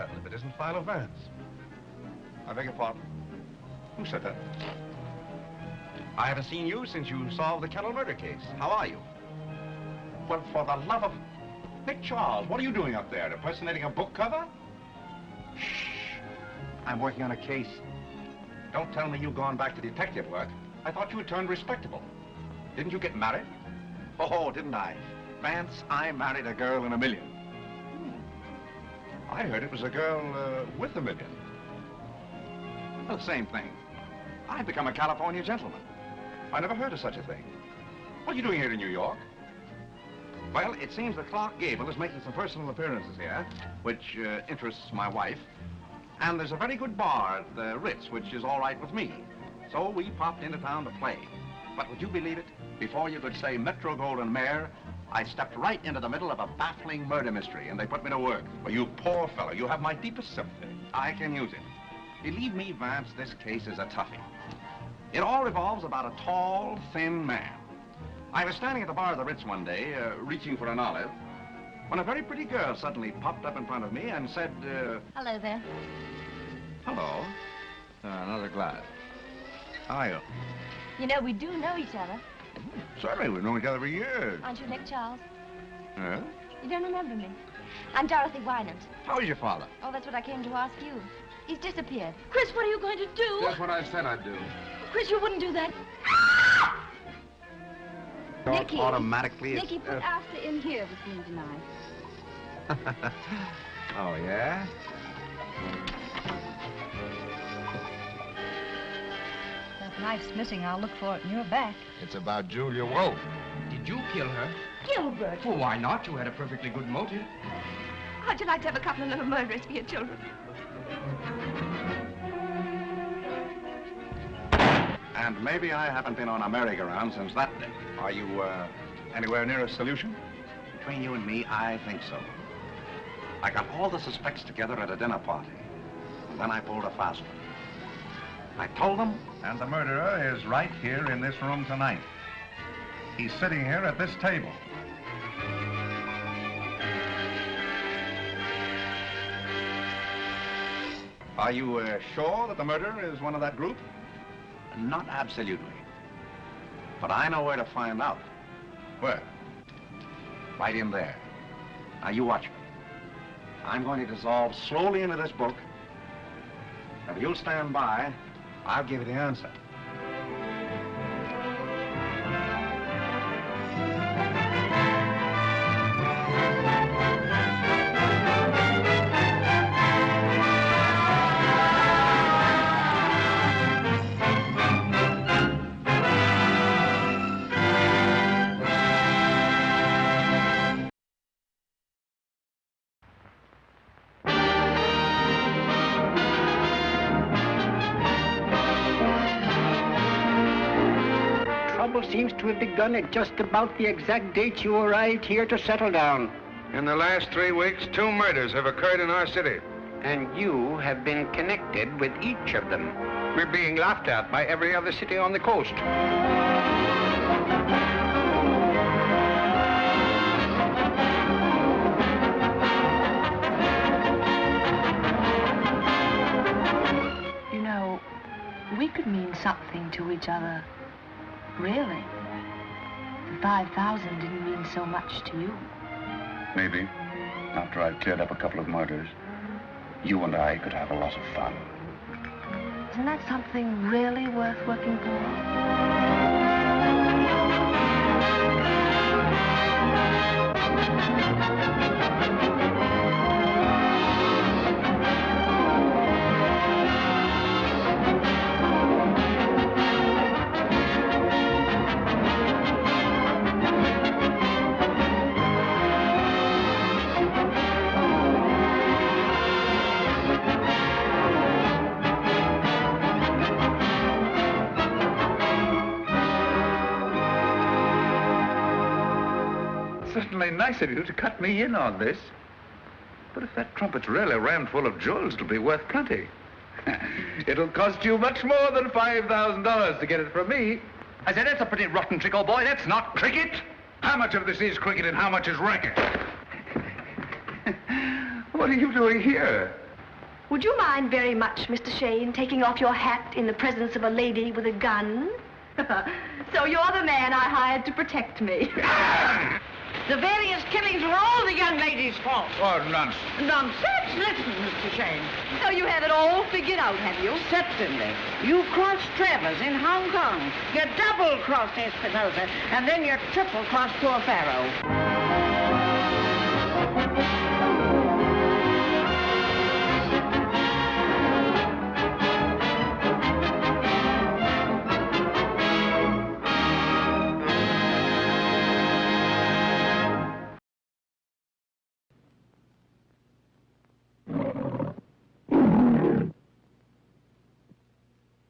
unforgettable if it isn't Philo Vance. I beg your pardon? Who said that? I haven't seen you since you solved the Kennel murder case. How are you? Well, for the love of... Nick Charles, what are you doing up there? Impersonating a book cover? Shh. I'm working on a case. Don't tell me you've gone back to detective work. I thought you had turned respectable. Didn't you get married? Oh, didn't I? Vance, I married a girl in a million. I heard it was a girl with a million. Well, the same thing. I've become a California gentleman. I never heard of such a thing. What are you doing here in New York? Well, it seems that Clark Gable is making some personal appearances here, which interests my wife. And there's a very good bar at the Ritz, which is all right with me. So we popped into town to play. But would you believe it? Before you could say Metro Goldwyn Mayer, I stepped right into the middle of a baffling murder mystery, and they put me to work. Well, you poor fellow, you have my deepest sympathy. I can use it. Believe me, Vance, this case is a toughie. It all revolves about a tall, thin man. I was standing at the bar of the Ritz one day, reaching for an olive, when a very pretty girl suddenly popped up in front of me and said, Hello there. Hello. Another glass. How are you? You know, we do know each other. Certainly, we've known each other for years. Aren't you Nick Charles? Yes? You don't remember me. I'm Dorothy Wynant. How is your father? Oh, that's what I came to ask you. He's disappeared. Chris, what are you going to do? Just what I said I'd do. Chris, you wouldn't do that. Nikki. Automatically. Nikki, put Asta in here with me tonight. Oh, yeah? That knife's missing. I'll look for it in your back. It's about Julia Wolfe. Did you kill her? Gilbert. Well, why not? You had a perfectly good motive. How'd you like to have a couple of little murderers for your children? And maybe I haven't been on a merry-go-round since that day. Are you, anywhere near a solution? Between you and me, I think so. I got all the suspects together at a dinner party. And then I pulled a fast one. I told them, and the murderer is right here in this room tonight. He's sitting here at this table. Are you sure that the murderer is one of that group? Not absolutely. But I know where to find out. Where? Right in there. Now, you watch me. I'm going to dissolve slowly into this book. And if you'll stand by, I'll give you the answer. Seems to have begun at just about the exact date you arrived here to settle down. In the last 3 weeks, 2 murders have occurred in our city. And you have been connected with each of them. We're being laughed at by every other city on the coast. You know, we could mean something to each other. Really? The 5,000 didn't mean so much to you. Maybe. After I've cleared up a couple of murders, you and I could have a lot of fun. Isn't that something really worth working for? Certainly nice of you to cut me in on this. But if that trumpet's really rammed full of jewels, it'll be worth plenty. It'll cost you much more than $5,000 to get it from me. I said, that's a pretty rotten trick, old boy. That's not cricket. How much of this is cricket and how much is racket? What are you doing here? Would you mind very much, Mr. Shane, taking off your hat in the presence of a lady with a gun? So you're the man I hired to protect me. The various killings were all the young lady's fault. Oh, nonsense. Nonsense? Listen, Mr. Shane. So you have it all figured out, have you? Certainly. You crossed Travers in Hong Kong. You double-crossed Espinosa, and then you triple-crossed poor Pharaoh.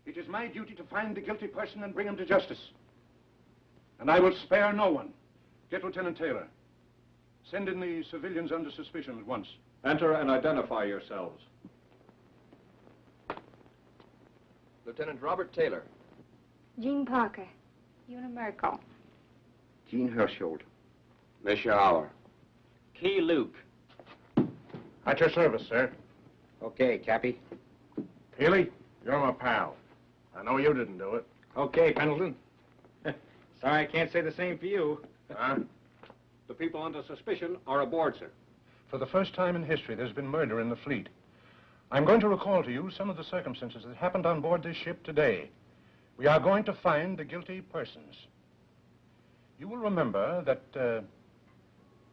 It is my duty to find the guilty person and bring him to justice. And I will spare no one. Get Lieutenant Taylor. Send in the civilians under suspicion at once. Enter and identify yourselves. Lieutenant Robert Taylor. Jean Parker. Una Merkel. Gene Hirschhold. Monsieur Hour. Key Luke. At your service, sir. Okay, Cappy. Healy, you're my pal. I know you didn't do it. Okay, Pendleton. Sorry I can't say the same for you. Huh? The people under suspicion are aboard, sir. For the first time in history, there's been murder in the fleet. I'm going to recall to you some of the circumstances that happened on board this ship today. We are going to find the guilty persons. You will remember that,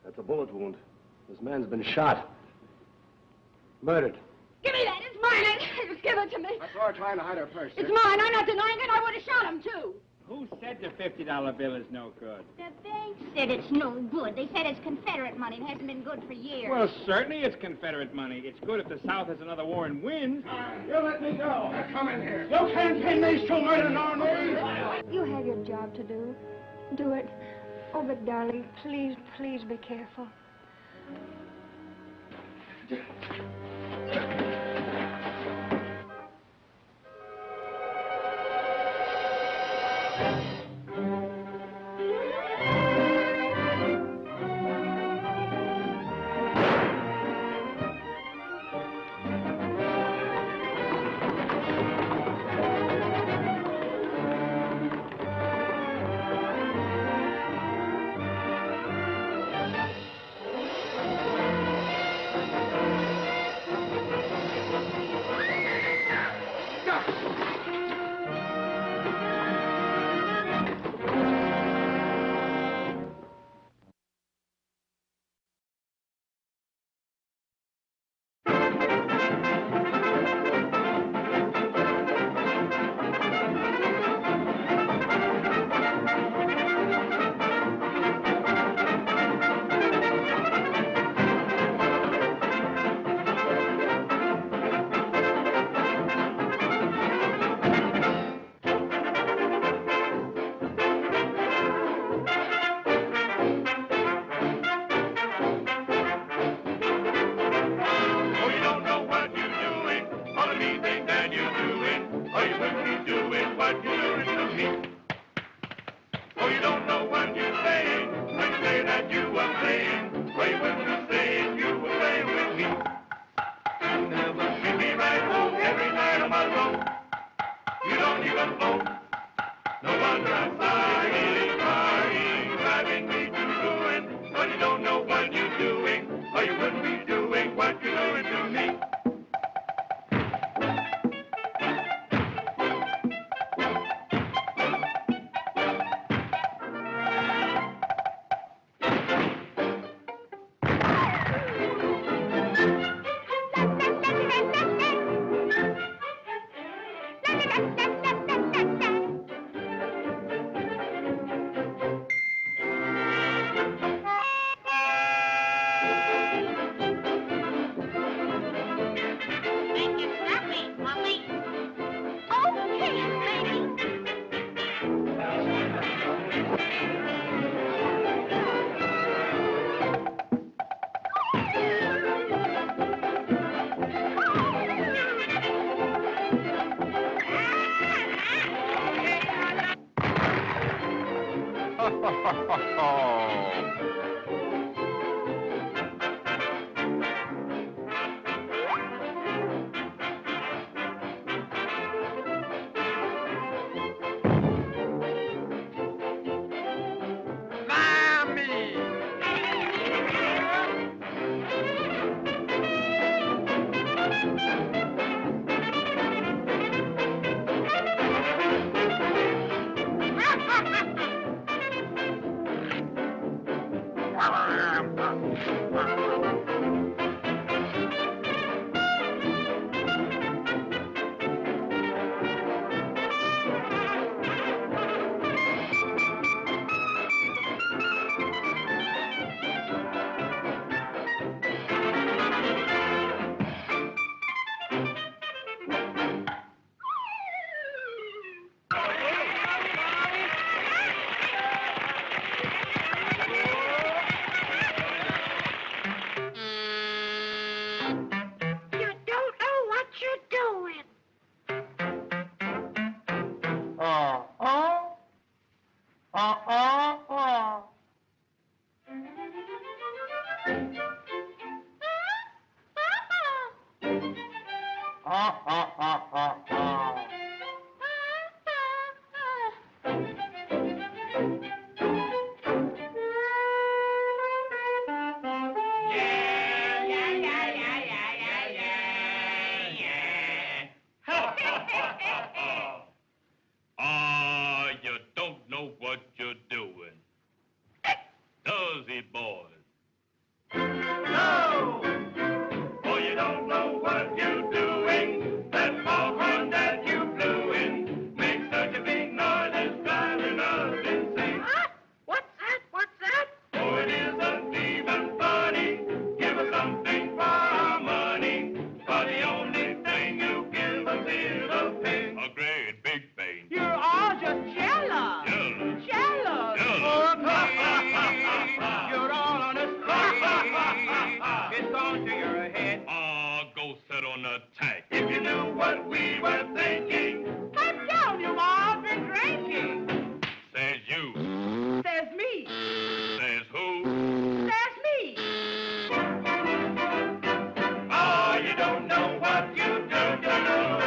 That's a bullet wound. This man's been shot. Murdered. Give me that. It's mine. Give it to me. I saw her trying to hide her purse. It's mine. I'm not denying it. I would have shot him, too. Who said the $50 bill is no good? The bank said it's no good. They said it's Confederate money and hasn't been good for years. Well, certainly it's Confederate money. It's good if the South has another war and wins. You let me go. Come in here. You can't pin these two murders on me. You have your job to do. Do it. Oh, but darling, please, please be careful. You don't know what you're doing. Does he, boys? No! Oh, you don't know what you're doing. That ball run that you blew in makes such a big noise, it's driving us insane. Huh? What's that? What's that? Oh, it isn't even funny. Give us something for our money. For the only thing you give us is a pain. A great big pain. You're all just jealous. Jealous. Jealous. Jealous. You're all on a spree. It's gone to your head. Oh, go sit on the tank. If you knew what we were thinking. I'm down, you've all been drinking. Says you. Says me. Says who? Says me. Oh, you don't know what you do at all.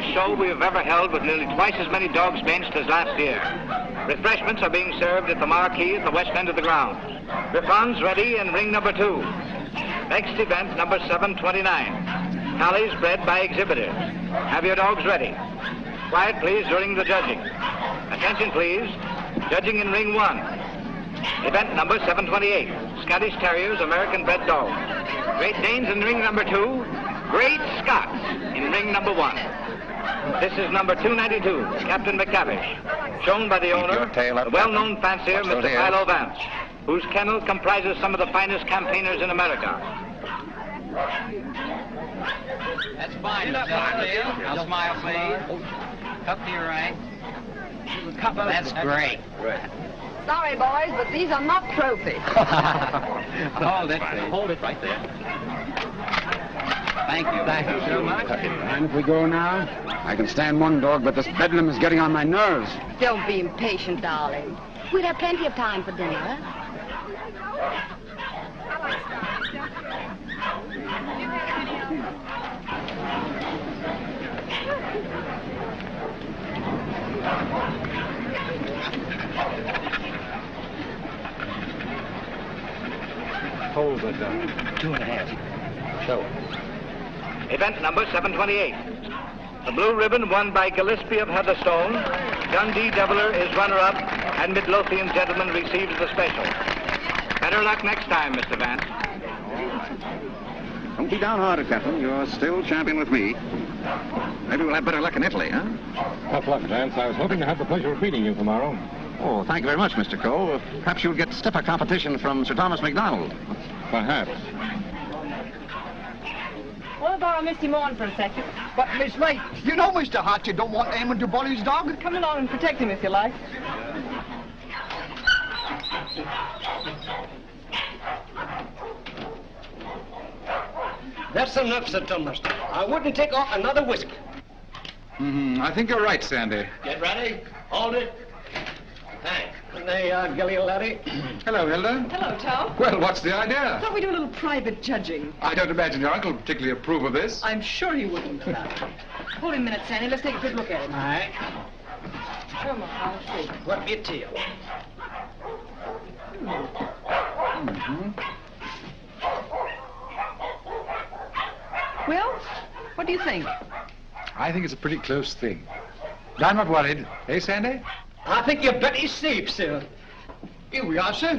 biggest show we have ever held with nearly twice as many dogs benched as last year. Refreshments are being served at the marquee at the west end of the ground. Griffons ready in ring number 2. Next event, number 729. Tallies bred by exhibitors. Have your dogs ready. Quiet, please, during the judging. Attention, please. Judging in ring 1. Event number 728. Scottish Terriers, American bred dogs. Great Danes in ring number 2. Great Scots in ring number 1. This is number 292, Captain McTavish, shown by the owner, the well-known fancier, Mr. Philo Vance, whose kennel comprises some of the finest campaigners in America. That's fine, Mr. Dale. Now smile, please. Cup to your right. That's great. Sorry, boys, but these are not trophies. Hold it. Hold it right there. Thank you. Thank you so much. Mind if we go now? I can stand one dog, but this bedlam is getting on my nerves. Don't be impatient, darling. We'd have plenty of time for dinner. Hold it, 2.5. Show. Event number 728. The blue ribbon won by Gillespie of Heatherstone. Dundee Deviler is runner-up, and Midlothian Gentleman receives the special. Better luck next time, Mr. Vance. Don't be downhearted, Captain. You're still champion with me. Maybe we'll have better luck in Italy, huh? Tough luck, Vance. I was hoping to have the pleasure of meeting you tomorrow. Oh, thank you very much, Mr. Cole. Perhaps you'll get stiffer competition from Sir Thomas MacDonald. Perhaps. Want to borrow Misty Morn for a second? But, Miss May, you know Mr. Hart, you don't want Eamon to bully his dog. Come along and protect him if you like. That's enough, Sir Thomas. I wouldn't take off another whisk. I think you're right, Sandy. Get ready. Hold it. Thanks. There you are, Gilly, laddie. Hello, Hilda. Hello, Tom. Well, what's the idea? Thought we'd do a little private judging. I don't imagine your uncle would particularly approve of this. I'm sure he wouldn't. Hold him a minute, Sandy. Let's take a good look at him. All right. Come on, I'll see. What me to you? Well, what do you think? I think it's a pretty close thing. I'm not worried. Eh, Sandy? I think you're better safe, sir. Here we are, sir.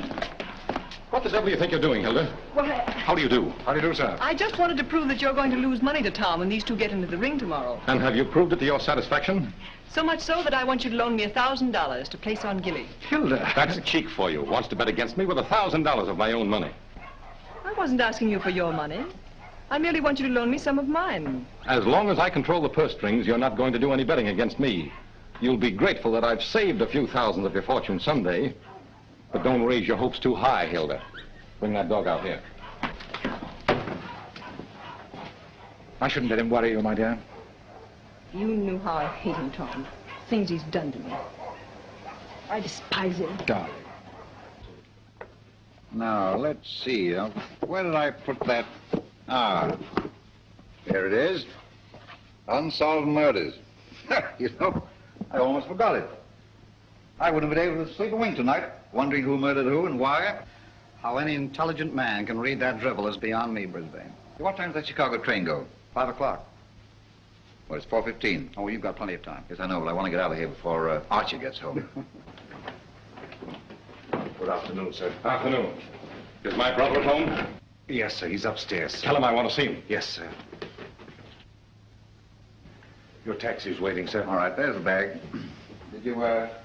What the devil do you think you're doing, Hilda? Well, How do you do? How do you do, sir? I just wanted to prove that you're going to lose money to Tom when these two get into the ring tomorrow. And have you proved it to your satisfaction? So much so that I want you to loan me $1,000 to place on Gilly. Hilda. That's cheek for you. Wants to bet against me with $1,000 of my own money. I wasn't asking you for your money. I merely want you to loan me some of mine. As long as I control the purse strings, you're not going to do any betting against me. You'll be grateful that I've saved a few thousands of your fortune someday. But don't raise your hopes too high, Hilda. Bring that dog out here. I shouldn't let him worry you, my dear. You knew how I hate him, Tom. Things he's done to me. I despise him. Darling. Now, let's see. Where did I put that? Ah, here it is. Unsolved murders. You know, I almost forgot it. I wouldn't have been able to sleep a wink tonight, wondering who murdered who and why. How any intelligent man can read that drivel is beyond me, Brisbane. What time does that Chicago train go? 5 o'clock. Well, it's 4:15. Oh, you've got plenty of time. Yes, I know, but I want to get out of here before Archie gets home. Good afternoon, sir. Afternoon. Is my brother at home? Yes, sir. He's upstairs. Tell him I want to see him. Yes, sir. Your taxi's waiting, sir. All right, there's the bag. Did you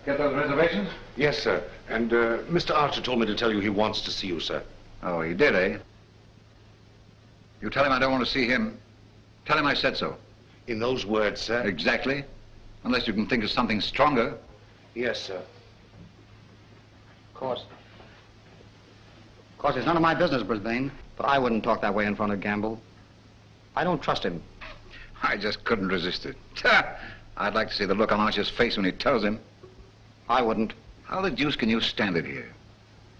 get those reservations? Yes, sir. And Mr. Archer told me to tell you he wants to see you, sir. Oh, he did, eh? You tell him I don't want to see him. Tell him I said so. In those words, sir? Exactly. Unless you can think of something stronger. Yes, sir. Of course, it's none of my business, Brisbane. But I wouldn't talk that way in front of Gamble. I don't trust him. I just couldn't resist it. I'd like to see the look on Archer's face when he tells him. I wouldn't. How the deuce can you stand it here?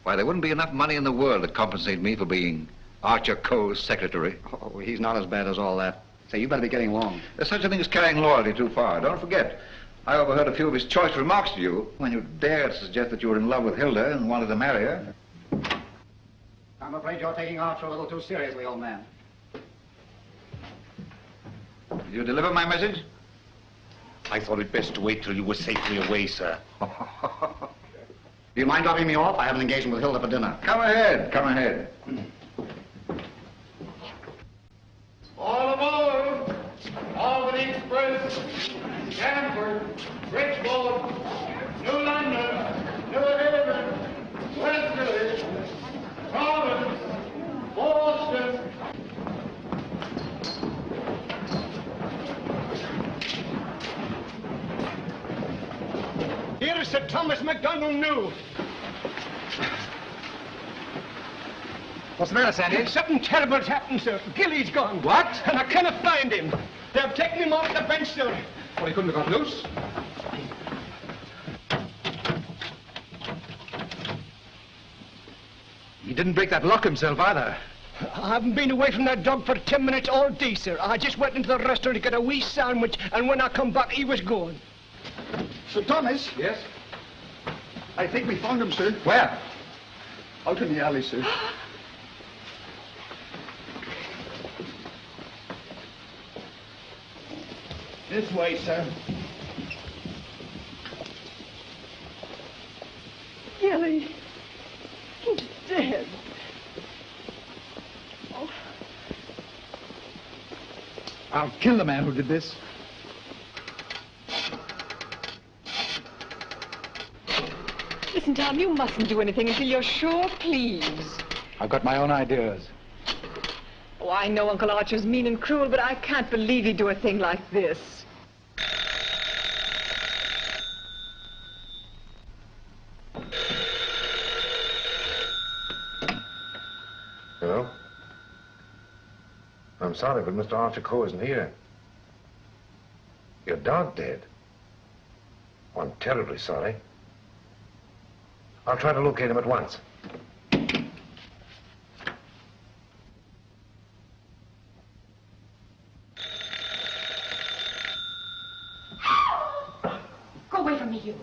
Why, there wouldn't be enough money in the world to compensate me for being Archer Cole's secretary. Oh, he's not as bad as all that. Say, you better be getting along. There's such a thing as carrying loyalty too far. Don't forget, I overheard a few of his choice remarks to you when you dared suggest that you were in love with Hilda and wanted to marry her. I'm afraid you're taking Archer a little too seriously, old man. Did you deliver my message? I thought it best to wait till you were safely away, sir. Do you mind dropping me off? I have an engagement with Hilda for dinner. Come ahead, come ahead. All aboard! Albany Express, Stamford, Bridgeport, New London, New Haven, Westbury, Providence, Boston. Here is Sir Thomas MacDonald New. What's the matter, Sandy? Something terrible's happened, sir. Gilly's gone. What? And I cannot find him. They've taken him off the bench, sir. Well, he couldn't have got loose. He didn't break that lock himself either. I haven't been away from that dog for 10 minutes all day, sir. I just went into the restaurant to get a wee sandwich, and when I come back, he was gone. Sir Thomas? Yes? I think we found him, sir. Where? Out in the alley, sir. This way, sir. Gilly. He's dead. Oh. I'll kill the man who did this. Listen, Tom, you mustn't do anything until you're sure, please. I've got my own ideas. Oh, I know Uncle Archer's mean and cruel, but I can't believe he'd do a thing like this. Hello? I'm sorry, but Mr. Archer Coe isn't here. Your dog dead? Oh, I'm terribly sorry. I'll try to locate him at once. Go away from me, you.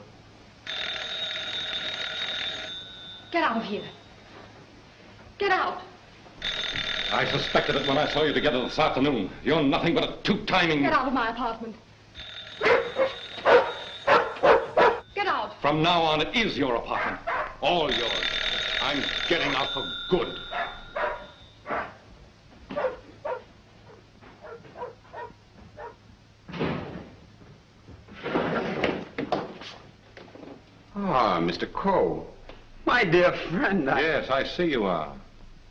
Get out of here. Get out. I suspected it when I saw you together this afternoon. You're nothing but a two-timing... Get out of my apartment. Get out. From now on, it is your apartment. All yours. I'm getting out for good. Ah, Mr. Coe. My dear friend, Yes, I see you are.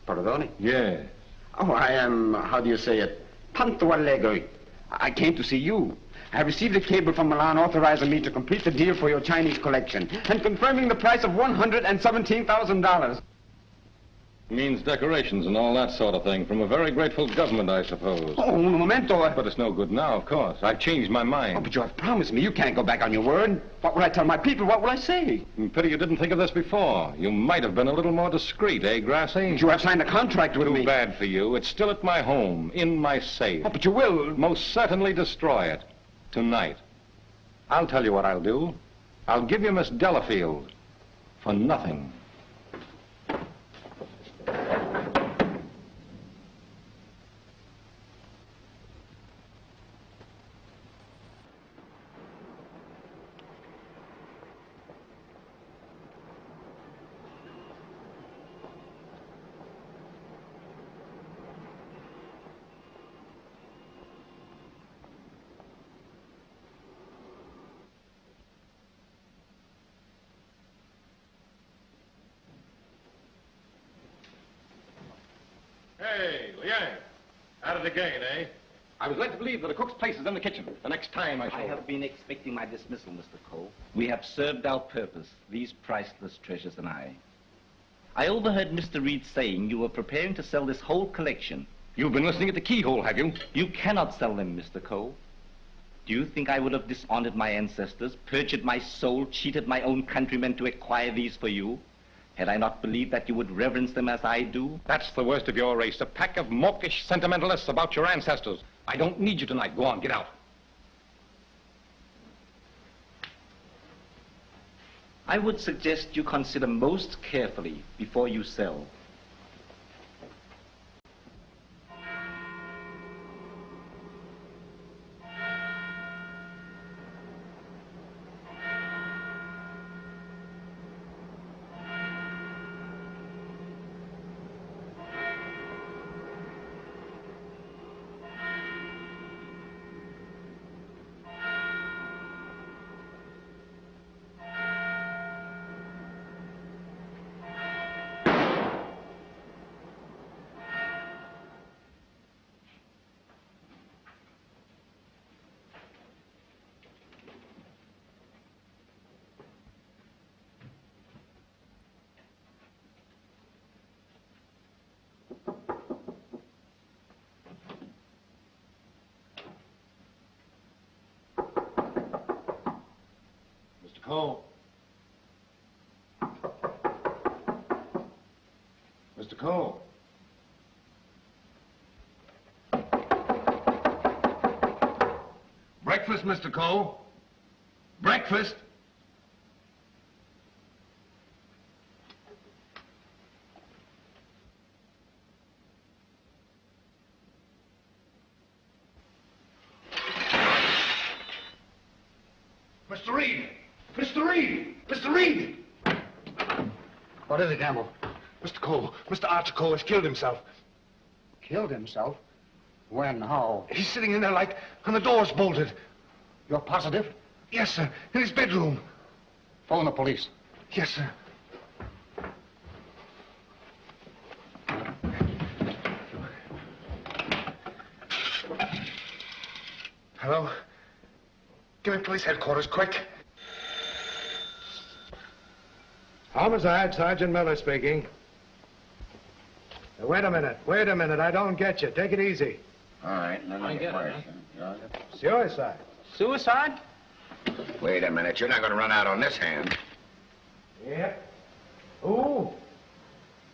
Pardon? Yes. Oh, I am, how do you say it, tanto allegro. I came to see you. I received a cable from Milan authorizing me to complete the deal for your Chinese collection and confirming the price of $117,000. Means decorations and all that sort of thing from a very grateful government, I suppose. Oh, un momento. But it's no good now, of course. I've changed my mind. Oh, but you have promised me. You can't go back on your word. What will I tell my people? What will I say? Pity you didn't think of this before. You might have been a little more discreet, eh, Grassy? But you have signed a contract with me. Too bad for you. It's still at my home, in my safe. Oh, but you will. Most certainly destroy it. Tonight. I'll tell you what I'll do. I'll give you Miss Delafield for nothing. Hey, Liang. At it again, eh? I was led to believe that a cook's place is in the kitchen. The next time I shall... I have been expecting my dismissal, Mr. Coe. We have served our purpose, these priceless treasures and I. I overheard Mr. Reed saying you were preparing to sell this whole collection. You've been listening at the keyhole, have you? You cannot sell them, Mr. Coe. Do you think I would have dishonored my ancestors, perjured my soul, cheated my own countrymen to acquire these for you? Had I not believed that you would reverence them as I do? That's the worst of your race, a pack of mawkish sentimentalists about your ancestors. I don't need you tonight. Go on, get out. I would suggest you consider most carefully before you sell. Cole. Mr. Cole. Breakfast, Mr. Cole. Breakfast. Mr. Reed! Mr. Reed! Mr. Reed! What is it, Gamble? Mr. Cole, Mr. Archer Cole has killed himself. Killed himself? When? How? He's sitting in there like, and the door's bolted. You're positive? Yes, sir. In his bedroom. Phone the police. Yes, sir. Hello? Give me police headquarters, quick. Homicide, Sergeant Miller speaking. Now, wait a minute, I don't get you. Take it easy. All right, let me get it. Suicide. Suicide? Wait a minute, you're not going to run out on this hand. Yep. Who?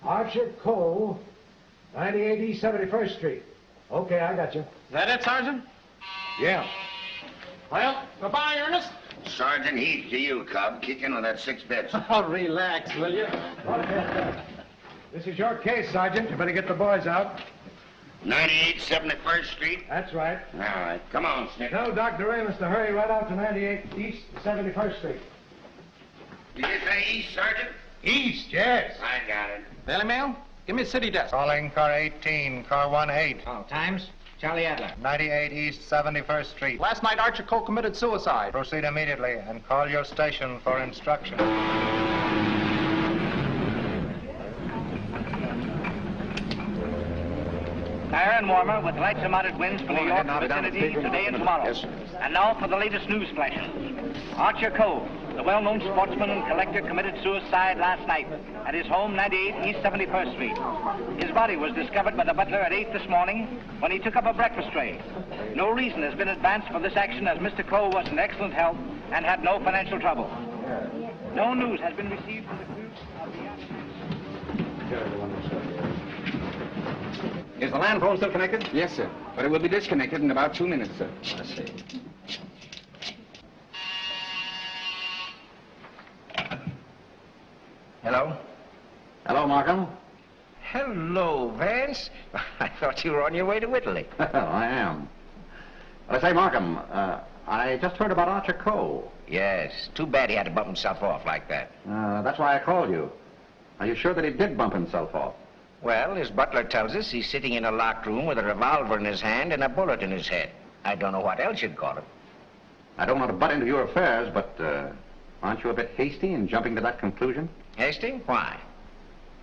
Archer Cole, 98 East 71st Street. Okay, I got you. Is that it, Sergeant? Yeah. Well, goodbye, Ernest. Sergeant, he's to you, Cub. Kick in with that 6 bits. Oh, relax, will you? This is your case, Sergeant. You better get the boys out. 98 71st Street? That's right. All right. Come on, Snip. Tell Dr. Amos to hurry right out to 98 East 71st Street. Did you say east, Sergeant? East, yes. I got it. Daily Mail? Give me a city desk. Calling car 18, car 18. Oh, times? Charlie Adler. 98 East 71st Street. Last night, Archer Cole committed suicide. Proceed immediately and call your station for instruction. Higher and warmer with lights and moderate winds for New York vicinity today and tomorrow. Yes, sir. And now for the latest news flashes. Archer Cole, the well-known sportsman and collector, committed suicide last night at his home, 98 East 71st Street. His body was discovered by the butler at 8 this morning when he took up a breakfast tray. No reason has been advanced for this action as Mr. Cole was in excellent health and had no financial trouble. No news has been received from the crew of the... Is the land phone still connected? Yes, sir. But it will be disconnected in about 2 minutes, sir. I see. Hello? Hello, Markham. Hello, Vance. I thought you were on your way to Italy. I am. Well, I say, Markham, I just heard about Archer Cole. Yes. Too bad he had to bump himself off like that. That's why I called you. Are you sure that he did bump himself off? Well, his butler tells us he's sitting in a locked room with a revolver in his hand and a bullet in his head. I don't know what else you'd call him. I don't want to butt into your affairs, but aren't you a bit hasty in jumping to that conclusion? Hasty? Why?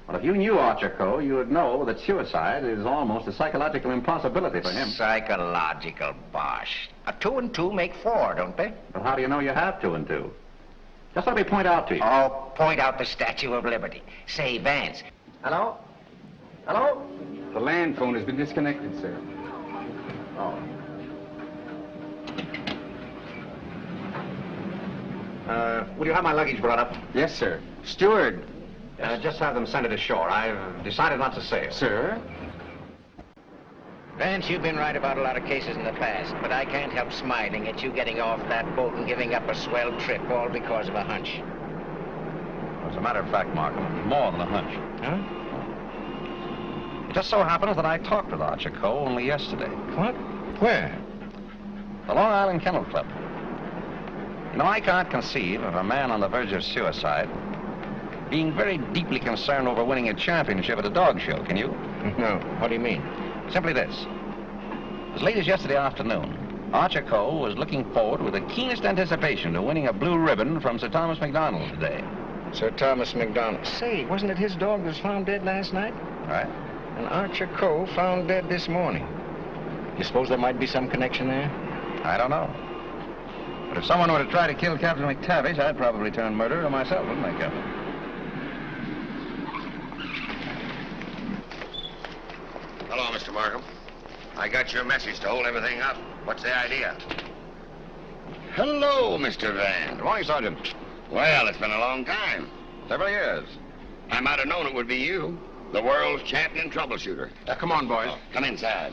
Well, if you knew Archer Cole, you would know that suicide is almost a psychological impossibility for him. Psychological bosh. 2 and 2 make 4, don't they? But how do you know you have 2 and 2? Just let me point out to you. Oh, point out the Statue of Liberty. Say, Vance. Hello? Hello? The land phone has been disconnected, sir. Oh. Will you have my luggage brought up? Yes, sir. Steward, Just have them send it ashore. I've decided not to sail. Sir? Vance, you've been right about a lot of cases in the past, but I can't help smiling at you getting off that boat and giving up a swell trip, all because of a hunch. As a matter of fact, Markham, more than a hunch. Huh? It just so happens that I talked with Archer Coe only yesterday. What? Where? The Long Island Kennel Club. You know, I can't conceive of a man on the verge of suicide being very deeply concerned over winning a championship at a dog show, can you? No. What do you mean? Simply this. As late as yesterday afternoon, Archer Coe was looking forward with the keenest anticipation to winning a blue ribbon from Sir Thomas MacDonald today. Sir Thomas MacDonald. Say, wasn't it his dog that was found dead last night? Right. And Archer Coe found dead this morning. You suppose there might be some connection there? I don't know. But if someone were to try to kill Captain McTavish, I'd probably turn murderer myself, wouldn't I, Captain? Hello, Mr. Markham. I got your message to hold everything up. What's the idea? Hello, Mr. Van. Good morning, Sergeant. Well, it's been a long time. Several years. I might have known it would be you, the world's champion troubleshooter. Come on, boys. Come inside.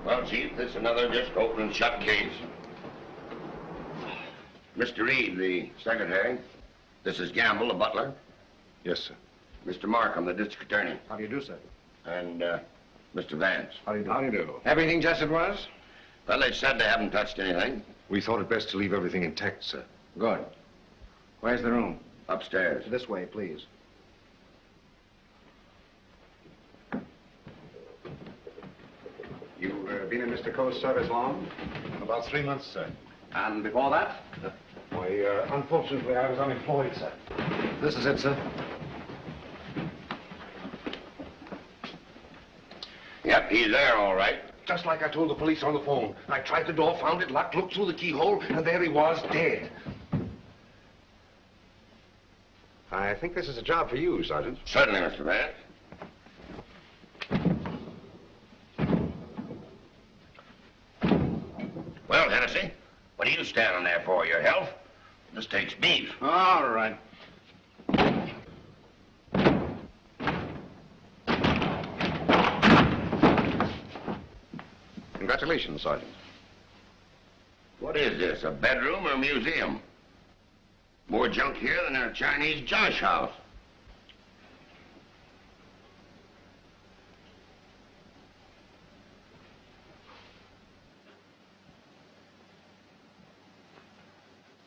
Well, Chief, this is another just open and shut case. Mr. Reed, the secretary. This is Gamble, the butler. Yes, sir. Mr. Markham, the district attorney. How do you do, sir? And, Mr. Vance. How do you do? How do you do? Everything just as it was? Well, they said they haven't touched anything. We thought it best to leave everything intact, sir. Good. Where's the room? Upstairs. This way, please. You've been in Mr. Coe's service long? About 3 months, sir. And before that? Why, unfortunately, I was unemployed, sir. This is it, sir. Yep, he's there, all right. Just like I told the police on the phone. I tried the door, found it locked, looked through the keyhole, and there he was, dead. I think this is a job for you, Sergeant. Certainly, Mr. Vance. Well, Hennessy, what are you standing there for? Your health? This takes beef. All right. Congratulations, Sergeant. What is this, a bedroom or a museum? More junk here than in a Chinese josh house.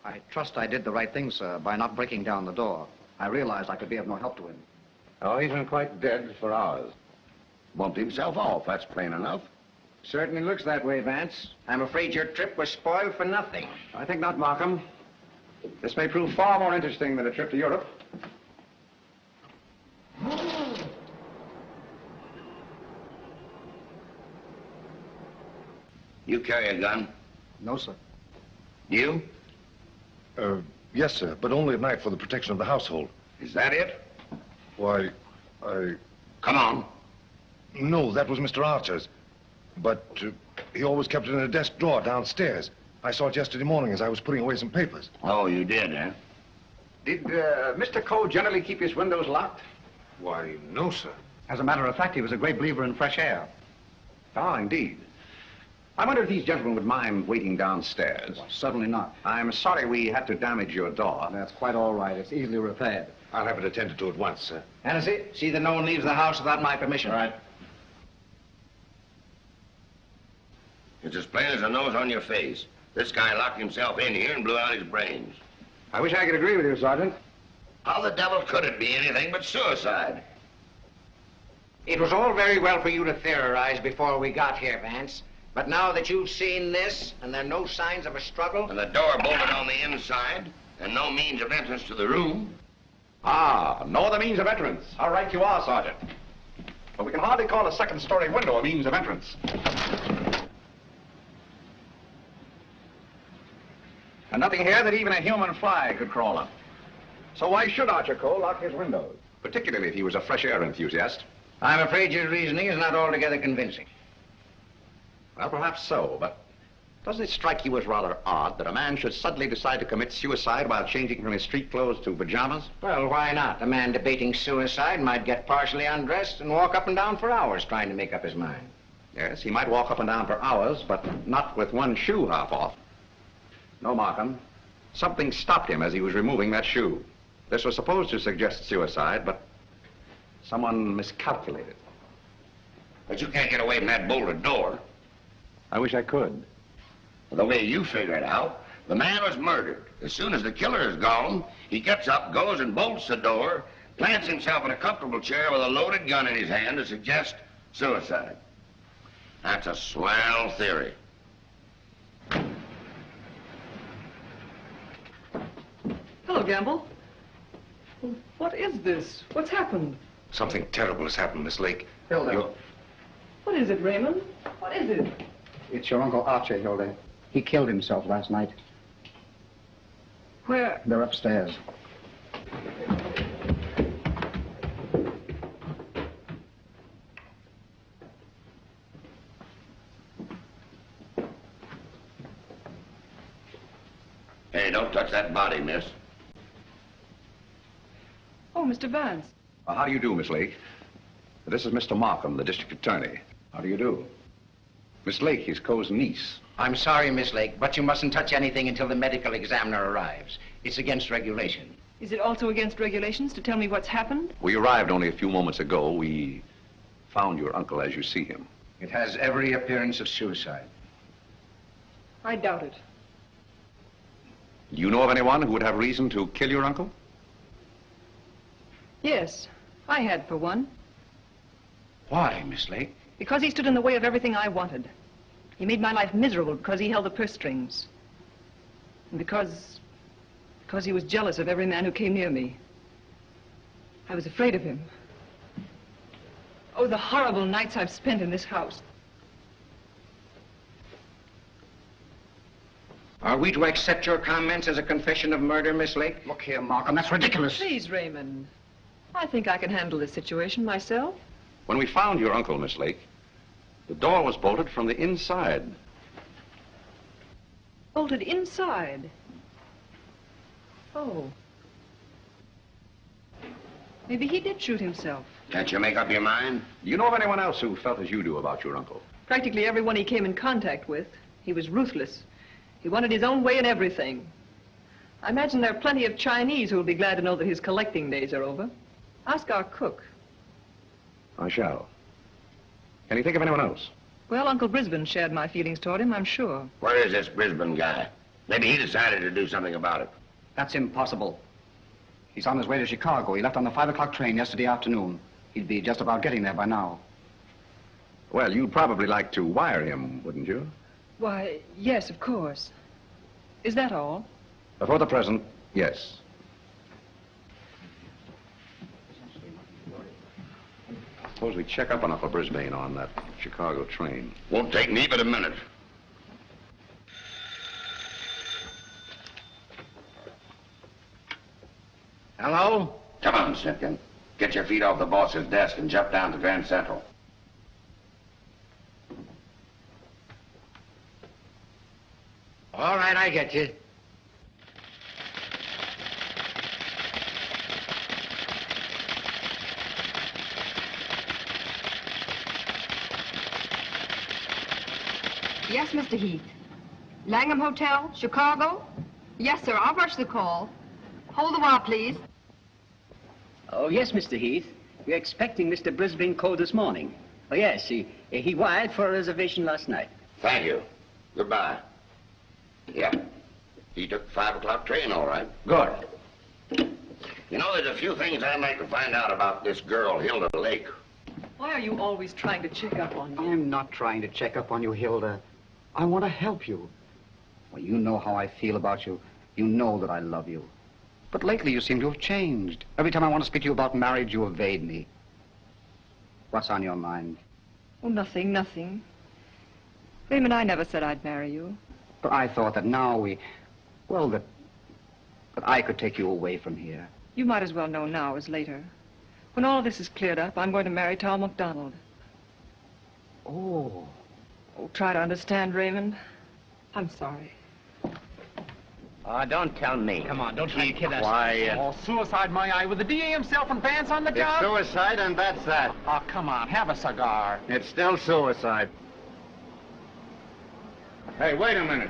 I trust I did the right thing, sir, by not breaking down the door. I realized I could be of no help to him. Oh, he's been quite dead for hours. Bumped himself off, that's plain enough. Certainly looks that way, Vance. I'm afraid your trip was spoiled for nothing. I think not, Markham. This may prove far more interesting than a trip to Europe. You carry a gun? No, sir. You? Yes, sir, but only at night for the protection of the household. Is that it? Why, I... Come on. No, that was Mr. Archer's. But he always kept it in a desk drawer downstairs. I saw it yesterday morning as I was putting away some papers. Oh, you did, eh? Did Mr. Coe generally keep his windows locked? Why, no, sir. As a matter of fact, he was a great believer in fresh air. Ah, indeed. I wonder if these gentlemen would mind waiting downstairs. Well, certainly not. I'm sorry we had to damage your door. That's quite all right. It's easily repaired. I'll have it attended to at once, sir. Hennessy, see that no one leaves the house without my permission. All right. It's as plain as a nose on your face. This guy locked himself in here and blew out his brains. I wish I could agree with you, Sergeant. How the devil could it be anything but suicide? It was all very well for you to theorize before we got here, Vance. But now that you've seen this, and there are no signs of a struggle... And the door bolted on the inside, and no means of entrance to the room... Ah, no other means of entrance. How right you are, Sergeant. But we can hardly call a second-story window a means of entrance. And nothing here that even a human fly could crawl up. So why should Archer Coe lock his windows? Particularly if he was a fresh air enthusiast. I'm afraid your reasoning is not altogether convincing. Well, perhaps so, but Doesn't it strike you as rather odd that a man should suddenly decide to commit suicide while changing from his street clothes to pajamas? Well, why not? A man debating suicide might get partially undressed and walk up and down for hours trying to make up his mind. Yes, he might walk up and down for hours, but not with one shoe half off. No, Markham. Something stopped him as he was removing that shoe. This was supposed to suggest suicide, but someone miscalculated. But you can't get away from that bolted door. I wish I could. The way you figure it out, the man was murdered. As soon as the killer is gone, he gets up, goes and bolts the door, plants himself in a comfortable chair with a loaded gun in his hand to suggest suicide. That's a swell theory. Hello, Gamble. What is this? What's happened? Something terrible has happened, Miss Lake. Hilda. What is it, Raymond? What is it? It's your Uncle Archie, Hilda. He killed himself last night. Where? They're upstairs. Hey, don't touch that body, miss. Oh, Mr. Vance. How do you do, Miss Lake? This is Mr. Markham, the district attorney. How do you do? Miss Lake, his Coe's niece. I'm sorry, Miss Lake, but you mustn't touch anything until the medical examiner arrives. It's against regulation. Is it also against regulations to tell me what's happened? We arrived only a few moments ago. We found your uncle as you see him. It has every appearance of suicide. I doubt it. Do you know of anyone who would have reason to kill your uncle? Yes, I had for one. Why, Miss Lake? Because he stood in the way of everything I wanted. He made my life miserable because he held the purse strings. And because he was jealous of every man who came near me. I was afraid of him. Oh, the horrible nights I've spent in this house. Are we to accept your comments as a confession of murder, Miss Lake? Look here, Markham, that's ridiculous. Please, Raymond. I think I can handle this situation myself. When we found your uncle, Miss Lake, the door was bolted from the inside. Bolted inside? Oh. Maybe he did shoot himself. Can't you make up your mind? Do you know of anyone else who felt as you do about your uncle? Practically everyone he came in contact with. He was ruthless. He wanted his own way in everything. I imagine there are plenty of Chinese who will be glad to know that his collecting days are over. Ask our cook. I shall. Can you think of anyone else? Well, Uncle Brisbane shared my feelings toward him, I'm sure. Where is this Brisbane guy? Maybe he decided to do something about it. That's impossible. He's on his way to Chicago. He left on the 5 o'clock train yesterday afternoon. He'd be just about getting there by now. Well, you'd probably like to wire him, wouldn't you? Why, yes, of course. Is that all? For the present, yes. Suppose we check up on Uncle Brisbane on that Chicago train. Won't take me but a minute. Hello? Come on, Simpkin. Get your feet off the boss's desk and jump down to Grand Central. All right, I get you. Yes, Mr. Heath. Langham Hotel, Chicago? Yes, sir. I'll rush the call. Hold the while, please. Oh, yes, Mr. Heath. We're expecting Mr. Brisbane called this morning. Oh, yes, he wired for a reservation last night. Thank you. Goodbye. Yeah. He took the 5 o'clock train, all right. Good. You know, there's a few things I'd like to find out about this girl, Hilda Lake. Why are you always trying to check up on me? I'm not trying to check up on you, Hilda. I want to help you. Well, you know how I feel about you. You know that I love you. But lately you seem to have changed. Every time I want to speak to you about marriage, you evade me. What's on your mind? Oh, nothing, nothing. Raymond, I never said I'd marry you. But I thought that now that I could take you away from here. You might as well know now as later. When all this is cleared up, I'm going to marry Tom MacDonald. Oh. Oh, try to understand, Raymond. I'm sorry. Oh, don't tell me. Come on, don't try to kid us. Quiet. Oh, suicide, my eye, with the DA himself and Vance on the It's job? suicide, and that's that. Oh, come on, have a cigar. It's still suicide. Hey, wait a minute.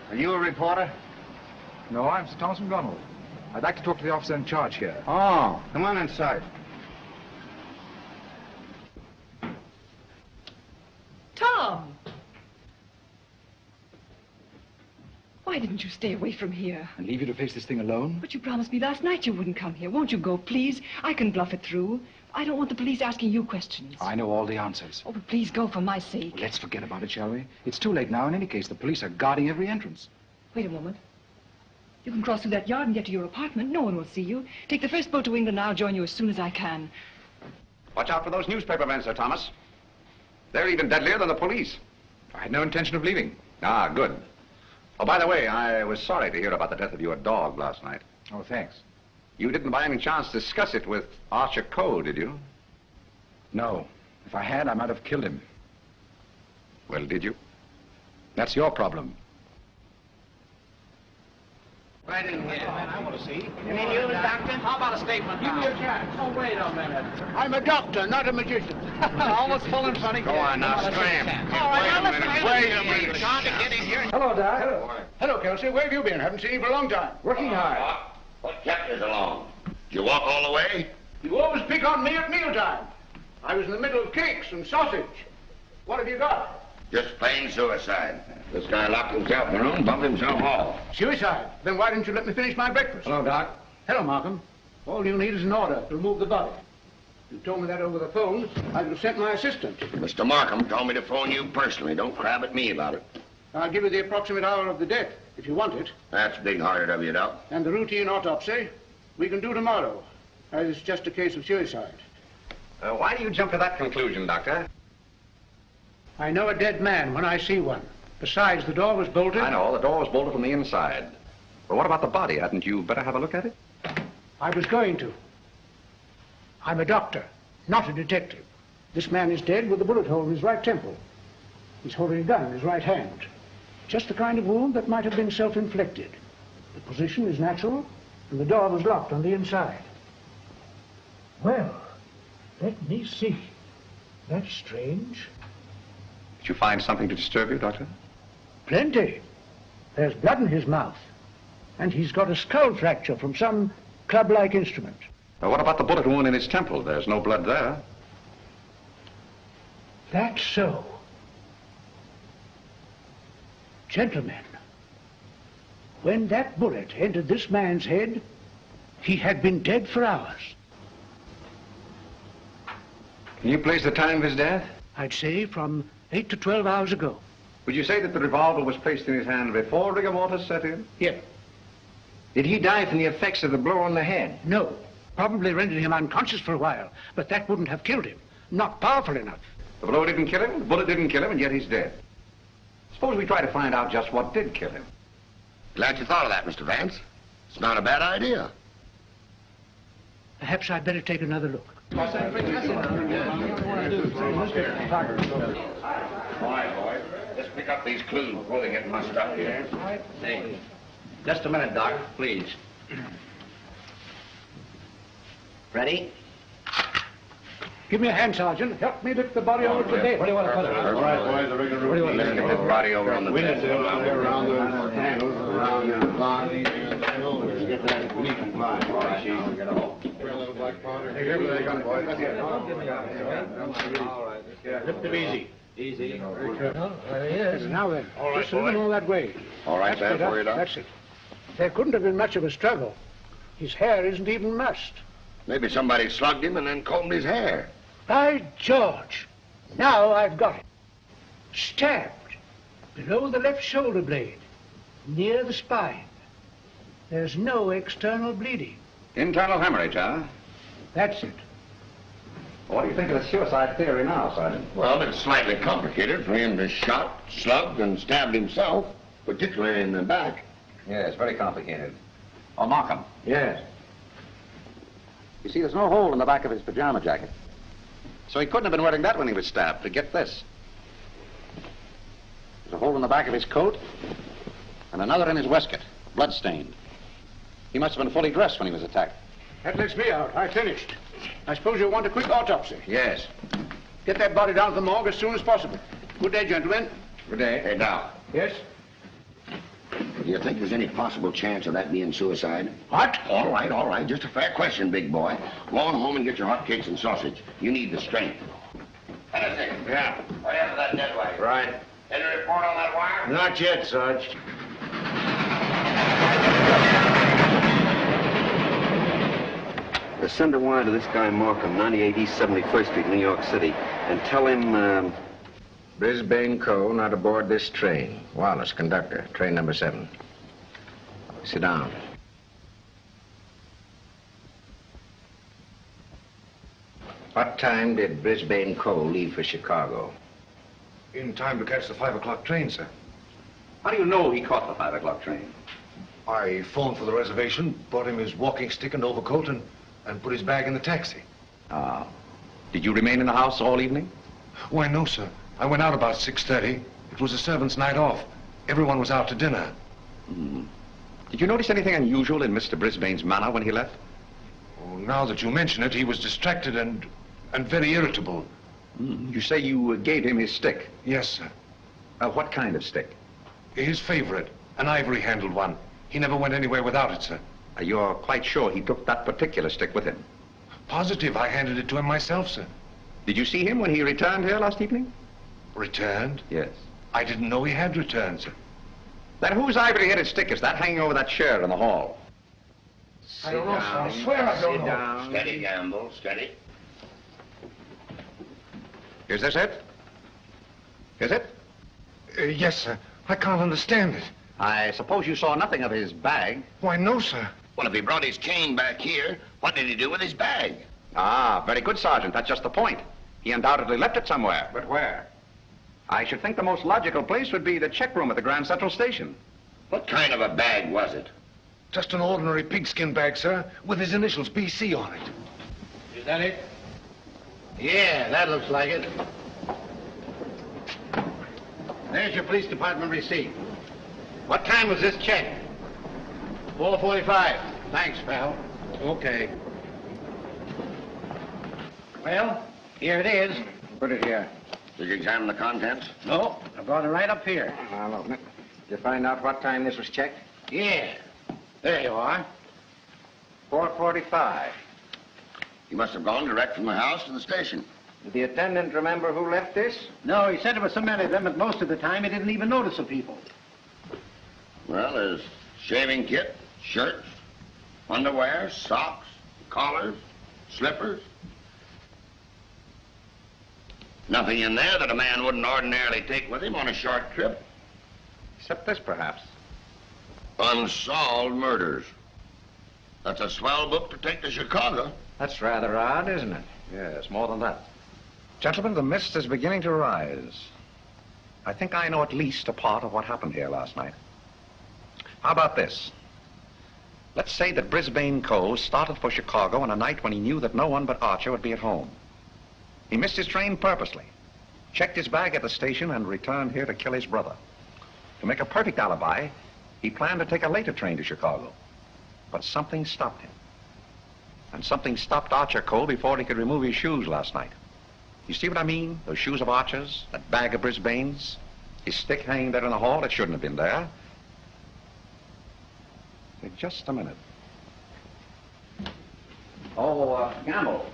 Are you a reporter? No, I'm Sir Thomas McDonald. I'd like to talk to the officer in charge here. Oh, come on inside. Tom! Why didn't you stay away from here? And leave you to face this thing alone? But you promised me last night you wouldn't come here. Won't you go, please? I can bluff it through. I don't want the police asking you questions. I know all the answers. Oh, but please go for my sake. Well, let's forget about it, shall we? It's too late now. In any case, the police are guarding every entrance. Wait a moment. You can cross through that yard and get to your apartment. No one will see you. Take the first boat to England. I'll join you as soon as I can. Watch out for those newspaper men, Sir Thomas. They're even deadlier than the police. I had no intention of leaving. Ah, good. Oh, by the way, I was sorry to hear about the death of your dog last night. Oh, thanks. You didn't by any chance discuss it with Archer Cole, did you? No. If I had, I might have killed him. Well, did you? That's your problem. Right in here. I want to see. You mean you, Doctor? How about a statement? Give me a chance. Oh, wait a minute. I'm a doctor, not a magician. Almost full and funny. Go on now, scram. All right, now let's Wait a minute. John, to get in here. Hello, Doc. Hello. Hello, Kelsey. Where have you been? Haven't seen you for a long time. Working hard. What kept you so long? Did you walk all the way? You always pick on me at mealtime. I was in the middle of cakes and sausage. What have you got? Just plain suicide. This guy locked himself in the room, bumped himself off. Suicide. Then why didn't you let me finish my breakfast? Hello, Doc. Hello, Markham. All you need is an order to remove the body. If you told me that over the phone, I would have sent my assistant. Mr. Markham told me to phone you personally. Don't crab at me about it. I'll give you the approximate hour of the death, if you want it. That's big-hearted of you, Doc. And the routine autopsy, we can do tomorrow, as it's just a case of suicide. Why do you jump to that conclusion, Doctor? I know a dead man when I see one. Besides, the door was bolted. I know, the door was bolted from the inside. But what about the body? Hadn't you better have a look at it? I was going to. I'm a doctor, not a detective. This man is dead with a bullet hole in his right temple. He's holding a gun in his right hand. Just the kind of wound that might have been self-inflicted. The position is natural, and the door was locked on the inside. Well, let me see. That's strange. Did you find something to disturb you, Doctor? Plenty. There's blood in his mouth. And he's got a skull fracture from some club-like instrument. Well, what about the bullet wound in his temple? There's no blood there. That's so. Gentlemen, when that bullet entered this man's head, he had been dead for hours. Can you place the time of his death? I'd say from 8 to 12 hours ago. Would you say that the revolver was placed in his hand before rigor mortis set in? Yep. Did he die from the effects of the blow on the head? No. Probably rendered him unconscious for a while, but that wouldn't have killed him. Not powerful enough. The blow didn't kill him, the bullet didn't kill him, and yet he's dead. Suppose we try to find out just what did kill him. Glad you thought of that, Mr. Vance. It's not a bad idea. Perhaps I'd better take another look. All right, boy. Let's pick up these clues before they get mussed up here. Hey, just a minute, Doc, please. Ready? Give me a hand, Sergeant. Help me lift the body over to the bed. Where do you want to put it? All right, boys. The rigor routine. Let's get this body over on the bed. Around the handles, around the body. Get that neat and fine. All right, Chief. Hey, here they come, boys. Let's get it. All right. Lift him easy. Easy. Yes. Now then, just a little more that way. All right, That's Van, for you, Doc. That's it. There couldn't have been much of a struggle. His hair isn't even mussed. Maybe somebody slugged him and then combed his hair. By George, now I've got it. Stabbed below the left shoulder blade, near the spine. There's no external bleeding. Internal hemorrhage, huh? That's it. What do you think of the suicide theory now, Sergeant? Well, it's slightly complicated for him to shot, slugged, and stabbed himself, particularly in the back. Yes, very complicated. Oh, Markham. Yes. You see, there's no hole in the back of his pajama jacket. So he couldn't have been wearing that when he was stabbed. To get this. There's a hole in the back of his coat, and another in his waistcoat, blood-stained. He must have been fully dressed when he was attacked. That lets me out. I finished. I suppose you'll want a quick autopsy. Yes. Get that body down to the morgue as soon as possible. Good day, gentlemen. Good day. Hey, Doc. Yes? Do you think there's any possible chance of that being suicide? What? All right. Just a fair question, big boy. Go on home and get your hotcakes and sausage. You need the strength. That's it. Yeah. Right after that dead wire. Right. Any report on that wire? Not yet, Sarge. Send a wire to this guy Markham, 98 East 71st Street, New York City, and tell him, Brisbane Co. not aboard this train. Wallace, conductor, train number 7. Sit down. What time did Brisbane Co. leave for Chicago? In time to catch the 5 o'clock train, sir. How do you know he caught the 5 o'clock train? I phoned for the reservation, brought him his walking stick and overcoat, and put his bag in the taxi. Ah. Did you remain in the house all evening? Why, no, sir. I went out about 6:30. It was a servant's night off. Everyone was out to dinner. Did you notice anything unusual in Mr. Brisbane's manner when he left? Oh, now that you mention it, he was distracted and very irritable. You say you gave him his stick? Yes, sir. What kind of stick? His favorite, an ivory-handled one. He never went anywhere without it, sir. You're quite sure he took that particular stick with him? Positive. I handed it to him myself, sir. Did you see him when he returned here last evening? Returned? Yes. I didn't know he had returned, sir. Then whose ivory-headed stick is that hanging over that chair in the hall? I don't know, sir. I swear I don't know. Down. Steady, Gamble, steady. Is this it? Is it? Yes, sir. I can't understand it. I suppose you saw nothing of his bag? Why, no, sir. Well, if he brought his cane back here, what did he do with his bag? Ah, very good, Sergeant. That's just the point. He undoubtedly left it somewhere. But where? I should think the most logical place would be the check room at the Grand Central Station. What kind of a bag was it? Just an ordinary pigskin bag, sir, with his initials BC on it. Is that it? Yeah, that looks like it. There's your police department receipt. What time was this check? 4:45. Thanks, pal. Okay. Well, here it is. Put it here. Did you examine the contents? No, I brought it right up here. I'll open it. Did you find out what time this was checked? Yeah. There you are. 4:45. He must have gone direct from the house to the station. Did the attendant remember who left this? No, he said there were so many of them that most of the time he didn't even notice the people. Well, there's shaving kit, shirts, underwear, socks, collars, slippers. Nothing in there that a man wouldn't ordinarily take with him on a short trip. Except this, perhaps. Unsolved murders. That's a swell book to take to Chicago. That's rather odd, isn't it? Yes, more than that. Gentlemen, the mist is beginning to rise. I think I know at least a part of what happened here last night. How about this? Let's say that Brisbane Co. started for Chicago on a night when he knew that no one but Archer would be at home. He missed his train purposely, checked his bag at the station, and returned here to kill his brother. To make a perfect alibi, he planned to take a later train to Chicago. But something stopped him. And something stopped Archer Cole before he could remove his shoes last night. You see what I mean? Those shoes of Archer's, that bag of Brisbane's, his stick hanging there in the hall, it shouldn't have been there. Wait just a minute. Oh, Gamble.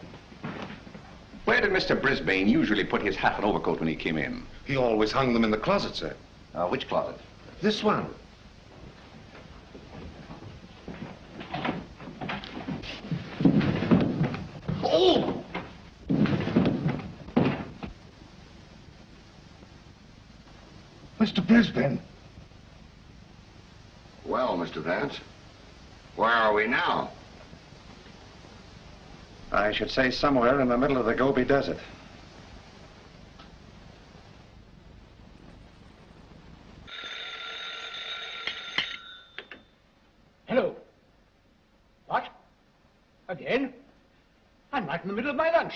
Where did Mr. Brisbane usually put his hat and overcoat when he came in? He always hung them in the closet, sir. Which closet? This one. Oh! Mr. Brisbane. Well, Mr. Vance, where are we now? I should say somewhere in the middle of the Gobi Desert. Hello. What? Again? I'm right in the middle of my lunch.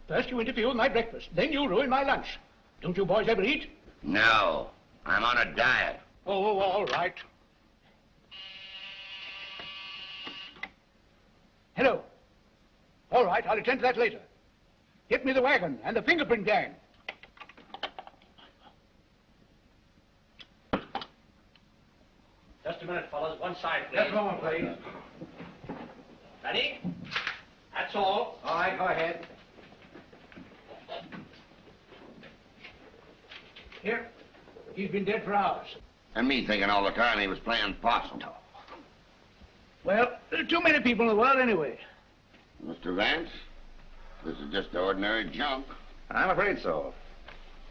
First you interfere with my breakfast, then you ruin my lunch. Don't you boys ever eat? No, I'm on a diet. Oh, all right. Hello. All right, I'll attend to that later. Get me the wagon and the fingerprint gang. Just a minute, fellas. One side, please. Just a moment, please. Ready? That's all. All right, go ahead. Here. He's been dead for hours. And me thinking all the time he was playing possum. Well, there are too many people in the world anyway. Mr. Vance, this is just ordinary junk. I'm afraid so.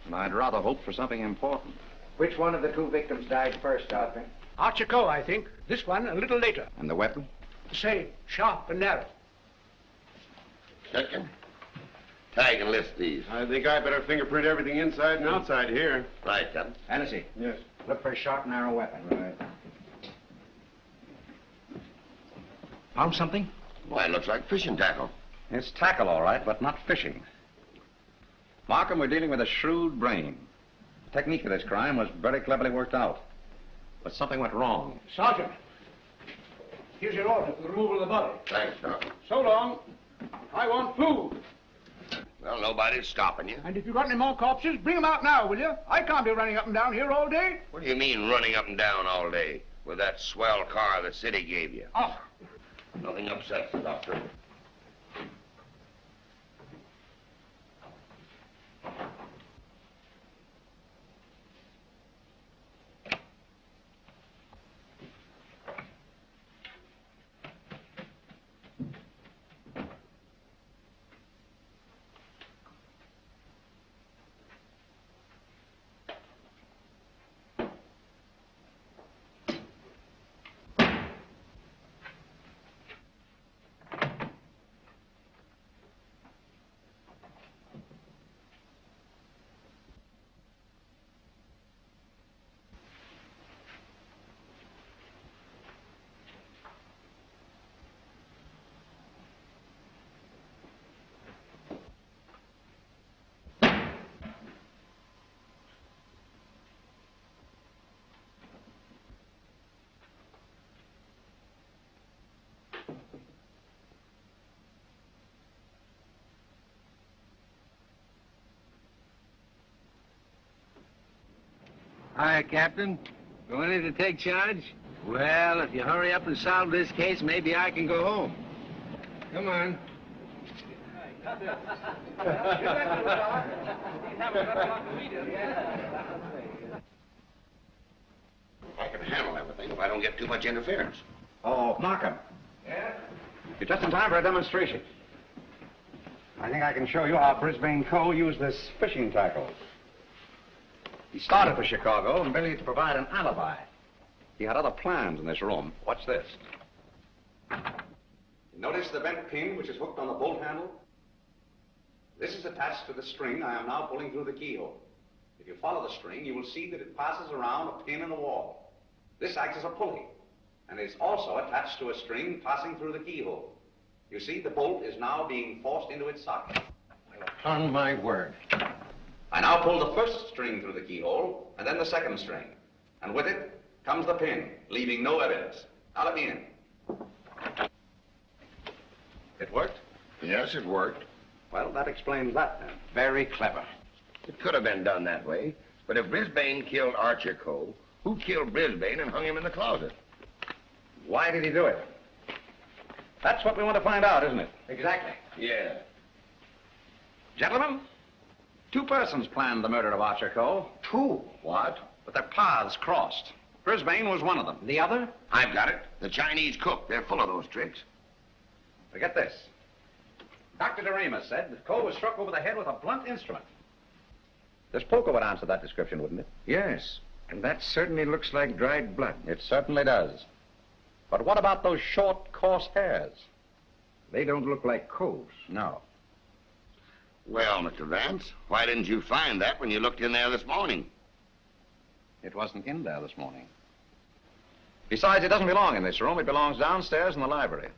And I'd rather hope for something important. Which one of the two victims died first, Arthur? Archer Coe, I think. This one a little later. And the weapon? The same, sharp and narrow. Second, tag and list these. I think I better fingerprint everything inside and outside here. Right, Captain. Hennessy. Yes. Look for a sharp, narrow weapon. Right. Found something? Why, it looks like fishing tackle. It's tackle, all right, but not fishing. Markham, we're dealing with a shrewd brain. The technique of this crime was very cleverly worked out. But something went wrong. Sergeant, here's your order for the removal of the body. Thanks, Doc. So long. I want food. Well, nobody's stopping you. And if you've got any more corpses, bring them out now, will you? I can't be running up and down here all day. What do you mean running up and down all day with that swell car the city gave you? Oh. Nothing upsets the doctor. Hi, Captain. Going in to take charge? Well, if you hurry up and solve this case, maybe I can go home. Come on. I can handle everything if I don't get too much interference. Oh, Markham. Yeah? You're just in time for a demonstration. I think I can show you how Brisbane Coe used this fishing tackle. He started for Chicago and merely to provide an alibi. He had other plans in this room. Watch this. Notice the bent pin which is hooked on the bolt handle? This is attached to the string I am now pulling through the keyhole. If you follow the string, you will see that it passes around a pin in the wall. This acts as a pulley, and is also attached to a string passing through the keyhole. You see, the bolt is now being forced into its socket. Upon my word. I now pull the first string through the keyhole, and then the second string. And with it comes the pin, leaving no evidence. Now let me in. It worked? Yes, it worked. Well, that explains that then. Very clever. It could have been done that way, but if Brisbane killed Archer Coe, who killed Brisbane and hung him in the closet? Why did he do it? That's what we want to find out, isn't it? Exactly. Yeah. Gentlemen, two persons planned the murder of Archer Coe. Two? What? But their paths crossed. Brisbane was one of them. The other? I've got it. The Chinese cook. They're full of those tricks. Forget this. Dr. DeRamus said that Coe was struck over the head with a blunt instrument. This poker would answer that description, wouldn't it? Yes, and that certainly looks like dried blood. It certainly does. But what about those short, coarse hairs? They don't look like Coe's. No. Well, Mr. Vance, why didn't you find that when you looked in there this morning? It wasn't in there this morning. Besides, it doesn't belong in this room. It belongs downstairs in the library.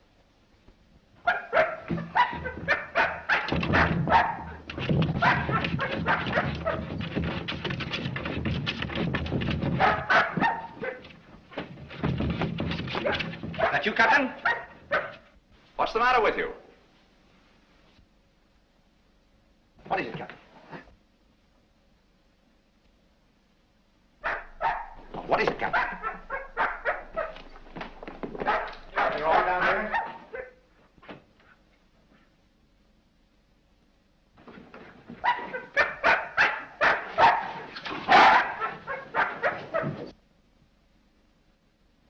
What is it, Captain? What is it, Captain? Are you all down here?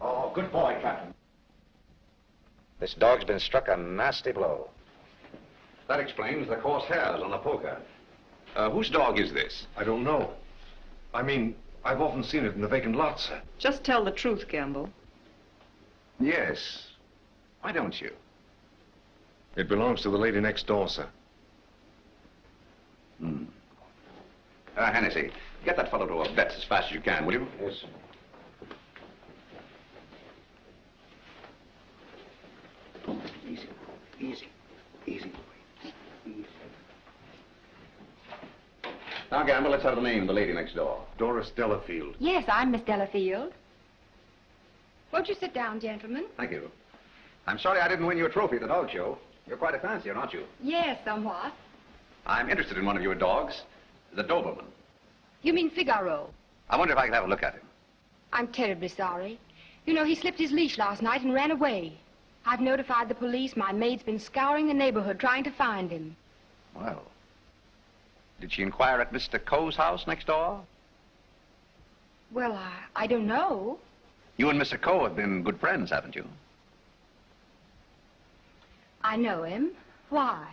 Oh, good boy, Captain. This dog's been struck a nasty blow. That explains the coarse hairs on the poker. Whose dog is this? I don't know. I mean, I've often seen it in the vacant lots, sir. Just tell the truth, Gamble. Yes. Why don't you? It belongs to the lady next door, sir. Hennessy, get that fellow to a vet's as fast as you can, will you? Yes, sir. Easy, easy, easy, boy. Easy. Now, Gamble, let's have the name of the lady next door. Doris Delafield. Yes, I'm Miss Delafield. Won't you sit down, gentlemen? Thank you. I'm sorry I didn't win you a trophy at the dog show. You're quite a fancier, aren't you? Yes, somewhat. I'm interested in one of your dogs, the Doberman. You mean Figaro? I wonder if I could have a look at him. I'm terribly sorry. You know, he slipped his leash last night and ran away. I've notified the police. My maid's been scouring the neighborhood trying to find him. Well, did she inquire at Mr. Coe's house next door? Well, I don't know. You and Mr. Coe have been good friends, haven't you? I know him. Why?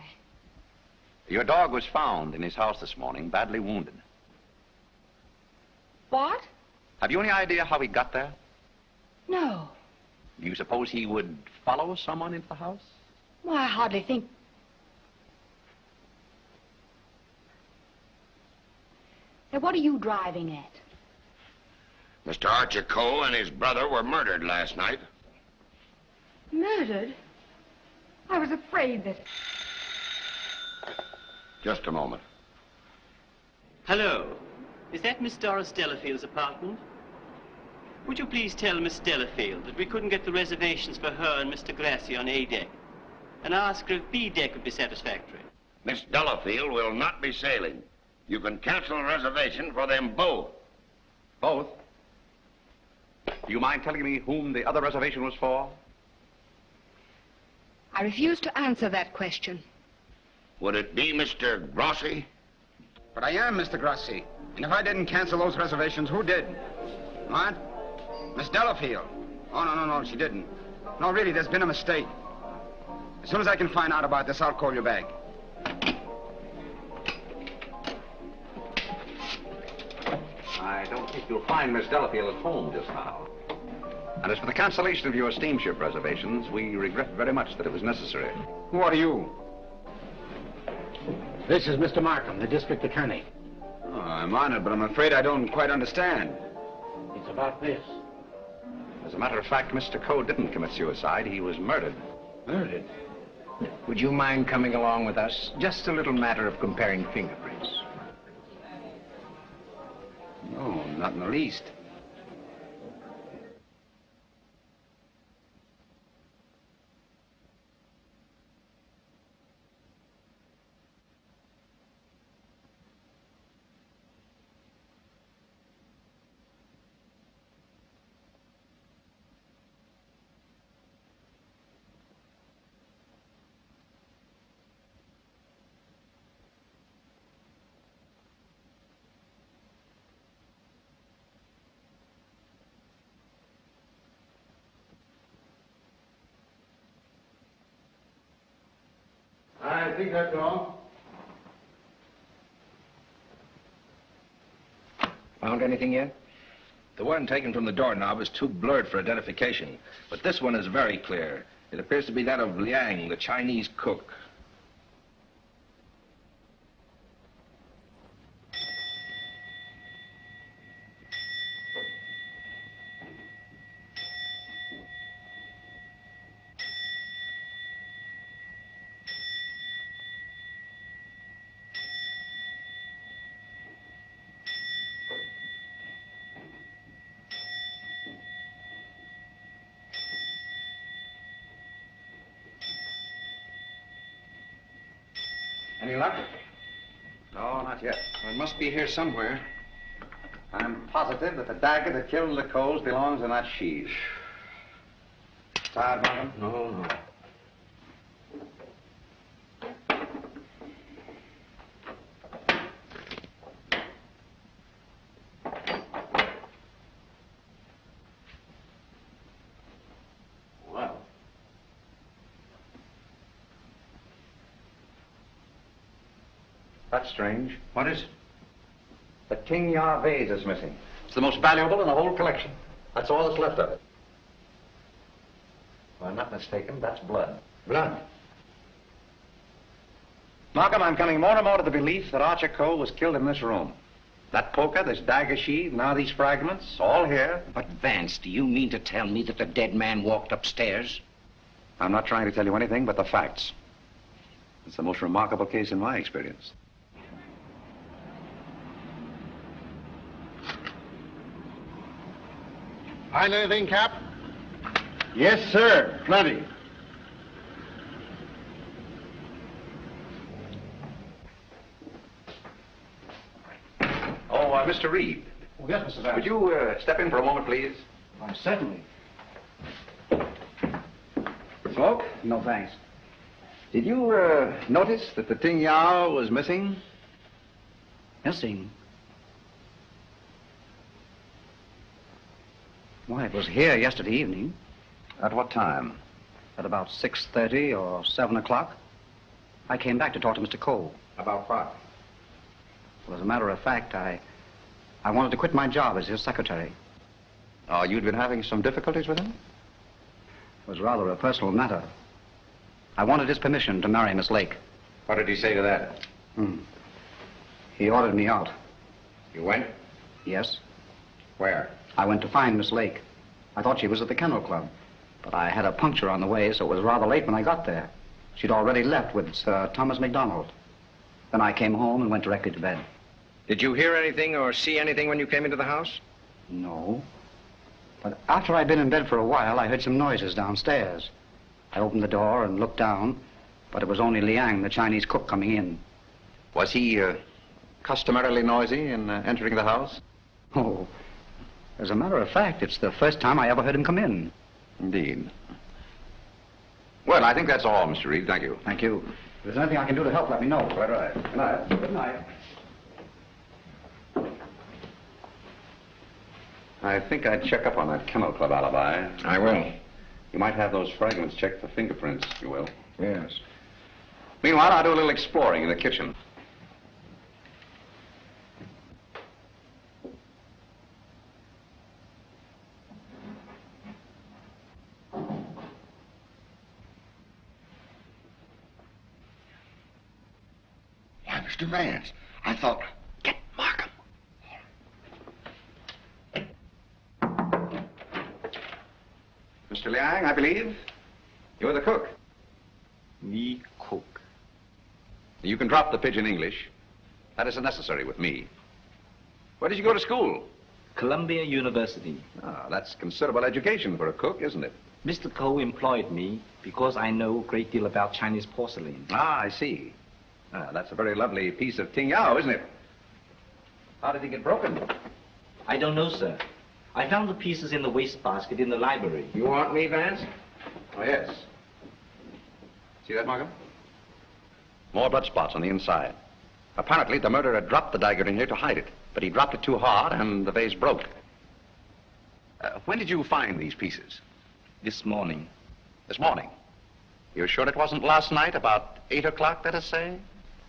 Your dog was found in his house this morning, badly wounded. What? Have you any idea how he got there? No. Do you suppose he would follow someone into the house? Well, I hardly think... Now, what are you driving at? Mr. Archer Coe and his brother were murdered last night. Murdered? I was afraid that... Just a moment. Hello. Is that Miss Doris Delafield's apartment? Would you please tell Miss Delafield that we couldn't get the reservations for her and Mr. Grassy on A deck, and ask her if B deck would be satisfactory? Miss Delafield will not be sailing. You can cancel a reservation for them both. Both? Do you mind telling me whom the other reservation was for? I refuse to answer that question. Would it be Mr. Grossi? But I am Mr. Grossi. And if I didn't cancel those reservations, who did? What? Miss Delafield. Oh, no, she didn't. No, really, there's been a mistake. As soon as I can find out about this, I'll call you back. I don't think you'll find Miss Delafield at home just now. And as for the cancellation of your steamship reservations, we regret very much that it was necessary. Who are you? This is Mr. Markham, the district attorney. Oh, I'm honored, but I'm afraid I don't quite understand. It's about this. As a matter of fact, Mr. Coe didn't commit suicide. He was murdered. Murdered? Would you mind coming along with us? Just a little matter of comparing fingerprints. No, not in the least. I think that's all. Found anything yet? The one taken from the doorknob is too blurred for identification, but this one is very clear. It appears to be that of Liang, the Chinese cook. Any luck? No, not yet. It must be here somewhere. I'm positive that the dagger that killed the Coles belongs in that sheath. Tired, Markham? No. Well. That's strange. What is it? The King Yar vase is missing. It's the most valuable in the whole collection. That's all that's left of it. If I'm not mistaken, that's blood. Blood? Markham, I'm coming more and more to the belief that Archer Cole was killed in this room. That poker, this dagger sheath, now these fragments, all here. But, Vance, do you mean to tell me that the dead man walked upstairs? I'm not trying to tell you anything but the facts. It's the most remarkable case in my experience. Find anything, Cap? Yes, sir. Plenty. Oh, Mr. Reed. Oh, yes, Mr. Vance. Would you step in for a moment, please? Certainly. Smoke? No, thanks. Did you notice that the Ting Yao was missing? Missing? Why, it was here yesterday evening. At what time? At about 6:30 or 7 o'clock. I came back to talk to Mr. Cole. About what? Well, as a matter of fact, I wanted to quit my job as his secretary. Oh, you'd been having some difficulties with him? It was rather a personal matter. I wanted his permission to marry Miss Lake. What did he say to that? He ordered me out. You went? Yes. Where? I went to find Miss Lake. I thought she was at the Kennel Club, but I had a puncture on the way, so it was rather late when I got there. She'd already left with Sir Thomas MacDonald. Then I came home and went directly to bed. Did you hear anything or see anything when you came into the house? No. But after I'd been in bed for a while, I heard some noises downstairs. I opened the door and looked down, but it was only Liang, the Chinese cook, coming in. Was he customarily noisy in entering the house? Oh, as a matter of fact, it's the first time I ever heard him come in. Indeed. Well, I think that's all, Mr. Reed. Thank you. Thank you. If there's anything I can do to help, let me know. Quite right. Good night. Good night. I think I'd check up on that Kennel Club alibi. I will. You might have those fragments checked for fingerprints, if you will. Yes. Meanwhile, I'll do a little exploring in the kitchen. Why, Mr. Vance, I thought... Get Markham. Mr. Liang, I believe. You're the cook. Me cook. You can drop the pidgin English. That isn't necessary with me. Where did you go to school? Columbia University. Ah, that's considerable education for a cook, isn't it? Mr. Cole employed me because I know a great deal about Chinese porcelain. Ah, I see. Ah, that's a very lovely piece of Ting Yao, isn't it? How did it get broken? I don't know, sir. I found the pieces in the wastebasket in the library. You want me, Vance? Oh, yes. See that, Markham? More blood spots on the inside. Apparently, the murderer dropped the dagger in here to hide it, but he dropped it too hard and the vase broke. When did you find these pieces? This morning. This morning? You're sure it wasn't last night, about 8 o'clock, let us say?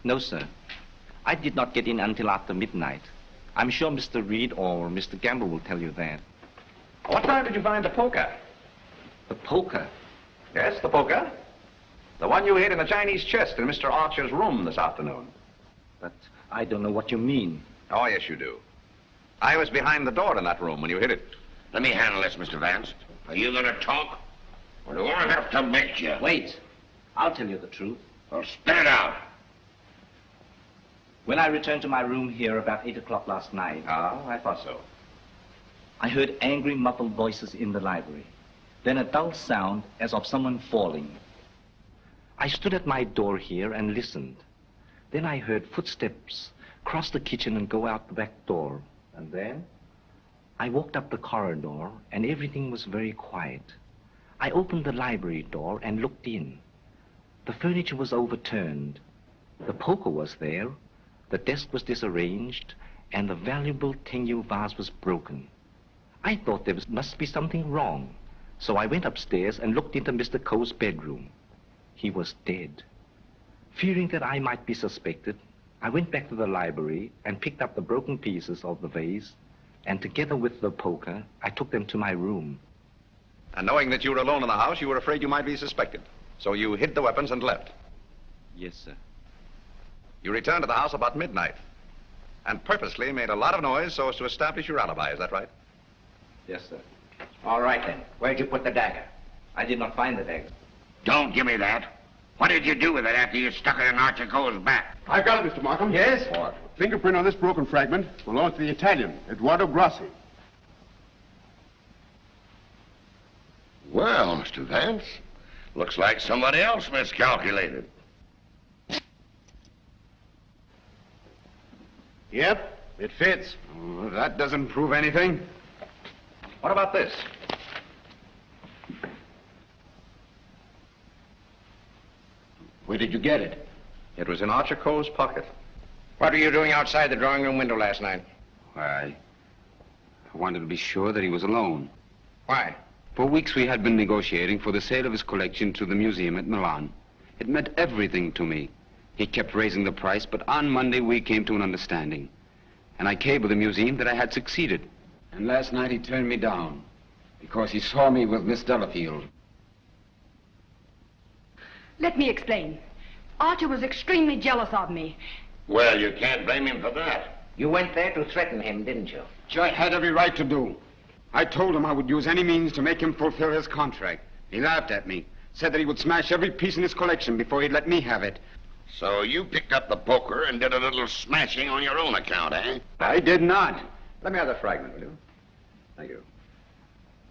No, sir. I did not get in until after midnight. I'm sure Mr. Reed or Mr. Gamble will tell you that. What time did you find the poker? The poker? Yes, the poker. The one you hid in the Chinese chest in Mr. Archer's room this afternoon. But I don't know what you mean. Oh, yes, you do. I was behind the door in that room when you hid it. Let me handle this, Mr. Vance. Are you going to talk? Or do I have to make you? Wait. I'll tell you the truth. Well, spit it out. When I returned to my room here about 8 o'clock last night... Ah, I thought so. I heard angry, muffled voices in the library. Then a dull sound as of someone falling. I stood at my door here and listened. Then I heard footsteps cross the kitchen and go out the back door. And then? I walked up the corridor, and everything was very quiet. I opened the library door and looked in. The furniture was overturned. The poker was there. The desk was disarranged, and the valuable Tengu vase was broken. I thought must be something wrong, so I went upstairs and looked into Mr. Coe's bedroom. He was dead. Fearing that I might be suspected, I went back to the library and picked up the broken pieces of the vase, and together with the poker, I took them to my room. And knowing that you were alone in the house, you were afraid you might be suspected. So you hid the weapons and left. Yes, sir. You returned to the house about midnight and purposely made a lot of noise so as to establish your alibi. Is that right? Yes, sir. All right, then. Where'd you put the dagger? I did not find the dagger. Don't give me that. What did you do with it after you stuck it in Archer Coe's back? I've got it, Mr. Markham. Yes? What? Fingerprint on this broken fragment belongs to the Italian, Eduardo Grassi. Well, Mr. Vance, looks like somebody else miscalculated. Yep, it fits. Oh, that doesn't prove anything. What about this? Where did you get it? It was in Archer Coe's pocket. What were you doing outside the drawing room window last night? Why, I wanted to be sure that he was alone. Why? For weeks we had been negotiating for the sale of his collection to the museum at Milan. It meant everything to me. He kept raising the price, but on Monday we came to an understanding. And I cabled the museum that I had succeeded. And last night he turned me down because he saw me with Miss Delafield. Let me explain. Archer was extremely jealous of me. Well, you can't blame him for that. You went there to threaten him, didn't you? I had every right to do. I told him I would use any means to make him fulfill his contract. He laughed at me, said that he would smash every piece in his collection before he'd let me have it. So you picked up the poker and did a little smashing on your own account, eh? I did not. Let me have the fragment, will you? Thank you.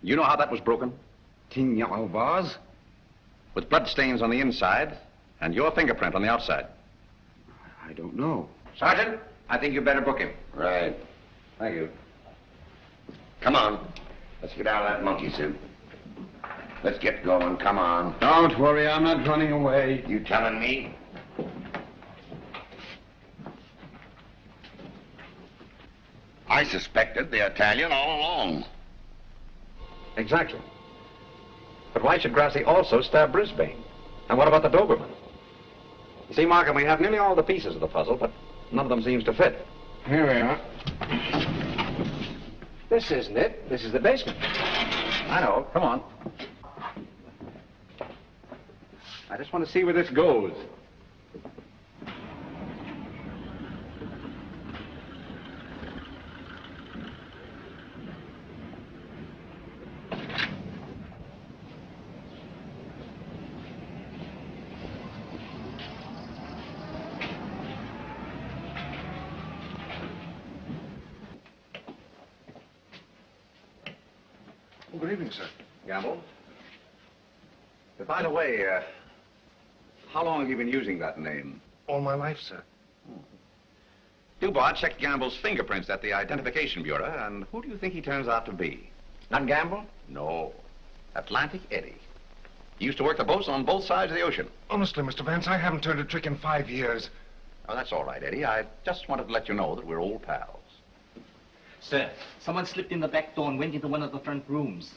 You know how that was broken? Tignan vase? With blood stains on the inside and your fingerprint on the outside. I don't know. Sergeant, I think you better book him. Right. Thank you. Come on. Let's get out of that monkey suit. Let's get going. Come on. Don't worry, I'm not running away. You telling me? I suspected the Italian all along. Exactly. But why should Grassi also stab Brisbane? And what about the Doberman? You see, Markham, we have nearly all the pieces of the puzzle, but none of them seems to fit. Here we are. This isn't it. This is the basement. I know. Come on. I just want to see where this goes. Good evening, sir. Gamble. By the way, how long have you been using that name? All my life, sir. Dubois checked Gamble's fingerprints at the Identification Bureau, and who do you think he turns out to be? Not Gamble? No. Atlantic Eddie. He used to work the boats on both sides of the ocean. Honestly, Mr. Vance, I haven't turned a trick in 5 years. Oh, that's all right, Eddie. I just wanted to let you know that we're old pals. Sir, someone slipped in the back door and went into one of the front rooms.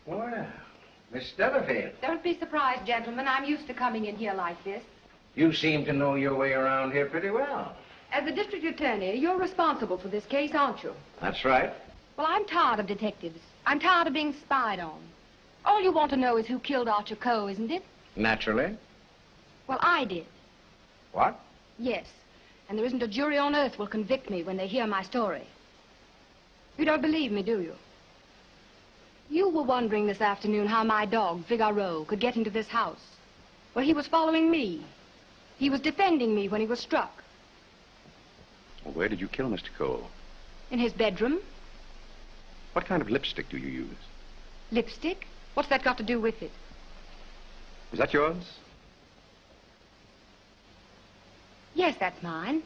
Well, Miss Delafield, Don't be surprised, gentlemen. I'm used to coming in here like this. you seem to know your way around here pretty well. As the district attorney, you're responsible for this case, aren't you? That's right. Well, I'm tired of detectives. I'm tired of being spied on. All you want to know is who killed Archer Coe, isn't it? Naturally. Well, I did. What? Yes. And there isn't a jury on earth will convict me when they hear my story. You don't believe me, do you? You were wondering this afternoon how my dog, Figaro, could get into this house. Well, he was following me. He was defending me when he was struck. Well, where did you kill Mr. Cole? In his bedroom. What kind of lipstick do you use? Lipstick? What's that got to do with it? Is that yours? Yes, that's mine.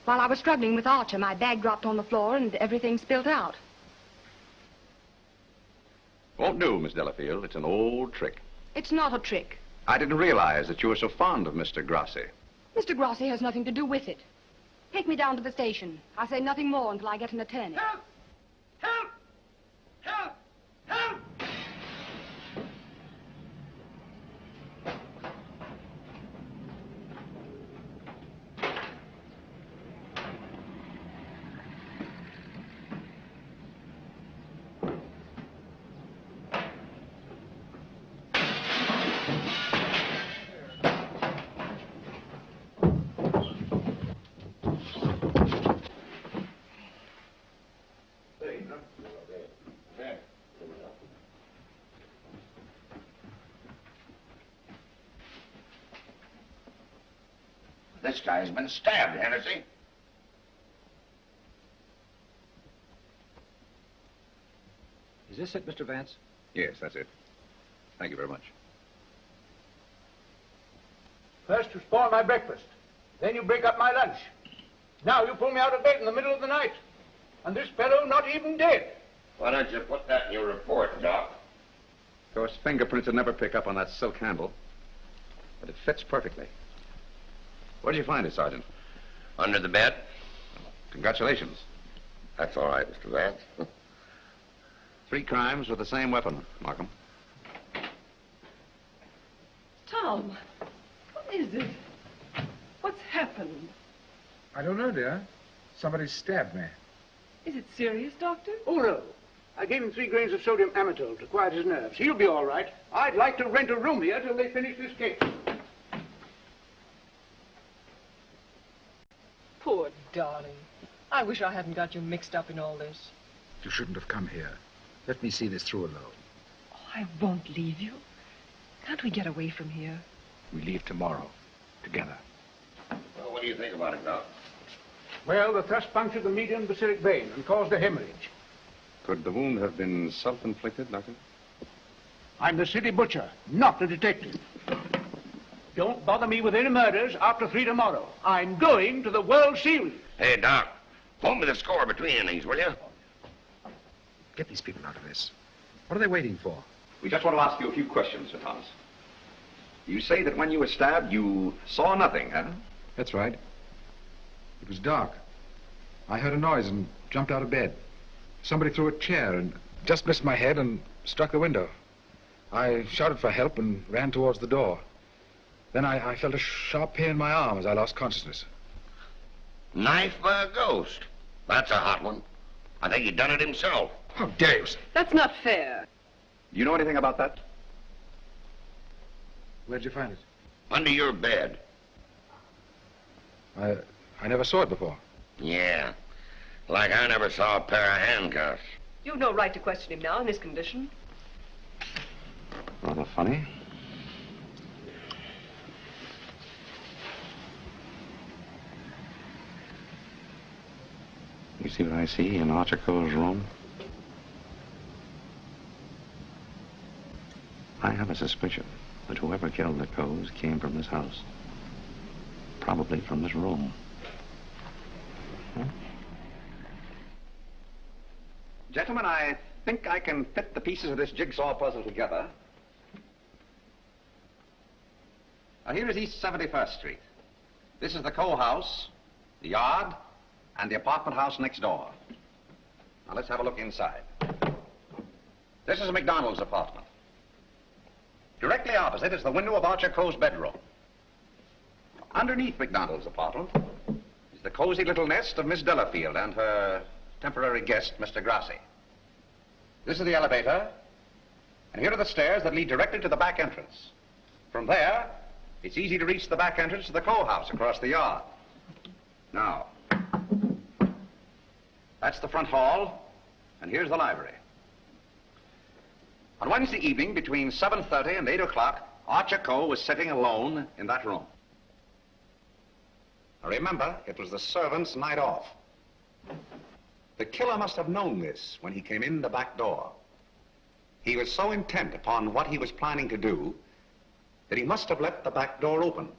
While I was struggling with Archer, my bag dropped on the floor and everything spilled out. Won't do, Miss Delafield. It's an old trick. It's not a trick. I didn't realize that you were so fond of Mr. Grassi. Mr. Grassi has nothing to do with it. Take me down to the station. I'll say nothing more until I get an attorney. Help! Help! Help! Help! This guy's been stabbed, Hennessy. Is this it, Mr. Vance? Yes, that's it. Thank you very much. First you spoil my breakfast. Then you break up my lunch. Now you pull me out of bed in the middle of the night. And this fellow not even dead. Why don't you put that in your report, Doc? Of course, fingerprints would never pick up on that silk handle. But it fits perfectly. Where did you find it, Sergeant? Under the bed. Congratulations. That's all right, Mr. Vance. 3 crimes with the same weapon, Markham. Tom, what is it? What's happened? I don't know, dear. Somebody stabbed me. Is it serious, Doctor? Oh, no. I gave him 3 grains of sodium amytal to quiet his nerves. He'll be all right. I'd like to rent a room here till they finish this case. Poor darling. I wish I hadn't got you mixed up in all this. You shouldn't have come here. Let me see this through alone. Oh, I won't leave you. Can't we get away from here? We leave tomorrow. Together. Well, what do you think about it, Doc? Well, the thrust punctured the median basilic vein and caused a hemorrhage. Could the wound have been self-inflicted, Doctor? I'm the city butcher, not a detective. Don't bother me with any murders after 3 tomorrow. I'm going to the World Series. Hey, Doc, hold me the score between innings, will you? Get these people out of this. What are they waiting for? We just want to ask you a few questions, Sir Thomas. You say that when you were stabbed, you saw nothing, huh? That's right. It was dark. I heard a noise and jumped out of bed. Somebody threw a chair and just missed my head and struck the window. I shouted for help and ran towards the door. Then I felt a sharp pain in my arm as I lost consciousness. Knife by a ghost. That's a hot one. I think he done it himself. How dare you, sir? That's not fair. Do you know anything about that? Where'd you find it? Under your bed. I never saw it before. Yeah. Like I never saw a pair of handcuffs. You've no right to question him now in this condition. Rather funny. You see what I see in Archer Coe's room? I have a suspicion that whoever killed the Coes came from this house. Probably from this room. Huh? Gentlemen, I think I can fit the pieces of this jigsaw puzzle together. Now, here is East 71st Street. This is the Coe house, the yard, and the apartment house next door. Now, let's have a look inside. This is McDonald's apartment. Directly opposite is the window of Archer Coe's bedroom. Underneath McDonald's apartment is the cozy little nest of Miss Delafield and her temporary guest, Mr. Grassi. This is the elevator, and here are the stairs that lead directly to the back entrance. From there, it's easy to reach the back entrance to the Coe house across the yard. Now, that's the front hall, and here's the library. On Wednesday evening, between 7:30 and 8 o'clock, Archer Coe was sitting alone in that room. Now remember, it was the servants' night off. The killer must have known this when he came in the back door. He was so intent upon what he was planning to do that he must have left the back door open,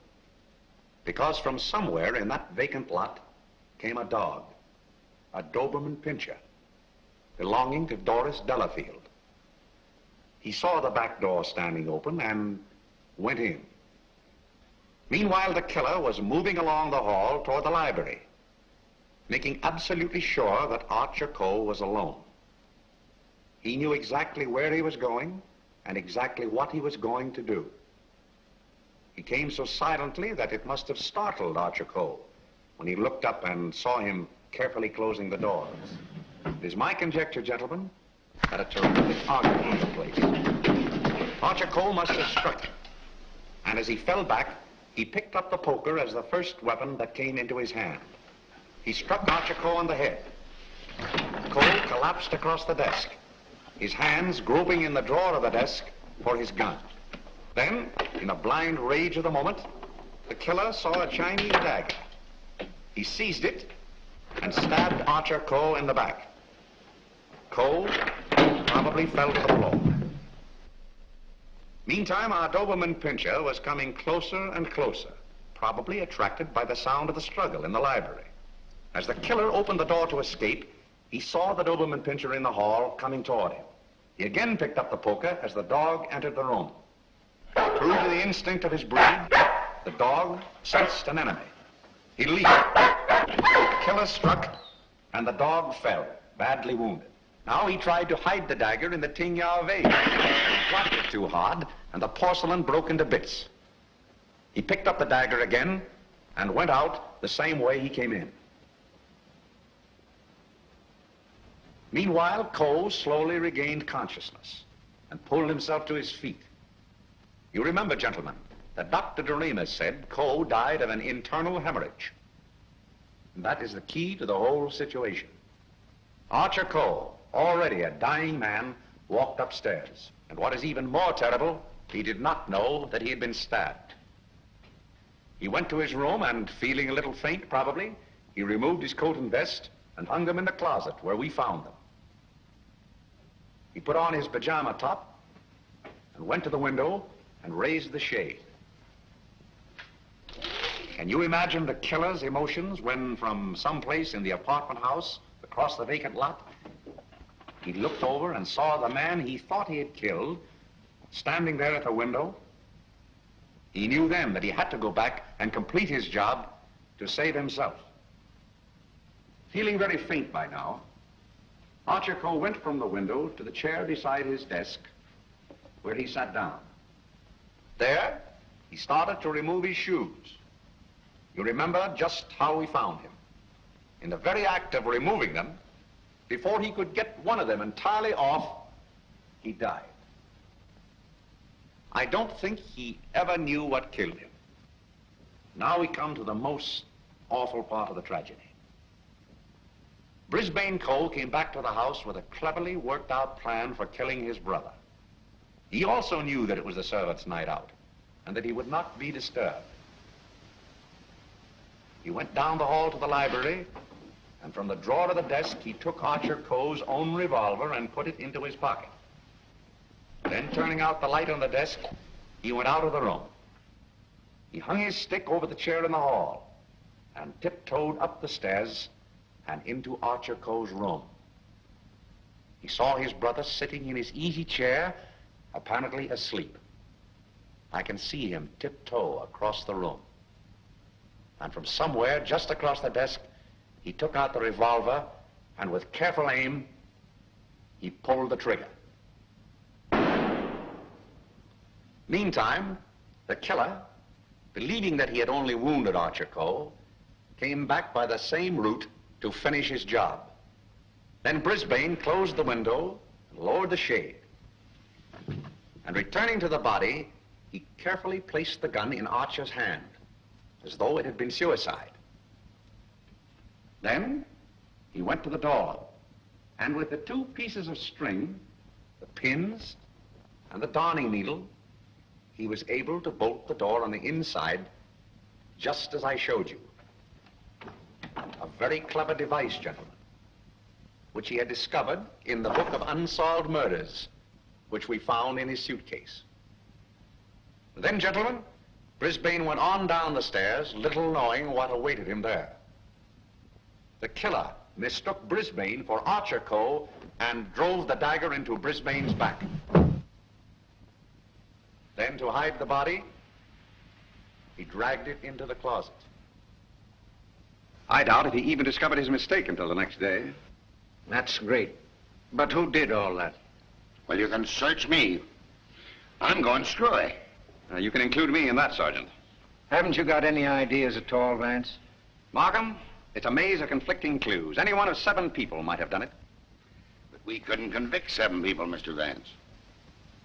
because from somewhere in that vacant lot came a dog, a Doberman Pinscher, belonging to Doris Delafield. He saw the back door standing open and went in. Meanwhile, the killer was moving along the hall toward the library, making absolutely sure that Archer Coe was alone. He knew exactly where he was going and exactly what he was going to do. He came so silently that it must have startled Archer Coe when he looked up and saw him carefully closing the doors. It is my conjecture, gentlemen, that a terrific argument took place. Archer Coe must have struck him, and as he fell back, he picked up the poker as the first weapon that came into his hand. He struck Archer Coe on the head. Coe collapsed across the desk, his hands groping in the drawer of the desk for his gun. Then, in a blind rage of the moment, the killer saw a Chinese dagger. He seized it and stabbed Archer Coe in the back. Coe probably fell to the floor. Meantime, our Doberman Pinscher was coming closer and closer, probably attracted by the sound of the struggle in the library. As the killer opened the door to escape, he saw the Doberman Pinscher in the hall coming toward him. He again picked up the poker as the dog entered the room. True to the instinct of his breed, the dog sensed an enemy. He leaped. The killer struck, and the dog fell, badly wounded. Now he tried to hide the dagger in the Tingya vase. He dropped it too hard, and the porcelain broke into bits. He picked up the dagger again and went out the same way he came in. Meanwhile, Coe slowly regained consciousness and pulled himself to his feet. You remember, gentlemen, that Dr. Doremus said Coe died of an internal hemorrhage. And that is the key to the whole situation. Archer Coe, already a dying man, walked upstairs. And what is even more terrible, he did not know that he had been stabbed. He went to his room and, feeling a little faint probably, he removed his coat and vest and hung them in the closet where we found them. He put on his pajama top and went to the window and raised the shade. Can you imagine the killer's emotions when, from someplace in the apartment house across the vacant lot, he looked over and saw the man he thought he had killed standing there at the window? He knew then that he had to go back and complete his job to save himself. Feeling very faint by now, Archer Coe went from the window to the chair beside his desk, where he sat down. There, he started to remove his shoes. You remember just how we found him. In the very act of removing them, before he could get one of them entirely off, he died. I don't think he ever knew what killed him. Now we come to the most awful part of the tragedy. Brisbane Coe came back to the house with a cleverly worked out plan for killing his brother. He also knew that it was the servants' night out and that he would not be disturbed. He went down the hall to the library, and from the drawer of the desk, he took Archer Coe's own revolver and put it into his pocket. Then, turning out the light on the desk, he went out of the room. He hung his stick over the chair in the hall and tiptoed up the stairs and into Archer Coe's room. He saw his brother sitting in his easy chair, apparently asleep. I can see him tiptoe across the room. And from somewhere just across the desk, he took out the revolver and with careful aim, he pulled the trigger. Meantime, the killer, believing that he had only wounded Archer Coe, came back by the same route to finish his job. Then Brisbane closed the window and lowered the shade. And returning to the body, he carefully placed the gun in Archer's hand, as though it had been suicide. Then he went to the door, and with the two pieces of string, the pins and the darning needle, he was able to bolt the door on the inside, just as I showed you. A very clever device, gentlemen. which he had discovered in the book of unsolved murders, which we found in his suitcase. Then, gentlemen, Brisbane went on down the stairs, little knowing what awaited him there. The killer mistook Brisbane for Archer Coe and drove the dagger into Brisbane's back. Then, to hide the body, he dragged it into the closet. I doubt if he even discovered his mistake until the next day. That's great. But who did all that? Well, you can search me. I'm going screwy. You can include me in that, Sergeant. Haven't you got any ideas at all, Vance? Markham, it's a maze of conflicting clues. Any one of 7 people might have done it. But we couldn't convict 7 people, Mr. Vance.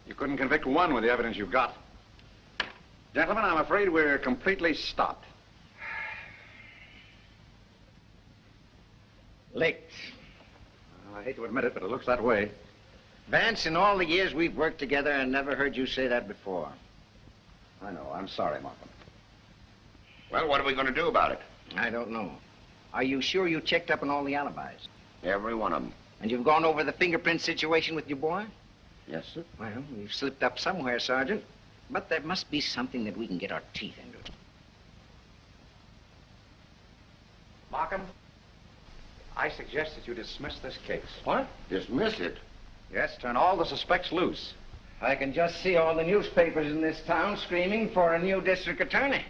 You couldn't convict one with the evidence you've got. Gentlemen, I'm afraid we're completely stopped. Licked. I hate to admit it, but it looks that way. Vance, in all the years we've worked together, I never heard you say that before. I know. I'm sorry, Markham. Well, what are we going to do about it? I don't know. Are you sure you checked up on all the alibis? Every one of them. And you've gone over the fingerprint situation with your boy? Yes, sir. Well, we've slipped up somewhere, Sergeant. But there must be something that we can get our teeth into. Markham, I suggest that you dismiss this case. What? Dismiss it? Yes, turn all the suspects loose. I can just see all the newspapers in this town screaming for a new district attorney.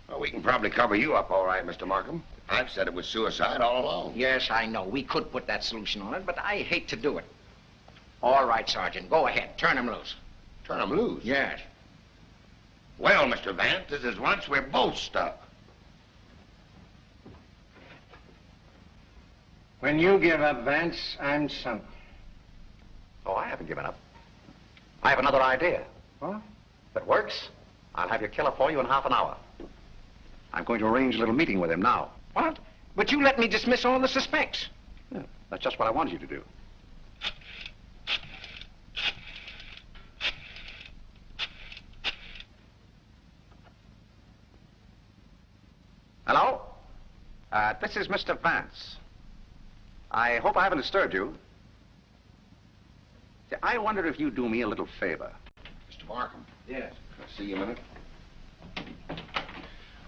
Well, we can probably cover you up all right, Mr. Markham. I've said it was suicide all along. Yes, I know. We could put that solution on it, but I hate to do it. All right, Sergeant, go ahead. Turn him loose. Turn him loose? Yes. Well, Mr. Vance, this is once we're both stuck. When you give up, Vance, I'm sunk. Oh, I haven't given up. I have another idea. What? If it works, I'll have your killer for you in half an hour. I'm going to arrange a little meeting with him now. What? But you let me dismiss all the suspects. Yeah, that's just what I wanted you to do. Hello? This is Mr. Vance. I hope I haven't disturbed you. I wonder if you'd do me a little favor. Mr. Markham. Yes. Can I see you a minute?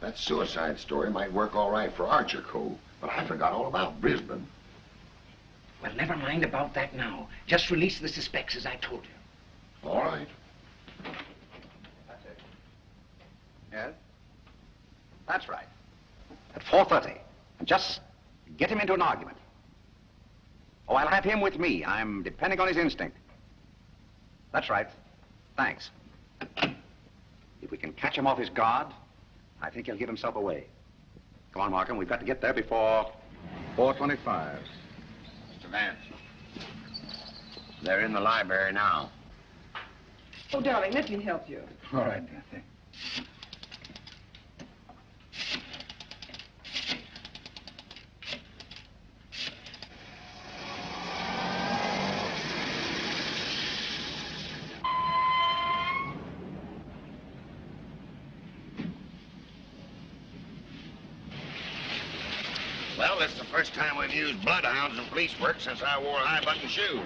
That suicide story might work all right for Archer Coe, but I forgot all about Brisbane. Well, never mind about that now. Just release the suspects, as I told you. All right. That's it. Yes? That's right. At 4:30. And just get him into an argument. Oh, I'll have him with me. I'm depending on his instinct. That's right. Thanks. If we can catch him off his guard, I think he'll give himself away. Come on, Markham. We've got to get there before 4:25. Mr. Vance. They're in the library now. Oh, darling, let me help you. All right, Kathy. Well, this is the first time we've used bloodhounds in police work since I wore high-button shoes.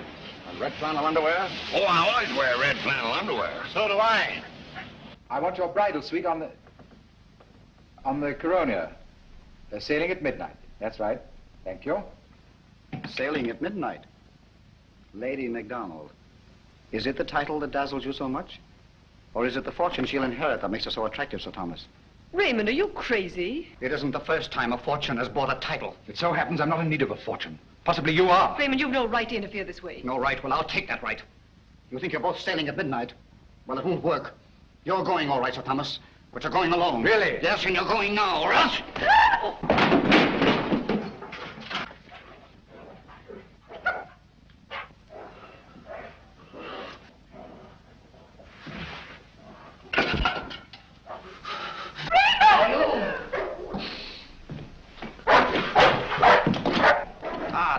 And red flannel underwear? Oh, I always wear red flannel underwear. So do I. I want your bridal suite on the Coronia. They're sailing at midnight. That's right. Thank you. Sailing at midnight. Lady MacDonald. Is it the title that dazzles you so much? Or is it the fortune she'll inherit that makes her so attractive, Sir Thomas? Raymond, are you crazy? It isn't the first time a fortune has bought a title. It so happens I'm not in need of a fortune. Possibly you are. Raymond, you've no right to interfere this way. No right? Well, I'll take that right. You think you're both sailing at midnight? Well, it won't work. You're going all right, Sir Thomas, but you're going alone. Really? Yes, and you're going now, all right?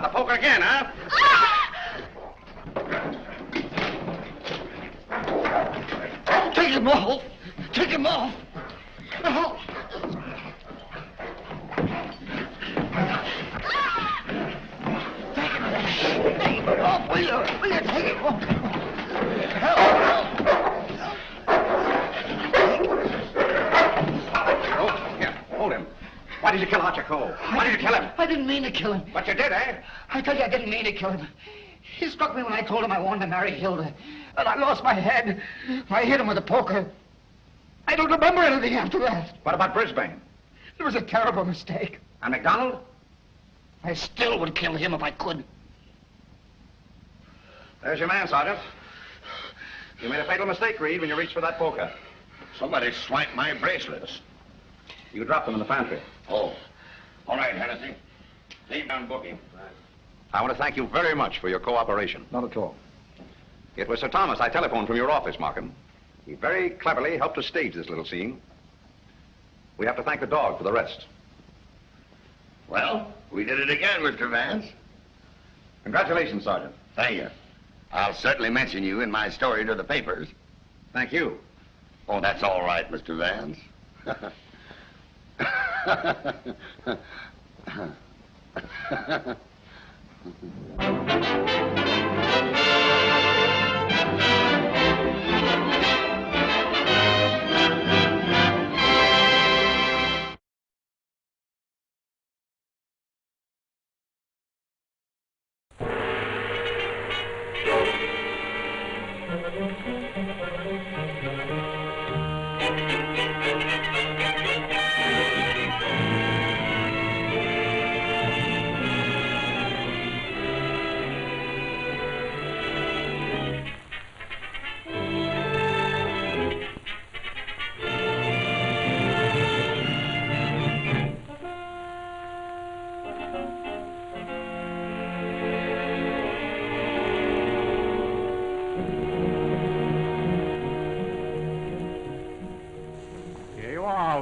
The poker again, huh? Take him off! Take him off! Oh. Here, hold him. Why did you kill Archer Cole? Why did you kill him? I didn't mean to kill him. But you did, eh? I tell you, I didn't mean to kill him. He struck me when I told him I wanted to marry Hilda. And I lost my head. I hit him with a poker. I don't remember anything after that. What about Brisbane? It was a terrible mistake. And McDonald? I still would kill him if I could. There's your man, Sergeant. You made a fatal mistake, Reed, when you reached for that poker. Somebody swiped my bracelets. You dropped them in the pantry. Oh. All right, Hennessy. Leave down booking. I want to thank you very much for your cooperation. Not at all. It was Sir Thomas I telephoned from your office, Markham. He very cleverly helped us stage this little scene. We have to thank the dog for the rest. Well, we did it again, Mr. Vance. Congratulations, Sergeant. Thank you. I'll certainly mention you in my story to the papers. Thank you. Oh, that's all right, Mr. Vance.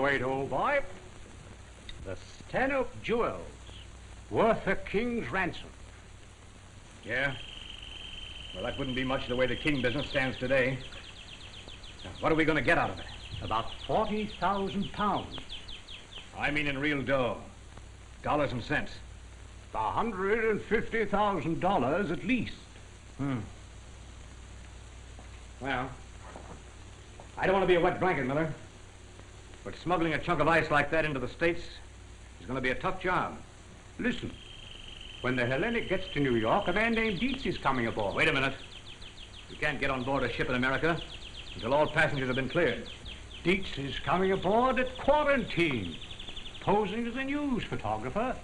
Wait, old boy. The Stanhope jewels, worth a king's ransom. Yeah? Well, that wouldn't be much the way the king business stands today. Now, what are we going to get out of it? About 40,000 pounds. I mean in real dough. Dollars and cents. $150,000 at least. Well, I don't want to be a wet blanket, Miller. But smuggling a chunk of ice like that into the States is going to be a tough job. Listen, when the Hellenic gets to New York, a man named Dietz is coming aboard. Wait a minute. You can't get on board a ship in America until all passengers have been cleared. Dietz is coming aboard at quarantine, posing as a news photographer.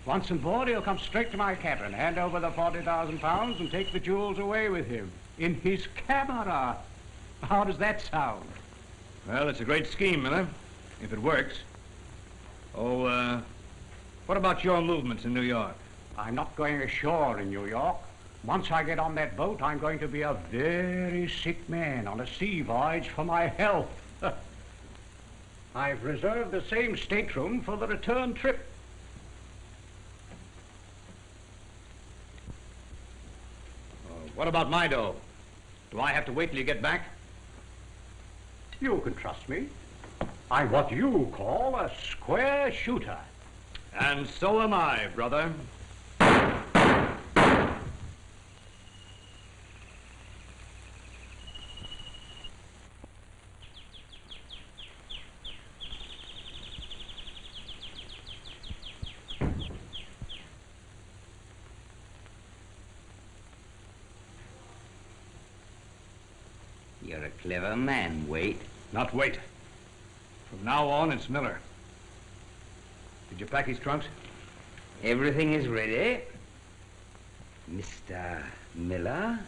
Once on board, he'll come straight to my cabin, hand over the 40,000 pounds, and take the jewels away with him in his camera. How does that sound? Well, it's a great scheme, Miller, if it works. Oh, what about your movements in New York? I'm not going ashore in New York. Once I get on that boat, I'm going to be a very sick man on a sea voyage for my health. I've reserved the same stateroom for the return trip. What about my dough? Do I have to wait till you get back? You can trust me. I'm what you call a square shooter. And so am I, brother. You're a clever man, Waite. Not Waite. From now on, it's Miller. Did you pack his trunks? Everything is ready. Mr. Miller?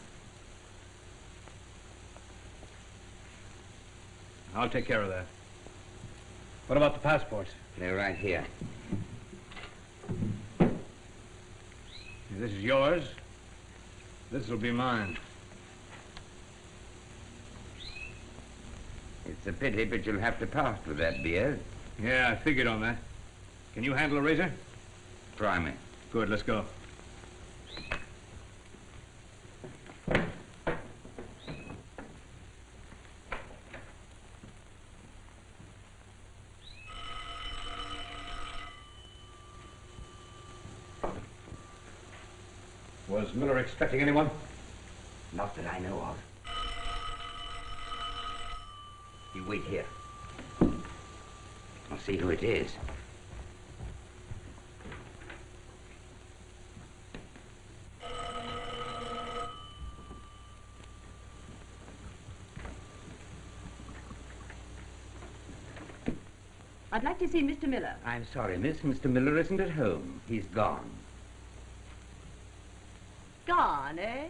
I'll take care of that. What about the passports? They're right here. This is yours. This will be mine. It's a pity, but you'll have to part with that beard. Yeah, I figured on that. Can you handle a razor? Try me. Good, let's go. Was Miller expecting anyone? Not that I know of. You wait here. I'll see who it is. I'd like to see Mr. Miller. I'm sorry, miss. Mr. Miller isn't at home. He's gone. Gone, eh?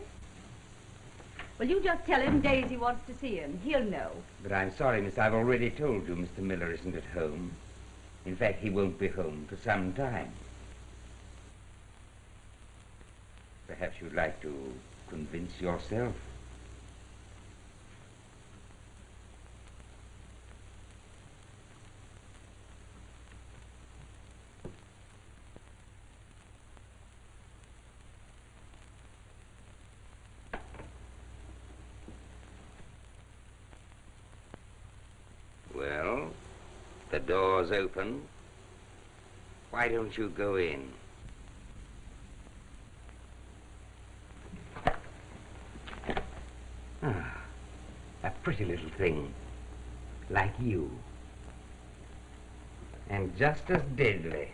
Well, you just tell him Daisy wants to see him. He'll know. But I'm sorry, miss. I've already told you Mr. Miller isn't at home. In fact, he won't be home for some time. Perhaps you'd like to convince yourself. Well, the door's open. Why don't you go in? Ah, a pretty little thing, like you. And just as deadly.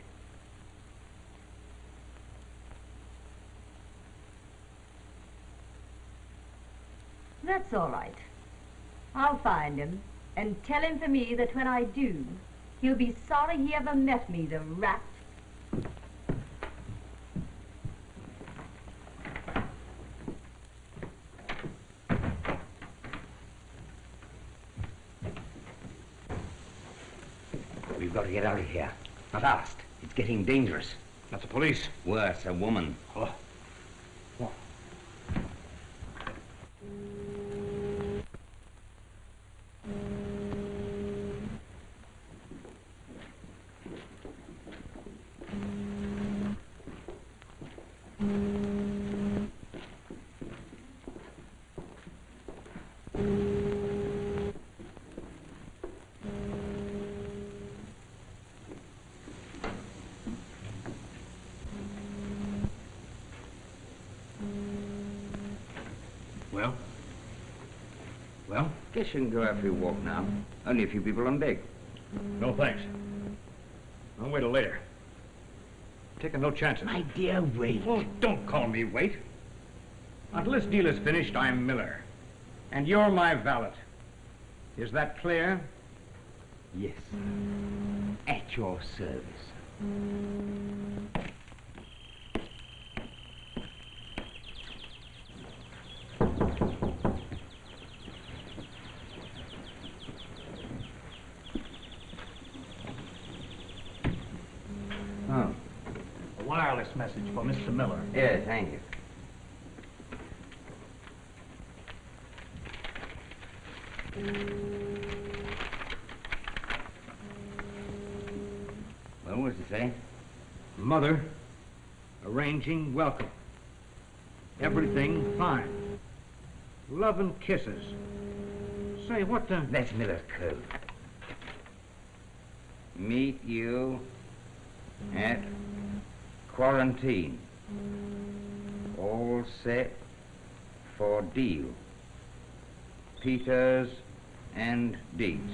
That's all right. I'll find him and tell him for me that when I do, he'll be sorry he ever met me, the rat. We've got to get out of here. Fast. It's getting dangerous. Not the police. Worse, a woman. Oh. Oh. Well? Well? Guess you can go out for your walk now. Only a few people on deck. No, thanks. I'll wait till later. Taking no chances. My dear, wait. Oh, don't call me wait. Until this deal is finished, I'm Miller. And you're my valet. Is that clear? Yes. At your service. Oh. A wireless message for Mr. Miller. Yeah, thank you. Well, what does it say? Mother, arranging welcome. Everything fine. Love and kisses. Say, what the... That's Miller's code. Meet you at quarantine. All set for deal. Peters and Deeds.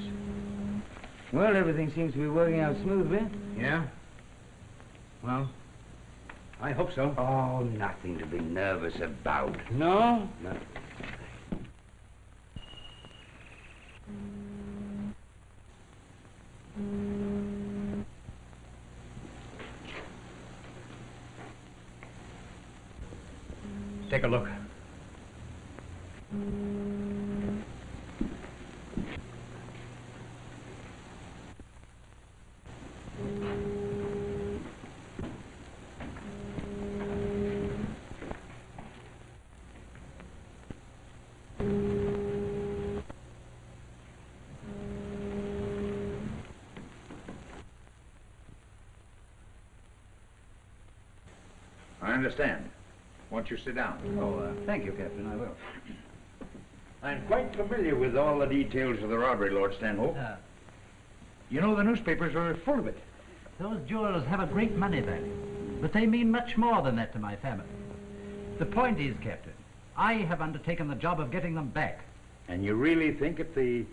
Well, everything seems to be working out smoothly. Yeah? Well, I hope so. Oh, nothing to be nervous about. No? No. Take a look. I understand. Won't you sit down? Oh, thank you, Captain. I will. I'm quite familiar with all the details of the robbery, Lord Stanhope. You know, the newspapers are full of it. Those jewels have a great money value, but they mean much more than that to my family. The point is, Captain, I have undertaken the job of getting them back. And you really think that the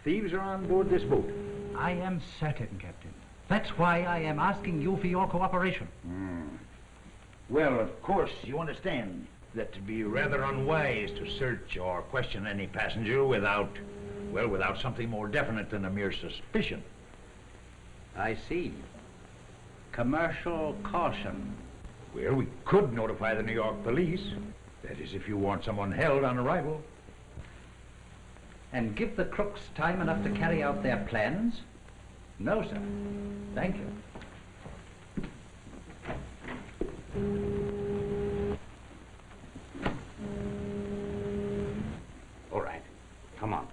thieves are on board this boat? I am certain, Captain. That's why I am asking you for your cooperation. Well, of course, you understand that it'd be rather unwise to search or question any passenger without something more definite than a mere suspicion. I see. Commercial caution. Well, we could notify the New York police. That is, if you want someone held on arrival. And give the crooks time enough to carry out their plans? No, sir. Thank you. All right. Come on.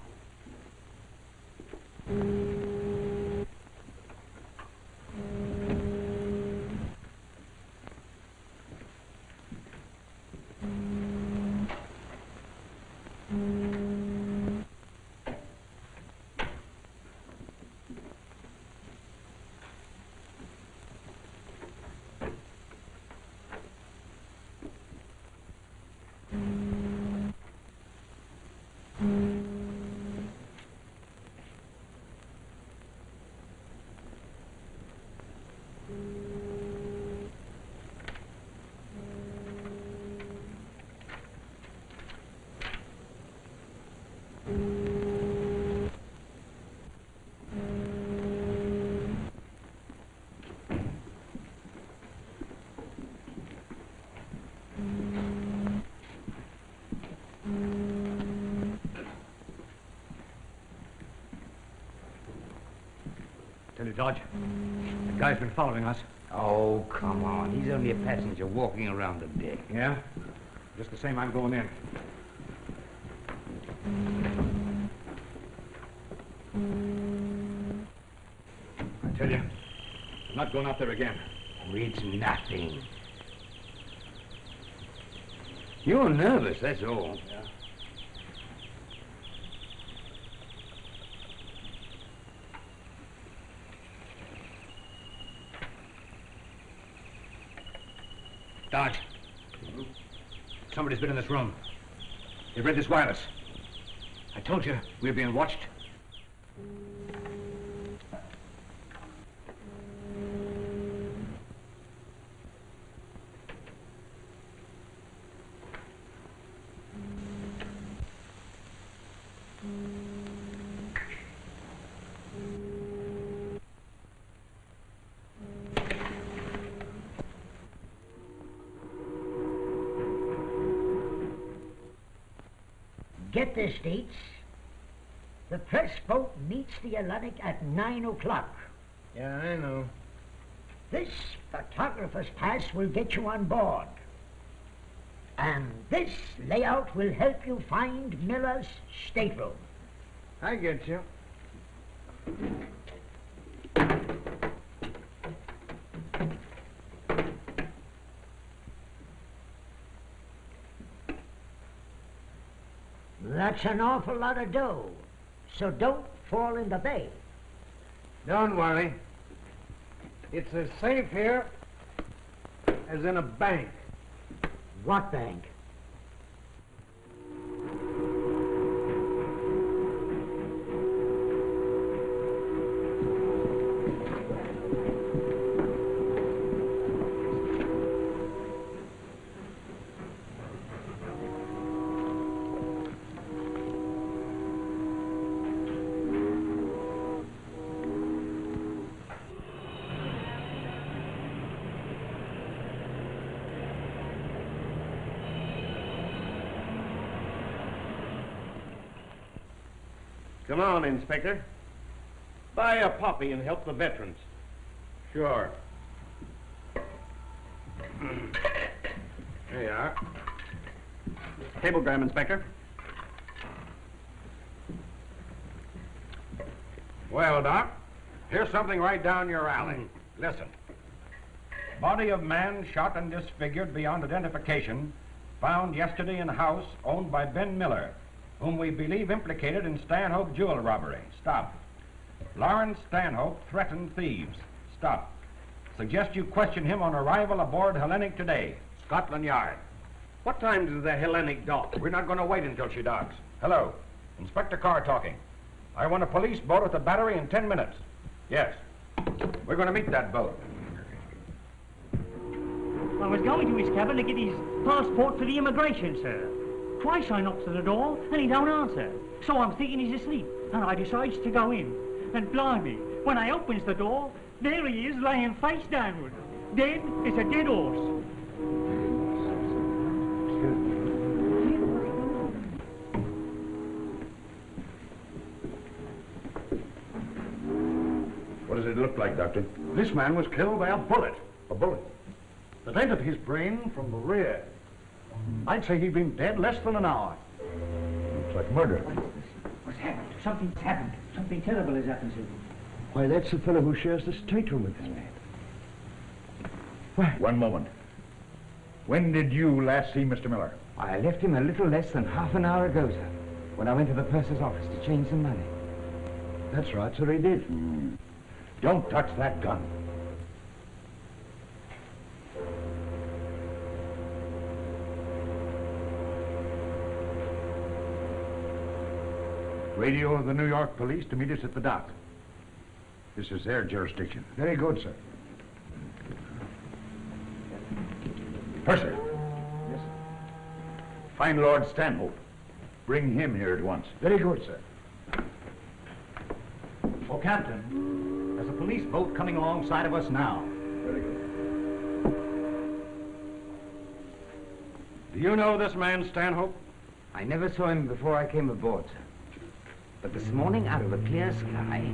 Tell you, Dodge, the guy's been following us. Oh, come on. He's only a passenger walking around the deck. Yeah? Just the same, I'm going in. I tell you, I'm not going out there again. It's nothing. You're nervous, that's all. Yeah. Dodge. Somebody's been in this room. They read this wireless. I told you we're being watched. Get this, dates. The press boat meets the Atlantic at 9 o'clock. Yeah, I know. This photographer's pass will get you on board. And this layout will help you find Miller's stateroom. I get you. That's an awful lot of dough, so don't fall in the bay. Don't worry. It's as safe here as in a bank. What bank? Come on, Inspector. Buy a poppy and help the veterans. Sure. There you are. Cablegram, Inspector. Well, Doc, here's something right down your alley. Listen. Body of man shot and disfigured beyond identification, found yesterday in a house owned by Ben Miller, whom we believe implicated in Stanhope jewel robbery. Stop. Lawrence Stanhope threatened thieves. Stop. Suggest you question him on arrival aboard Hellenic today. Scotland Yard. What time does the Hellenic dock? We're not going to wait until she docks. Hello. Inspector Carr talking. I want a police boat at the battery in 10 minutes. Yes. We're going to meet that boat. I was going to his cabin to get his passport for the immigration, sir. Twice I knocks at the door, and he don't answer. So I'm thinking he's asleep, and I decides to go in. And blimey, when I opens the door, there he is laying face downward. Dead as a dead horse. What does it look like, Doctor? This man was killed by a bullet. A bullet? That entered his brain from the rear. I'd say he'd been dead less than an hour. Looks like murder. What's happened? Something's happened. Something terrible has happened to him. Why, that's the fellow who shares the stateroom with this man. One moment. When did you last see Mr. Miller? I left him a little less than half an hour ago, sir, when I went to the purser's office to change some money. That's right, sir, he did. Don't touch that gun. Radio the New York police to meet us at the dock. This is their jurisdiction. Very good, sir. Purser. Yes, sir. Find Lord Stanhope. Bring him here at once. Very good, sir. Oh, Captain, there's a police boat coming alongside of us now. Very good. Do you know this man, Stanhope? I never saw him before I came aboard, sir. But this morning, out of a clear sky,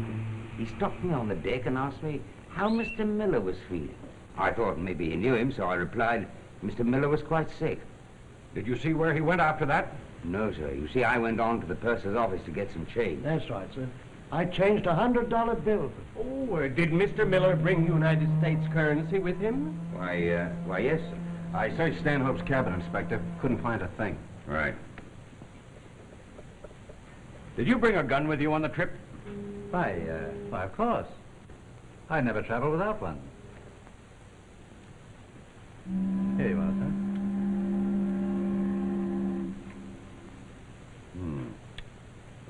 he stopped me on the deck and asked me how Mr. Miller was feeling. I thought maybe he knew him, so I replied Mr. Miller was quite sick. Did you see where he went after that? No, sir. You see, I went on to the purser's office to get some change. That's right, sir. I changed a $100 bill. Oh, did Mr. Miller bring United States currency with him? Why, yes, sir. I searched Stanhope's cabin, Inspector. Couldn't find a thing. Right. Did you bring a gun with you on the trip? Why, of course. I never travel without one. Here you are, sir.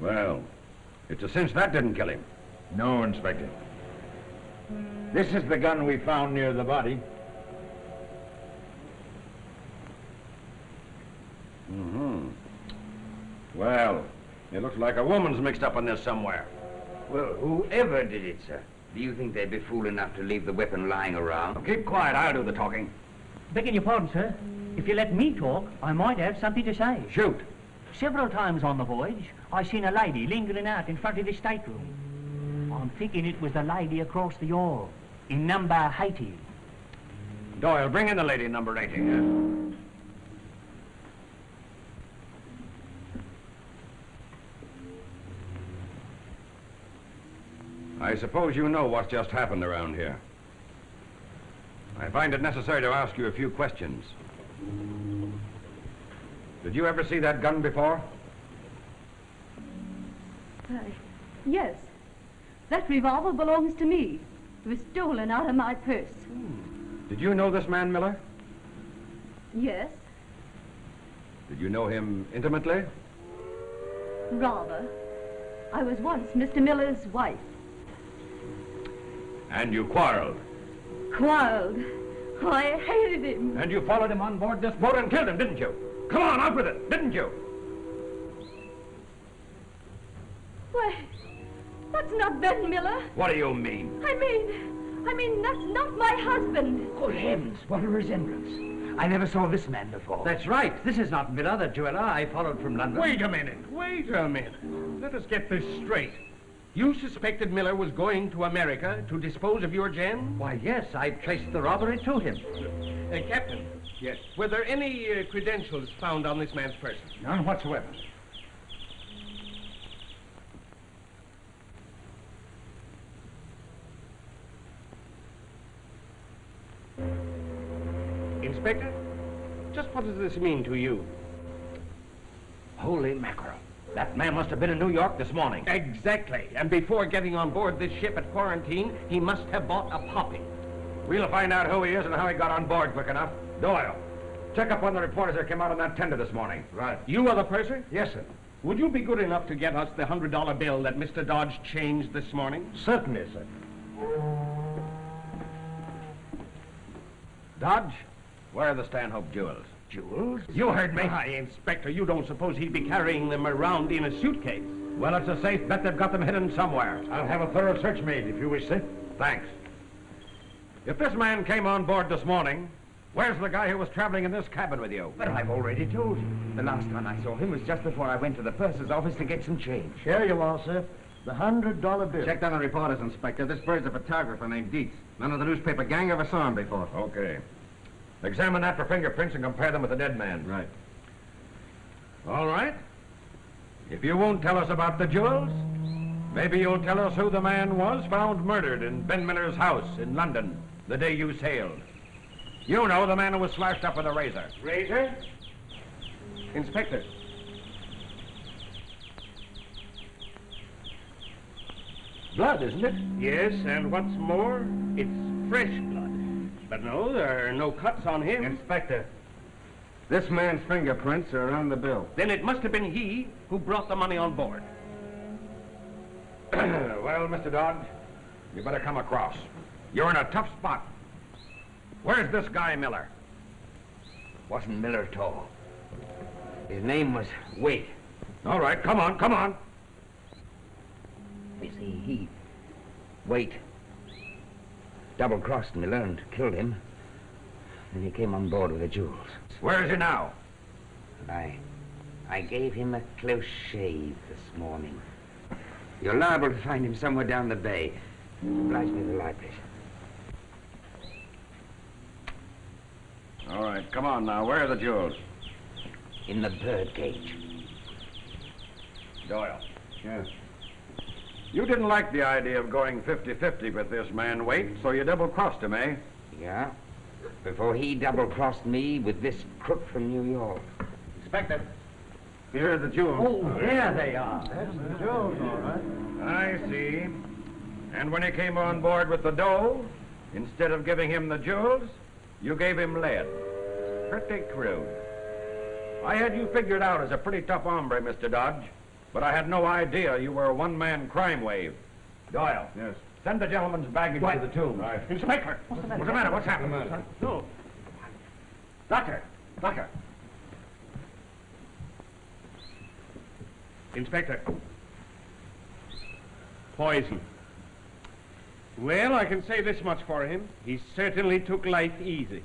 Well, it's a cinch that didn't kill him. No, Inspector. This is the gun we found near the body. Well, it looks like a woman's mixed up in this somewhere. Well, whoever did it, sir. Do you think they'd be fool enough to leave the weapon lying around? Keep quiet, I'll do the talking. Begging your pardon, sir. If you let me talk, I might have something to say. Shoot. Several times on the voyage, I seen a lady lingering out in front of the stateroom. I'm thinking it was the lady across the hall, in number 80. Doyle, bring in the lady in number 80. I suppose you know what's just happened around here. I find it necessary to ask you a few questions. Did you ever see that gun before? Yes. That revolver belongs to me. It was stolen out of my purse. Did you know this man, Miller? Yes, Did you know him intimately? rather. I was once Mr. Miller's wife. And you quarreled. Quarreled. I hated him. And you followed him on board this boat and killed him, didn't you? Come on, out with it, didn't you? Why, that's not Ben Miller. What do you mean? I mean, that's not my husband. Good heavens, what a resemblance. I never saw this man before. That's right. This is not Miller, the jeweler I followed from London. Wait a minute. Let us get this straight. You suspected Miller was going to America to dispose of your gem? Why, yes, I traced the robbery to him. Captain. Yes. Were there any credentials found on this man's person? None whatsoever. Inspector, just what does this mean to you? Holy mackerel. That man must have been in New York this morning. Exactly. And before getting on board this ship at quarantine, he must have bought a poppy. We'll find out who he is and how he got on board quick enough. Doyle, Check up on the reporters that came out on that tender this morning. Right. You are the purser? Yes, sir. Would you be good enough to get us the $100 bill that Mr. Dodge changed this morning? Certainly, sir. Dodge, where are the Stanhope jewels? Jewels? You heard me. Hi, Inspector, you don't suppose he'd be carrying them around in a suitcase? Well, it's a safe bet they've got them hidden somewhere. I'll have a thorough search made if you wish, sir. Thanks. If this man came on board this morning, where's the guy who was traveling in this cabin with you? But I've already told you. The last time I saw him was just before I went to the purser's office to get some change. Here you are, sir. The $100 bill. Checked on the reporters, Inspector. This bird's a photographer named Dietz. None of the newspaper gang ever saw him before. Okay. Examine that for fingerprints and compare them with the dead man. Right. All right. If you won't tell us about the jewels, maybe you'll tell us who the man was found murdered in Ben Miller's house in London the day you sailed. You know, the man who was slashed up with a razor. Razor? Inspector. Blood, isn't it? Yes, and what's more, it's fresh blood. But no, there are no cuts on him. Inspector, this man's fingerprints are on the bill. Then it must have been he who brought the money on board. Well, Mr. Dodge, you better come across. You're in a tough spot. Where's this guy Miller? Wasn't Miller at all. His name was Waite. All right, come on, come on. You see, Waite double-crossed Miller and killed him. Then he came on board with the jewels. Where is he now? I gave him a close shave this morning. You're liable to find him somewhere down the bay. Oblige me with the light, please. All right, come on now. Where are the jewels? In the bird cage. Doyle. Yes. You didn't like the idea of going 50-50 with this man, Waite, so you double-crossed him, eh? Yeah. Before he double-crossed me with this crook from New York. Inspector, here are the jewels. Oh, there they are. That's the jewels, all right. I see. And when he came on board with the dough, instead of giving him the jewels, you gave him lead. Pretty crude. I had you figured out as a pretty tough hombre, Mr. Dodge, but I had no idea you were a one-man crime wave. Doyle. Yes. Send the gentleman's baggage to the tomb. Right. Inspector! What's the matter? What's the matter? What's happened? No. Doctor! Inspector. Poison. Well, I can say this much for him. He certainly took life easy.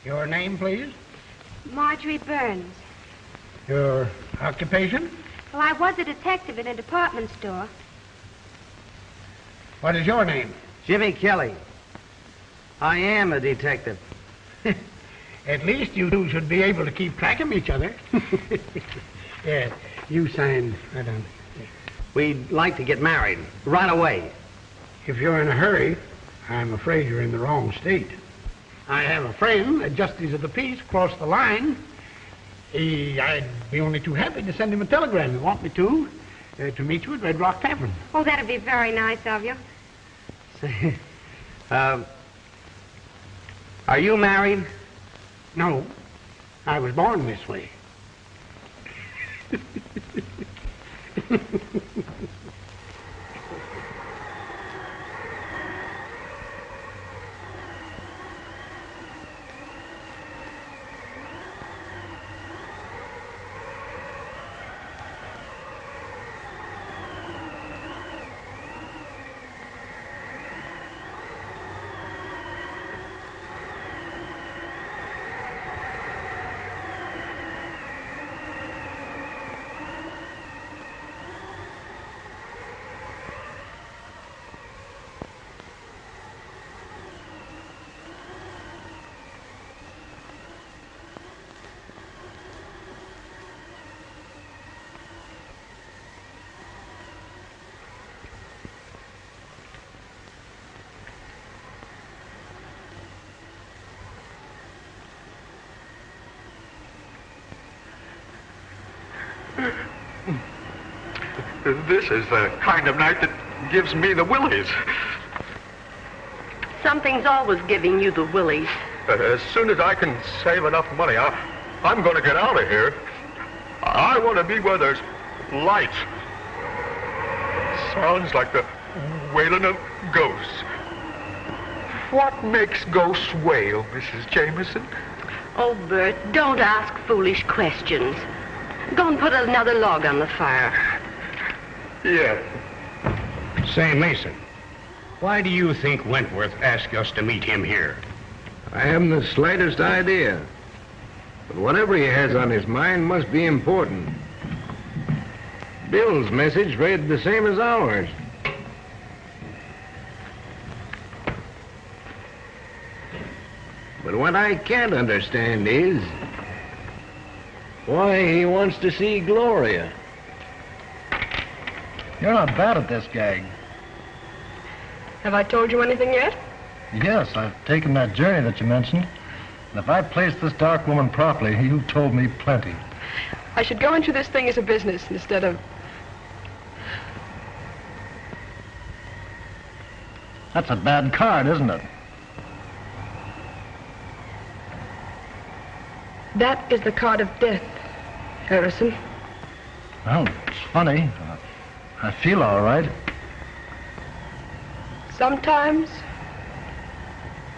Your name, please? Marjorie Burns. Your occupation? Well, I was a detective in a department store. What is your name? Jimmy Kelly. I am a detective. At least you two should be able to keep track of each other. Yeah, you signed right on. We'd like to get married right away. If you're in a hurry, I'm afraid you're in the wrong state. I have a friend, a justice of the peace, across the line. I'd be only too happy to send him a telegram if you want me to meet you at Red Rock Tavern. Oh, that'd be very nice of you. Are you married? No, I was born this way. This is the kind of night that gives me the willies. Something's always giving you the willies. As soon as I can save enough money, I'm going to get out of here. I want to be where there's light. Sounds like the wailing of ghosts. What makes ghosts wail, Mrs. Jameson? Oh, Bert, don't ask foolish questions. Go and put another log on the fire. Yes. Say, Mason, why do you think Wentworth asked us to meet him here? I haven't the slightest idea. But whatever he has on his mind must be important. Bill's message read the same as ours. But what I can't understand is why he wants to see Gloria. You're not bad at this gag. Have I told you anything yet? Yes, I've taken that journey that you mentioned. And if I placed this dark woman properly, you've told me plenty. I should go into this thing as a business instead of... That's a bad card, isn't it? That is the card of death, Harrison. Well, it's funny. I feel all right. Sometimes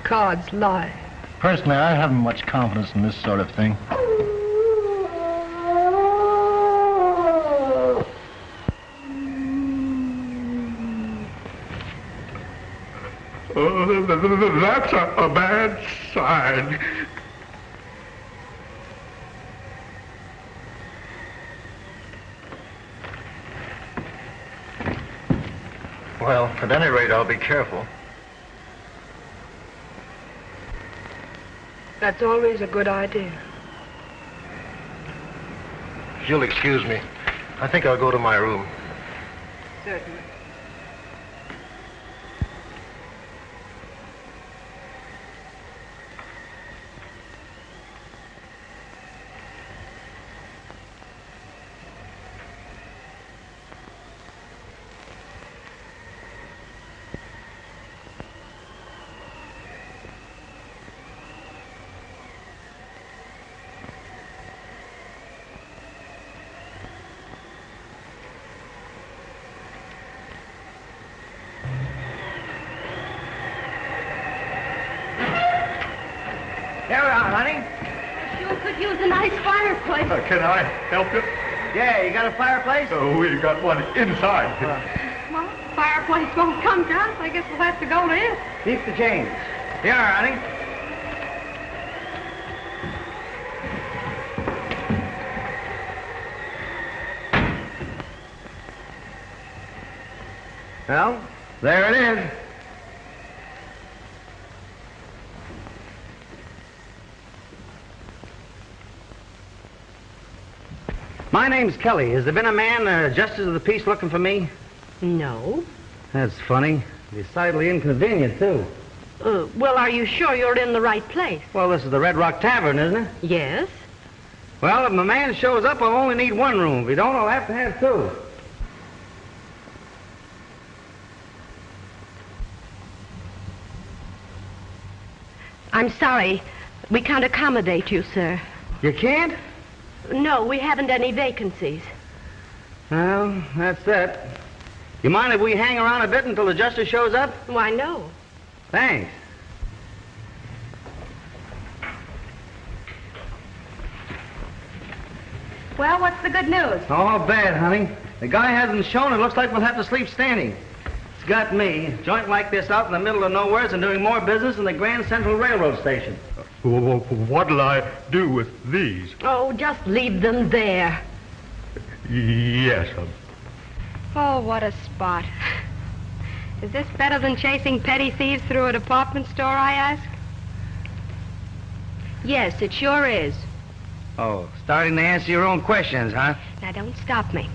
cards lie. Personally, I haven't much confidence in this sort of thing. That's a bad sign. Well, at any rate, I'll be careful. That's always a good idea. If you'll excuse me, I think I'll go to my room. Certainly. Here we are, honey. I sure could use a nice fireplace. Can I help you? Yeah, you got a fireplace? We got one inside. Well, fireplace won't come to us. I guess we'll have to go to it. Keep the change. Here, honey. Well, there it is. My name's Kelly. Has there been a man, justice of the peace, looking for me? No. That's funny. Decidedly inconvenient, too. Well, are you sure you're in the right place? Well, this is the Red Rock Tavern, isn't it? Yes. Well, if my man shows up, I'll only need one room. If he don't, I'll have to have two. I'm sorry. We can't accommodate you, sir. You can't? No, we haven't any vacancies. Well, that's that. You mind if we hang around a bit until the justice shows up? Why, no. Thanks. Well, what's the good news? All bad, honey. The guy hasn't shown. It looks like we'll have to sleep standing. It's got me. A joint like this out in the middle of nowhere and doing more business than the Grand Central Railroad Station. What'll I do with these? Oh, just leave them there. Yes, Oh, what a spot. Is this better than chasing petty thieves through a department store, I ask? Yes, it sure is. Oh, starting to answer your own questions, huh? Now, don't stop me.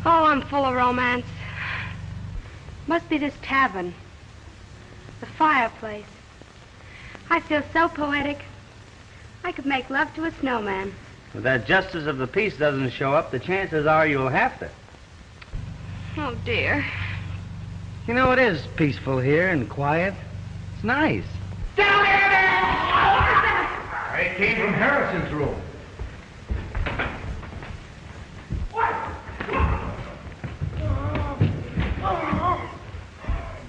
Oh, I'm full of romance. Must be this tavern. The fireplace. I feel so poetic. I could make love to a snowman. If that justice of the peace doesn't show up, the chances are you'll have to. Oh, dear. You know, it is peaceful here and quiet. It's nice. It came from Harrison's room.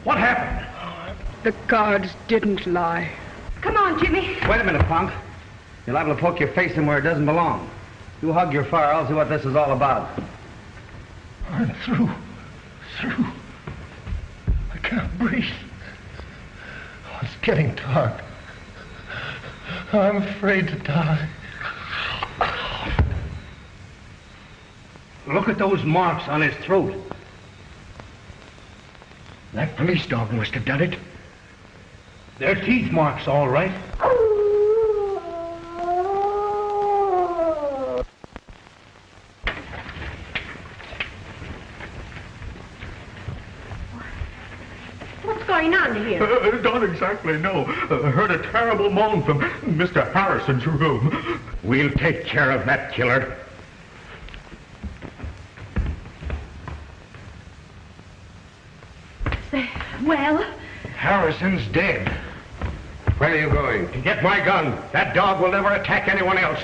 What happened? The cards didn't lie. Come on, Jimmy. Wait a minute, punk. You're liable to poke your face in where it doesn't belong. You hug your fire, I'll see what this is all about. I'm through. I can't breathe. Oh, it's getting dark. I'm afraid to die. Look at those marks on his throat. That police dog must have done it. They're teeth marks, all right. What's going on here? Don't exactly know. Heard a terrible moan from Mr. Harrison's room. We'll take care of that killer. Well? Harrison's dead. Where are you going? To get my gun. That dog will never attack anyone else.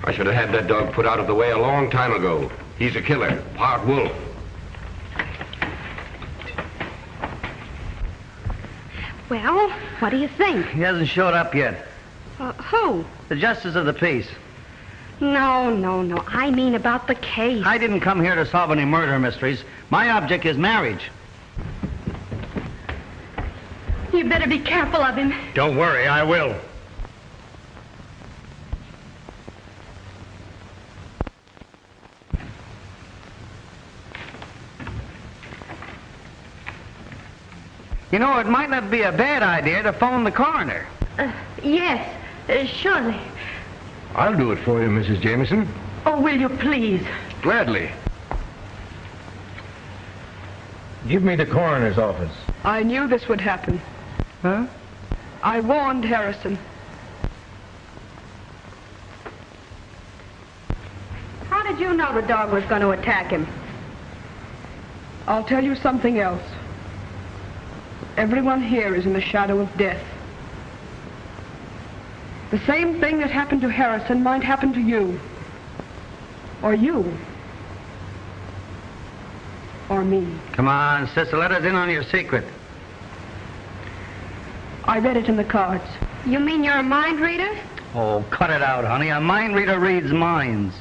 I should have had that dog put out of the way a long time ago. He's a killer, part wolf. Well, what do you think? He hasn't showed up yet. Who? The justice of the peace. No. I mean about the case. I didn't come here to solve any murder mysteries. My object is marriage. You better be careful of him. Don't worry, I will. You know, it might not be a bad idea to phone the coroner. Yes, surely. I'll do it for you, Mrs. Jameson. Oh, will you please? Gladly. Give me the coroner's office. I knew this would happen. Huh? I warned Harrison. How did you know the dog was going to attack him? I'll tell you something else. Everyone here is in the shadow of death. The same thing that happened to Harrison might happen to you. Or you. Or me. Come on, sister, let us in on your secret. I read it in the cards. You mean you're a mind reader? Oh, cut it out, honey. A mind reader reads minds.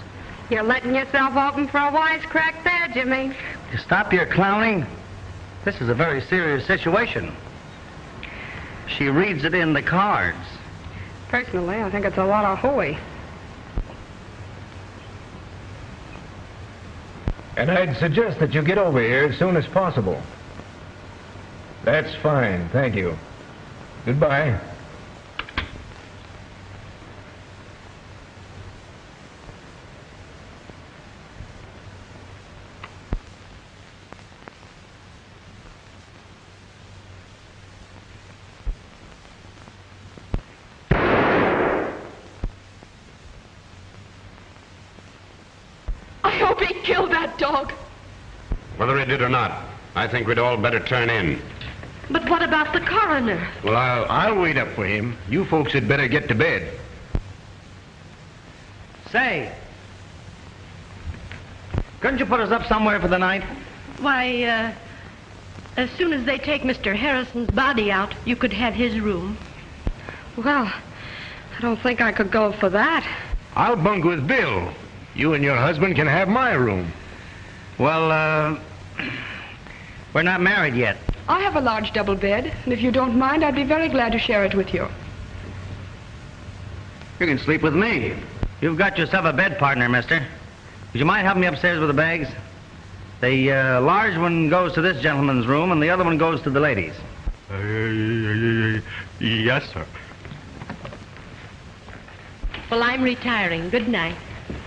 You're letting yourself open for a wisecrack there, Jimmy. You stop your clowning. This is a very serious situation. She reads it in the cards. Personally, I think it's a lot of hooey. And I'd suggest that you get over here as soon as possible. That's fine, thank you. Goodbye. hope he killed that dog. Whether he did or not, I think we'd all better turn in. But what about the coroner? Well, I'll wait up for him. You folks had better get to bed. Say, couldn't you put us up somewhere for the night? Why, as soon as they take Mr. Harrison's body out, you could have his room. Well, I don't think I could go for that. I'll bunk with Bill. You and your husband can have my room. Well, we're not married yet. I have a large double bed, and if you don't mind, I'd be very glad to share it with you. You can sleep with me. You've got yourself a bed partner, mister. Would you mind helping me upstairs with the bags? The large one goes to this gentleman's room, and the other one goes to the ladies. Yes, sir. Well, I'm retiring. Good night.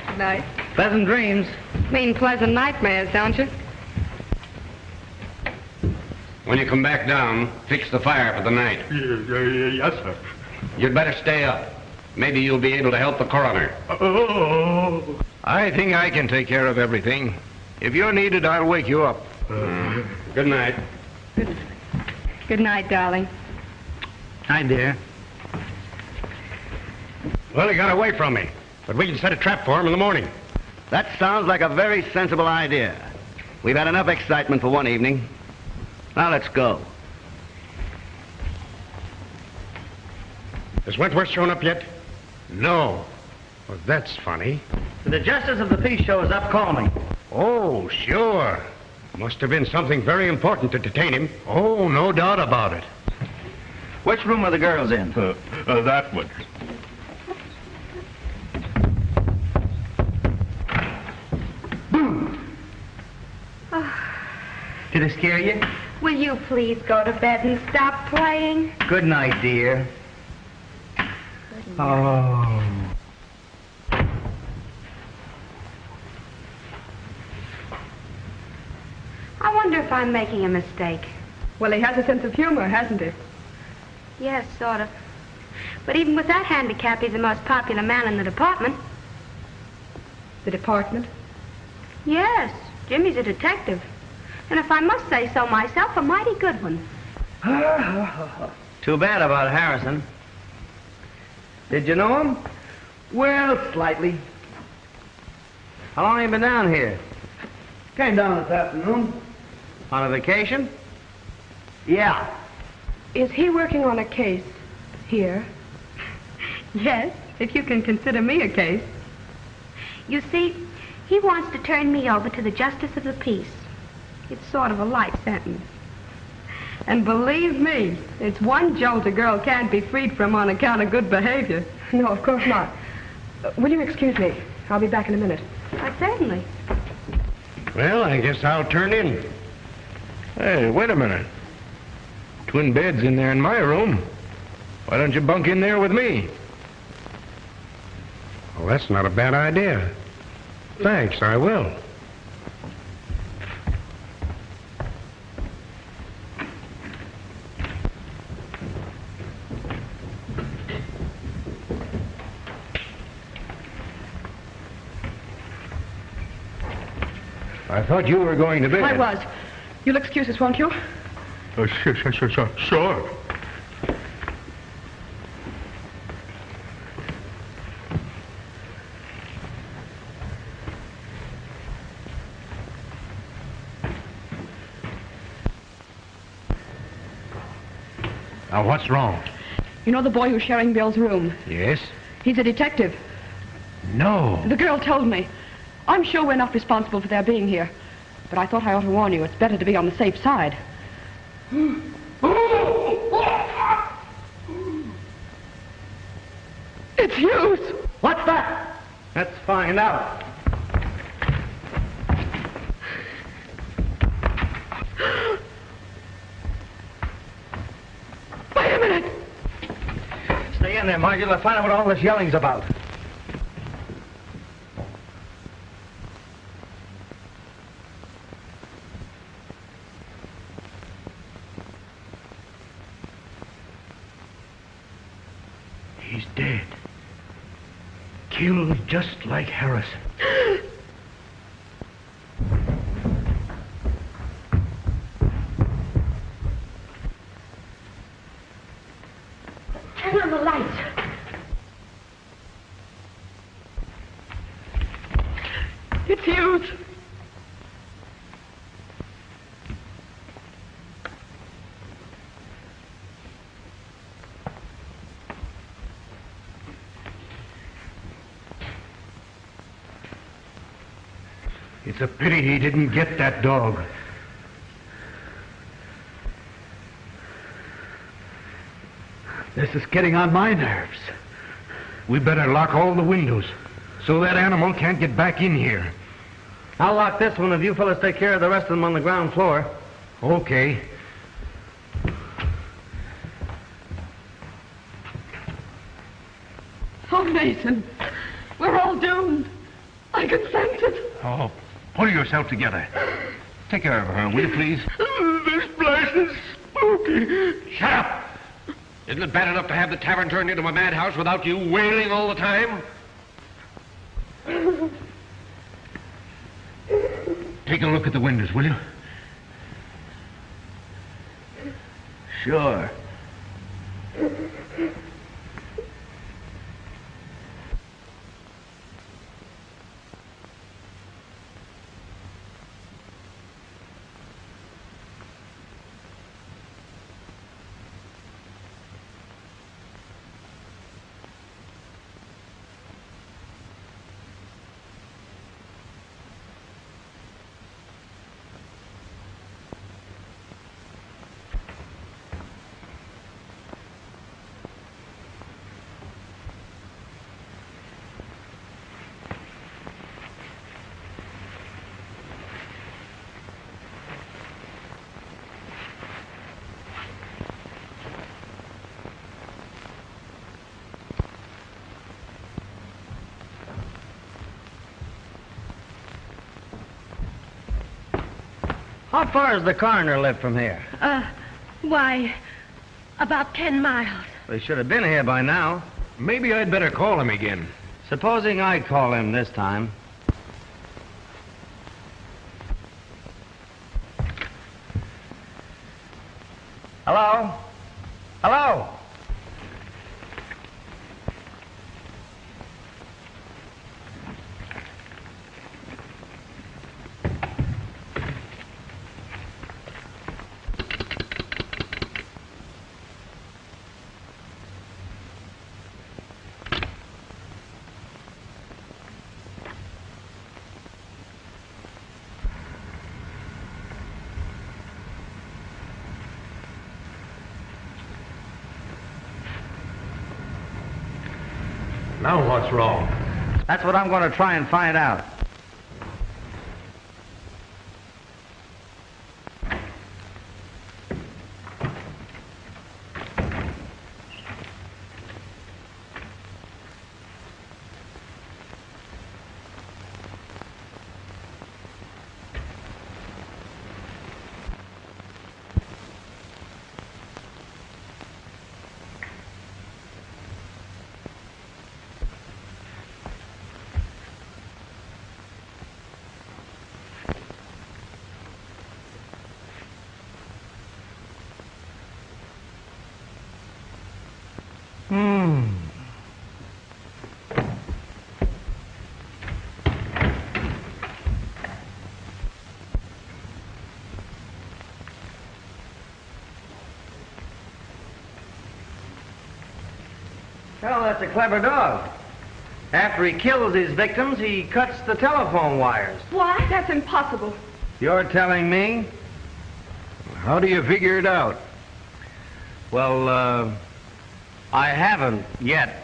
Good night. Pleasant dreams. Mean pleasant nightmares, don't you? When you come back down, fix the fire for the night. Yes, sir. You'd better stay up. Maybe you'll be able to help the coroner. Oh. I think I can take care of everything. If you're needed, I'll wake you up. Good night. Good night, darling. Hi, dear. Well, he got away from me. But we can set a trap for him in the morning. That sounds like a very sensible idea. We've had enough excitement for one evening. Now let's go. Has Wentworth shown up yet? No. Well, that's funny. If the justice of the peace shows up, call me. Oh, sure. Must have been something very important to detain him. Oh, no doubt about it. Which room are the girls in? That one. Did it scare you? Will you please go to bed and stop playing? Good night, dear. Oh. I wonder if I'm making a mistake. Well, he has a sense of humor, hasn't he? Yes, sort of. But even with that handicap, he's the most popular man in the department. The department? Yes, Jimmy's a detective. And if I must say so myself, a mighty good one. Too bad about Harrison. Did you know him? Well, slightly. How long have you been down here? Came down this afternoon. On a vacation? Yeah. Is he working on a case here? Yes, if you can consider me a case. You see, he wants to turn me over to the justice of the peace. It's sort of a light sentence. And believe me, it's one jolt a girl can't be freed from on account of good behavior. No, of course not. Will you excuse me? I'll be back in a minute. Certainly. Well, I guess I'll turn in. Hey, wait a minute. Twin beds in there in my room. Why don't you bunk in there with me? Well, that's not a bad idea. Thanks, I will. I thought you were going to bed. I was. You'll excuse us, won't you? Sure. Now, what's wrong? You know the boy who's sharing Bill's room? Yes? He's a detective. No. The girl told me. I'm sure we're not responsible for their being here. But I thought I ought to warn you. It's better to be on the safe side. It's Hughes! What's that? Let's find out. Wait a minute! Stay in there, Margie. Let's find out what all this yelling's about. He's dead. Killed just like Harrison. It's a pity he didn't get that dog. This is getting on my nerves. We better lock all the windows so that animal can't get back in here. I'll lock this one if you fellas take care of the rest of them on the ground floor. Okay. Oh, Mason, we're all doomed. I can sense it. Oh, pull yourself together. Take care of her, will you, please? This place is spooky. Shut up! Isn't it bad enough to have the tavern turned into a madhouse without you wailing all the time? Take a look at the windows, will you? Sure. How far does the coroner live from here? Why, about 10 miles. They should have been here by now. Maybe I'd better call him again. Supposing I call him this time. Hello? Hello? Now what's wrong? That's what I'm going to try and find out. Well, that's a clever dog. After he kills his victims, he cuts the telephone wires. Why? That's impossible. You're telling me? How do you figure it out? Well, I haven't yet.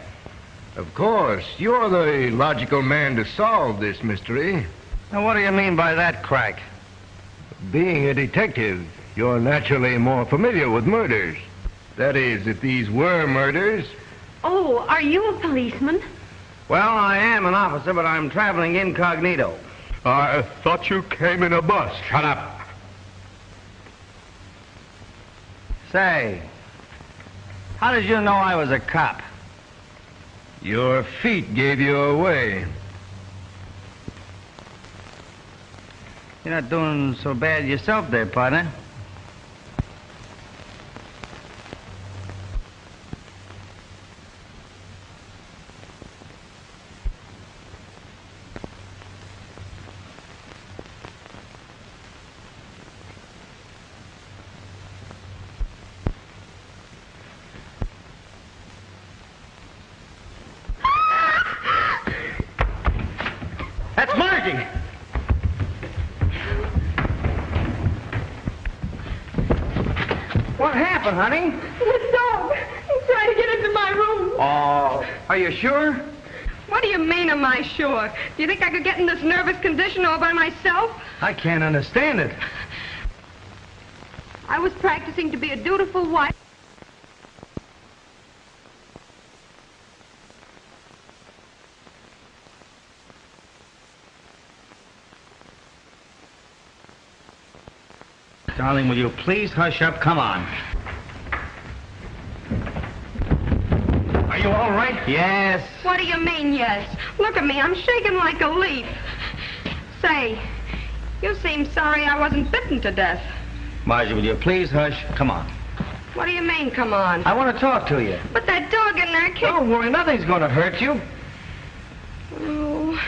Of course, you're the logical man to solve this mystery. Now, what do you mean by that, Crack? Being a detective, you're naturally more familiar with murders. That is, if these were murders. Oh, are you a policeman? Well, I am an officer, but I'm traveling incognito. I thought you came in a bus. Shut up. Say, how did you know I was a cop? Your feet gave you away. You're not doing so bad yourself there, partner. That's Margie! What happened, honey? The dog. He's trying to get into my room. Oh, are you sure? What do you mean, am I sure? Do you think I could get in this nervous condition all by myself? I can't understand it. I was practicing to be a dutiful wife. Darling, will you please hush up? Come on. Are you all right? Yes. What do you mean, yes? Look at me, I'm shaking like a leaf. Say, you seem sorry I wasn't bitten to death. Margie, will you please hush? Come on. What do you mean, come on? I want to talk to you. But that dog in there can't... Don't worry, nothing's going to hurt you. Oh,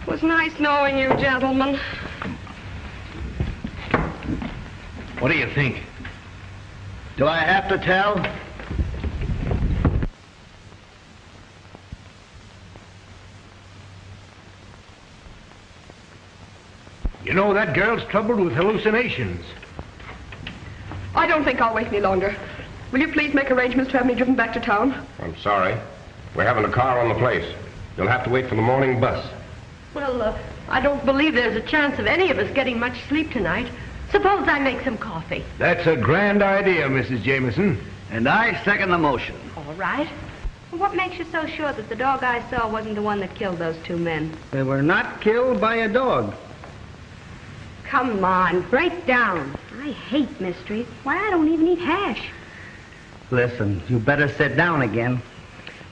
it was nice knowing you, gentlemen. What do you think? Do I have to tell? You know, that girl's troubled with hallucinations. I don't think I'll wait any longer. Will you please make arrangements to have me driven back to town? I'm sorry. We're having a car on the place. You'll have to wait for the morning bus. Well, I don't believe there's a chance of any of us getting much sleep tonight. Suppose I make some coffee. That's a grand idea, Mrs. Jameson. And I second the motion. All right. What makes you so sure that the dog I saw wasn't the one that killed those two men? They were not killed by a dog. Come on, break down. I hate mysteries. Why, I don't even eat hash. Listen, you better sit down again.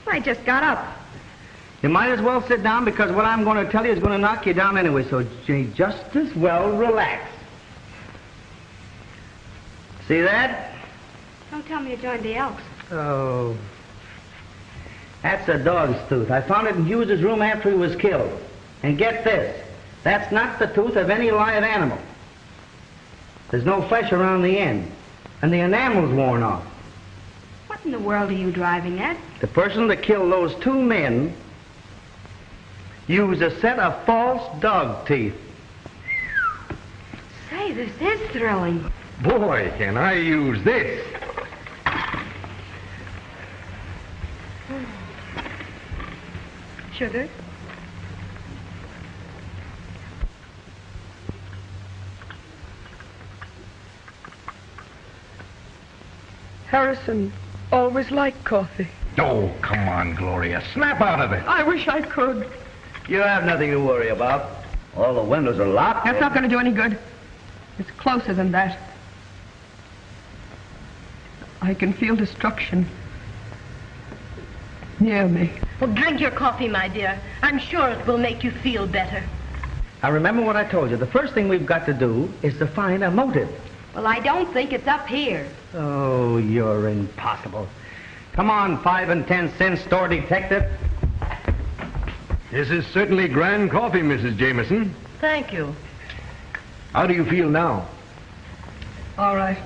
I just got up. You might as well sit down because what I'm going to tell you is going to knock you down anyway, so you just as well relax. See that? Don't tell me you joined the Elks. Oh. That's a dog's tooth. I found it in Hughes's room after he was killed. And get this, that's not the tooth of any live animal. There's no flesh around the end, and the enamel's worn off. What in the world are you driving at? The person that killed those two men used a set of false dog teeth. Say, this is thrilling. Boy, can I use this. Sugar? Harrison always liked coffee. Oh, come on, Gloria. Snap out of it. I wish I could. You have nothing to worry about. All the windows are locked. That's not going to do any good. It's closer than that. I can feel destruction near me. Well, drink your coffee, my dear. I'm sure it will make you feel better. Now, remember what I told you. The first thing we've got to do is to find a motive. Well, I don't think it's up here. Oh, you're impossible. Come on, 5 and 10 cent store detective. This is certainly grand coffee, Mrs. Jameson. Thank you. How do you feel now? All right.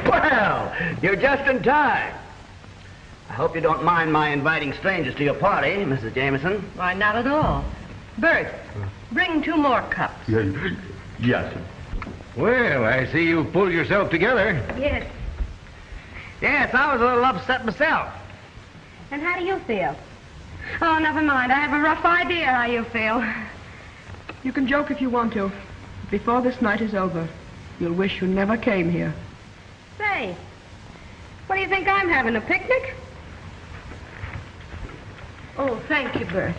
Well, you're just in time. I hope you don't mind my inviting strangers to your party, Mrs. Jameson. Why, not at all. Bert, bring 2 more cups. Yes. Well, I see you've pulled yourself together. Yes. Yes, I was a little upset myself. And how do you feel? Oh, never mind. I have a rough idea how you feel. You can joke if you want to. Before this night is over, you'll wish you never came here. Say, what do you think I'm having, a picnic? Oh, thank you, Bert.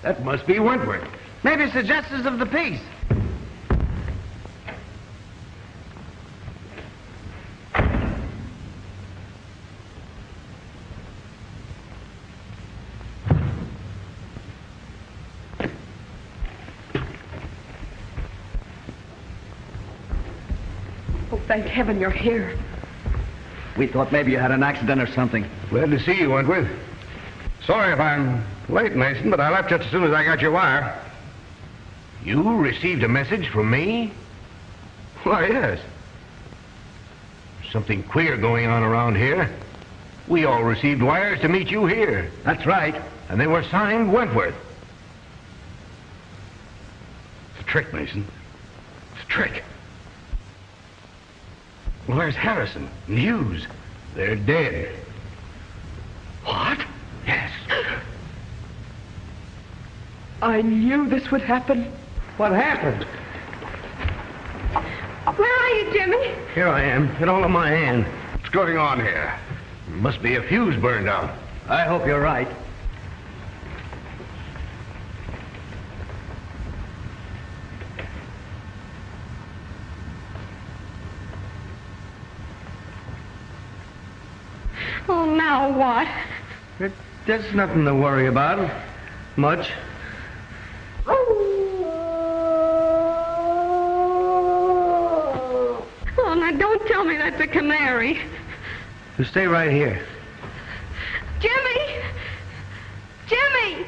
That must be Wentworth. Maybe it's the justice of the peace. Oh, thank heaven you're here. We thought maybe you had an accident or something. Glad to see you, Wentworth. Sorry if I'm late, Mason, but I left just as soon as I got your wire. You received a message from me? Why, yes. Something queer going on around here. We all received wires to meet you here. That's right. And they were signed Wentworth. It's a trick, Mason. It's a trick. Well, where's Harrison and Hughes? They're dead. What? Yes. I knew this would happen. What happened? Where are you, Jimmy? Here I am. It all in my hand. What's going on here? Must be a fuse burned out. I hope you're right. Oh, now what? There's nothing to worry about. Much. Oh, now don't tell me that's a canary. You stay right here. Jimmy! Jimmy!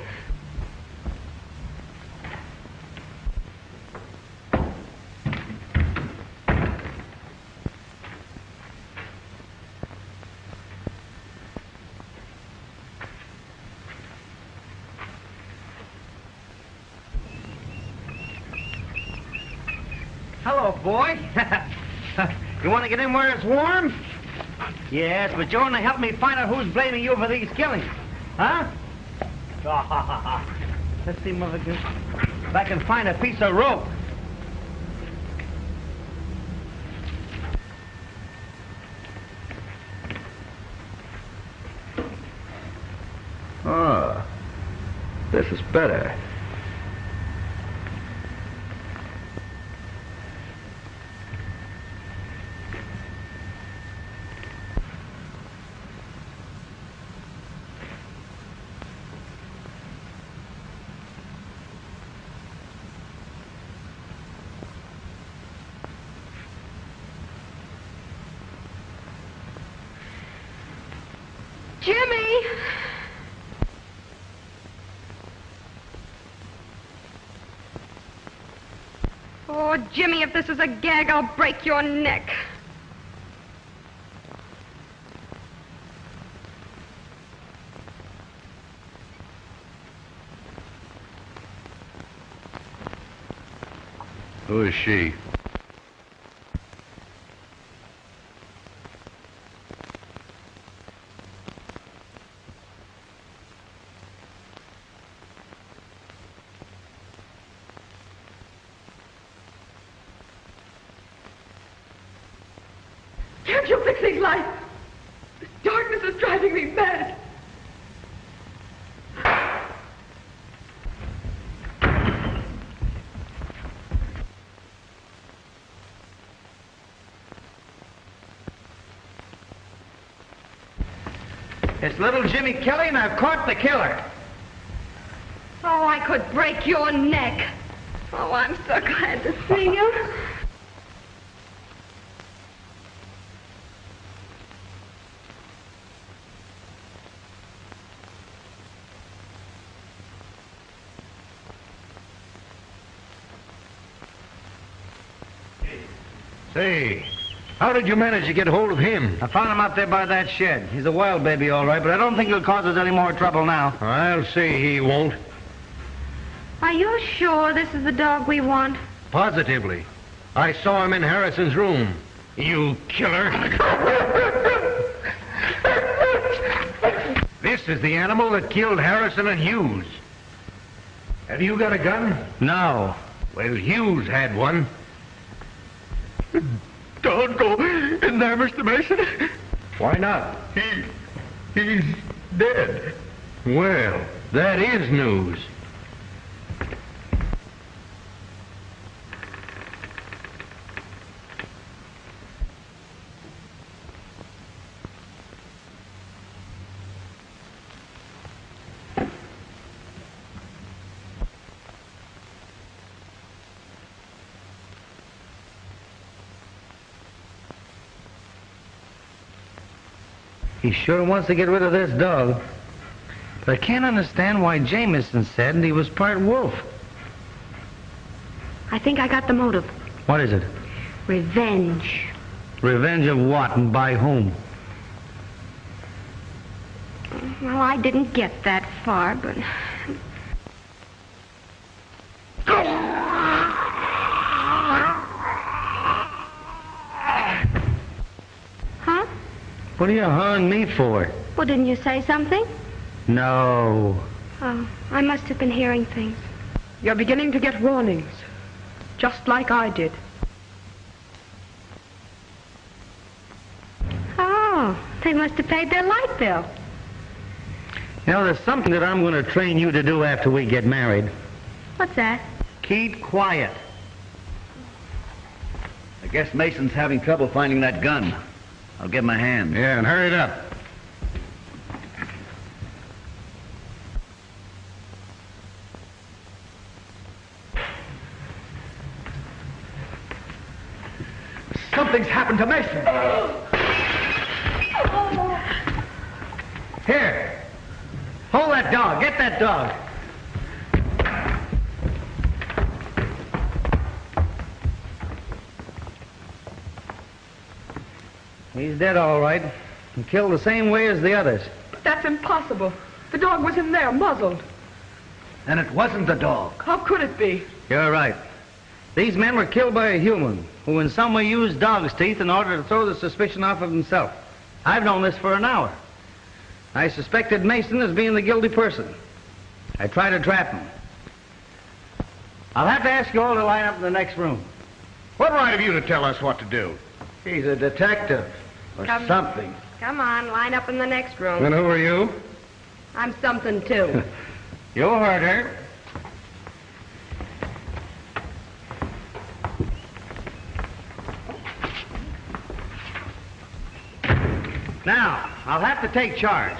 Hello, boy. You want to get in where it's warm? Yes, but you want to help me find out who's blaming you for these killings. Huh? Let's see, motherfucker, if I can find a piece of rope. Ah, this is better. Jimmy! Oh, Jimmy, if this is a gag, I'll break your neck. Who is she? Can't you fix these lights? This darkness is driving me mad. It's little Jimmy Kelly, and I've caught the killer. Oh, I could break your neck. Oh, I'm so glad to see you. Say, how did you manage to get hold of him? I found him out there by that shed. He's a wild baby, all right, but I don't think he'll cause us any more trouble now. I'll say he won't. Are you sure this is the dog we want? Positively. I saw him in Harrison's room. You killer. This is the animal that killed Harrison and Hughes. Have you got a gun? No. Well, Hughes had one. Don't go in there, Mr. Mason. Why not? He's dead. Well, that is news. He sure wants to get rid of this dog. But I can't understand why Jameson said he was part wolf. I think I got the motive. What is it? Revenge. Revenge of what and by whom? Well, I didn't get that far, but... Huh? What are you hawing me for? Well, didn't you say something? No. Oh, I must have been hearing things. You're beginning to get warnings, just like I did. Oh, they must have paid their light bill. You know, there's something that I'm going to train you to do after we get married. What's that? Keep quiet. I guess Mason's having trouble finding that gun. I'll give him a hand. Yeah, and hurry it up. Something's happened to Mason. Here. Hold that dog. Get that dog. He's dead, all right. And killed the same way as the others. But that's impossible. The dog was in there, muzzled. And it wasn't the dog. How could it be? You're right. These men were killed by a human who in some way used dog's teeth in order to throw the suspicion off of himself. I've known this for an hour. I suspected Mason as being the guilty person. I tried to trap him. I'll have to ask you all to line up in the next room. What right have you to tell us what to do? He's a detective. Or something. Come on, line up in the next room. And who are you? I'm something, too. You heard her. Now, I'll have to take charge.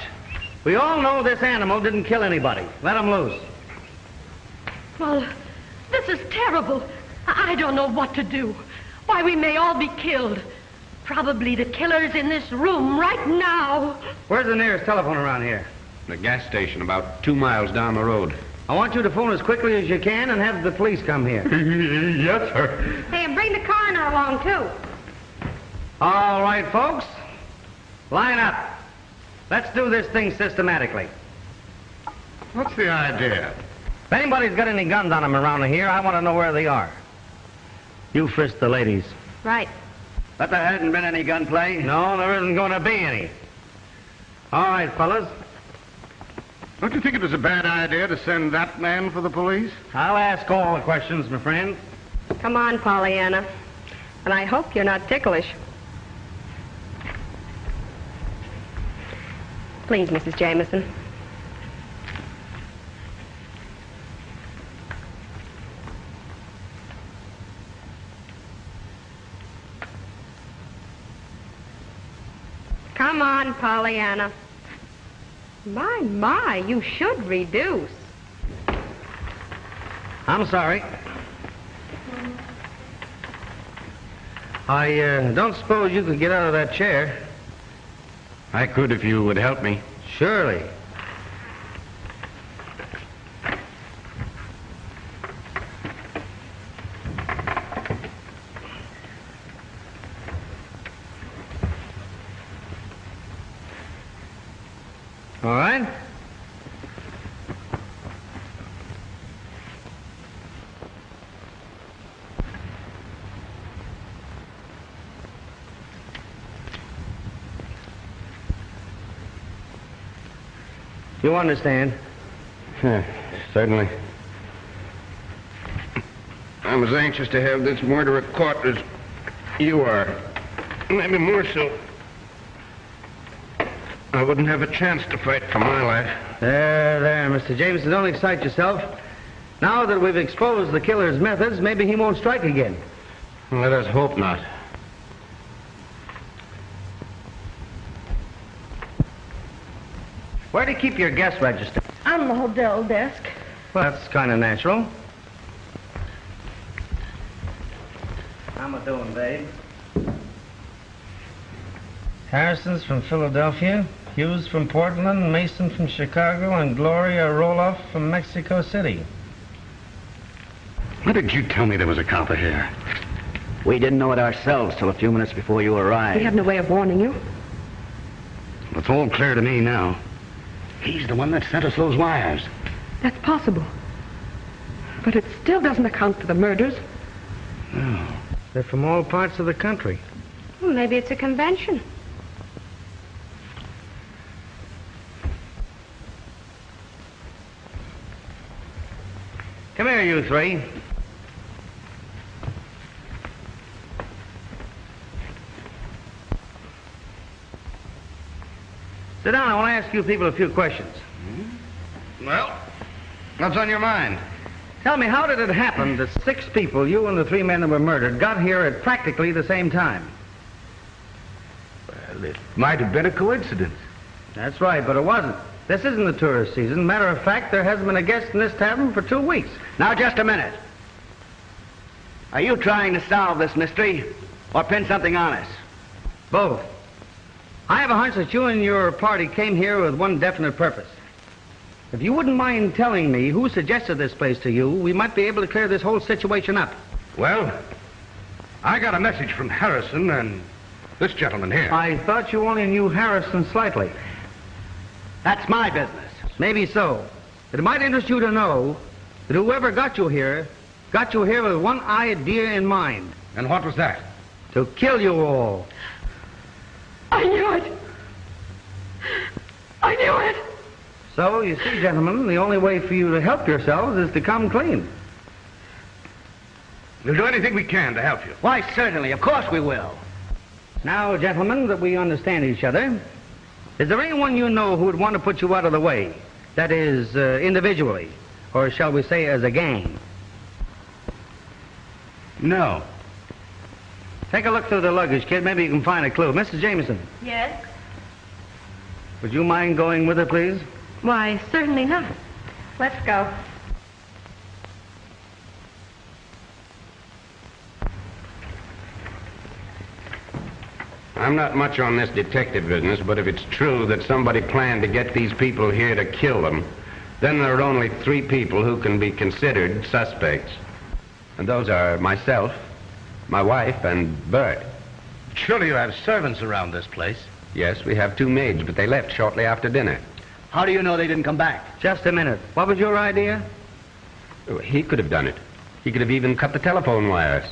We all know this animal didn't kill anybody. Let him loose. Well, this is terrible. I don't know what to do. Why, we may all be killed. Probably the killer's in this room right now. Where's the nearest telephone around here? The gas station about 2 miles down the road. I want you to phone as quickly as you can and have the police come here. Yes, sir. Hey, and bring the coroner along, too. All right, folks. Line up. Let's do this thing systematically. What's the idea? If anybody's got any guns on them around here, I want to know where they are. You frisk the ladies. Right. But there hasn't been any gunplay? No, there isn't going to be any. All right, fellas. Don't you think it was a bad idea to send that man for the police? I'll ask all the questions, my friend. Come on, Pollyanna. And I hope you're not ticklish. Please, Mrs. Jameson. Come on, Pollyanna. My, you should reduce. I'm sorry. I don't suppose you could get out of that chair. I could if you would help me. Surely. All right. You understand? Certainly. I'm as anxious to have this murderer caught as you are. Maybe more so. I wouldn't have a chance to fight for my life. There, Mr. Jameson, don't excite yourself. Now that we've exposed the killer's methods, maybe he won't strike again. Let us hope not. Where do you keep your guest register? On the hotel desk. Well, that's kind of natural. How am I doing, babe? Harrison's from Philadelphia, Hughes from Portland, Mason from Chicago, and Gloria Roloff from Mexico City. Why did you tell me there was a copper here? We didn't know it ourselves till a few minutes before you arrived. We had no way of warning you. It's all clear to me now. He's the one that sent us those wires. That's possible. But it still doesn't account for the murders. No. They're from all parts of the country. Well, maybe it's a convention. Come here, you three. Sit down. I want to ask you people a few questions. Well, what's on your mind? Tell me, how did it happen that 6 people, you and the 3 men that were murdered, got here at practically the same time? Well, it might have been a coincidence. That's right, but it wasn't. This isn't the tourist season. Matter of fact, there hasn't been a guest in this tavern for 2 weeks. Now, just a minute. Are you trying to solve this mystery or pin something on us? Both. I have a hunch that you and your party came here with one definite purpose. If you wouldn't mind telling me who suggested this place to you, we might be able to clear this whole situation up. Well, I got a message from Harrison and this gentleman here. I thought you only knew Harrison slightly. That's my business. Maybe so. It might interest you to know that whoever got you here with one idea in mind. And what was that? To kill you all. I knew it. I knew it. So, you see, gentlemen, the only way for you to help yourselves is to come clean. We'll do anything we can to help you. Why, certainly. Of course we will. Now, gentlemen, that we understand each other, is there anyone you know who would want to put you out of the way? That is, individually, or shall we say as a gang? No. Take a look through the luggage, kid. Maybe you can find a clue. Mrs. Jameson, Yes? would you mind going with her, please? Why, certainly not. Let's go. I'm not much on this detective business, but if it's true that somebody planned to get these people here to kill them, then there are only 3 people who can be considered suspects. And those are myself, my wife, and Bert. Surely you have servants around this place. Yes, we have 2 maids, but they left shortly after dinner. How do you know they didn't come back? Just a minute. What was your idea? Oh, he could have done it. He could have even cut the telephone wires.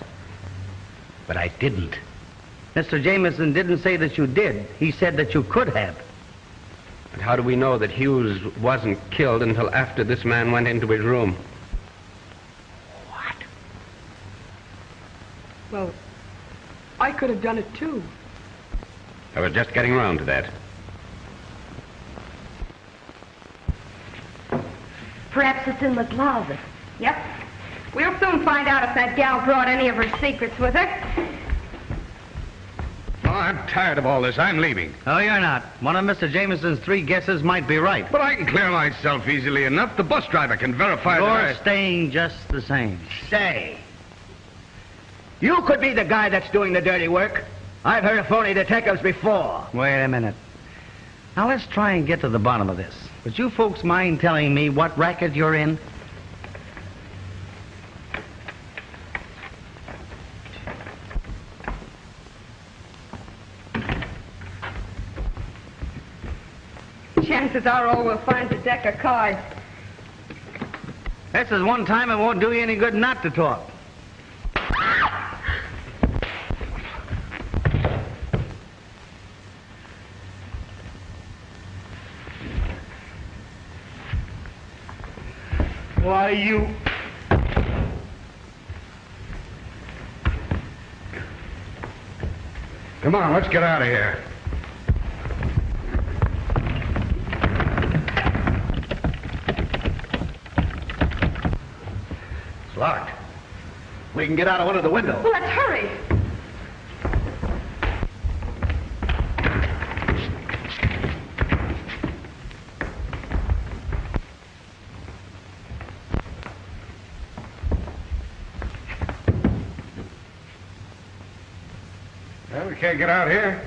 But I didn't. Mr. Jameson didn't say that you did. He said that you could have. But how do we know that Hughes wasn't killed until after this man went into his room? Well, I could have done it too. I was just getting round to that. Perhaps it's in the closet. Yep. We'll soon find out if that gal brought any of her secrets with her. Oh, I'm tired of all this. I'm leaving. Oh, you're not. One of Mr. Jameson's 3 guesses might be right. But I can clear myself easily enough. The bus driver can verify that You're staying just the same. Say, you could be the guy that's doing the dirty work. I've heard of phony detectives before. Wait a minute. Now, let's try and get to the bottom of this. Would you folks mind telling me what racket you're in? Chances are all we'll find is a deck of cards. This is one time it won't do you any good not to talk. Why, you... Come on, let's get out of here. It's locked. We can get out of one of the windows. Well, let's hurry. Well, we can't get out here.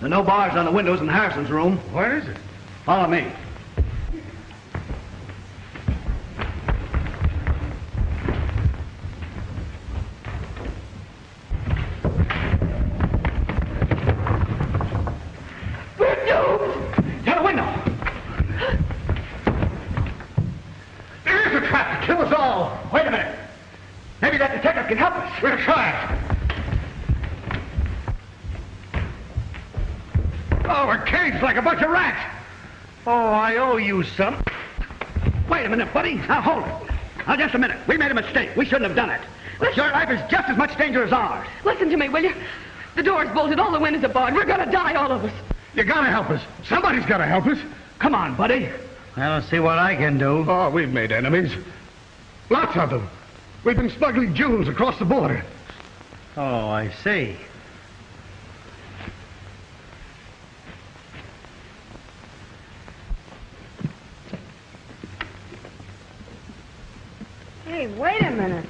There are no bars on the windows in Harrison's room. What is it? Follow me. We're doomed. To the window. We'll try it. Oh, we're caged like a bunch of rats. Oh, I owe you some. Wait a minute, buddy. Now, hold it. Now, just a minute. We made a mistake. We shouldn't have done it. But your life is just as much danger as ours. Listen to me, will you? The door's bolted, all the windows are barred. We're gonna die, all of us. You gotta help us. Somebody's gotta help us. Come on, buddy. I don't see what I can do. Oh, we've made enemies. Lots of them. We've been smuggling jewels across the border. Oh, I see. Hey, wait a minute.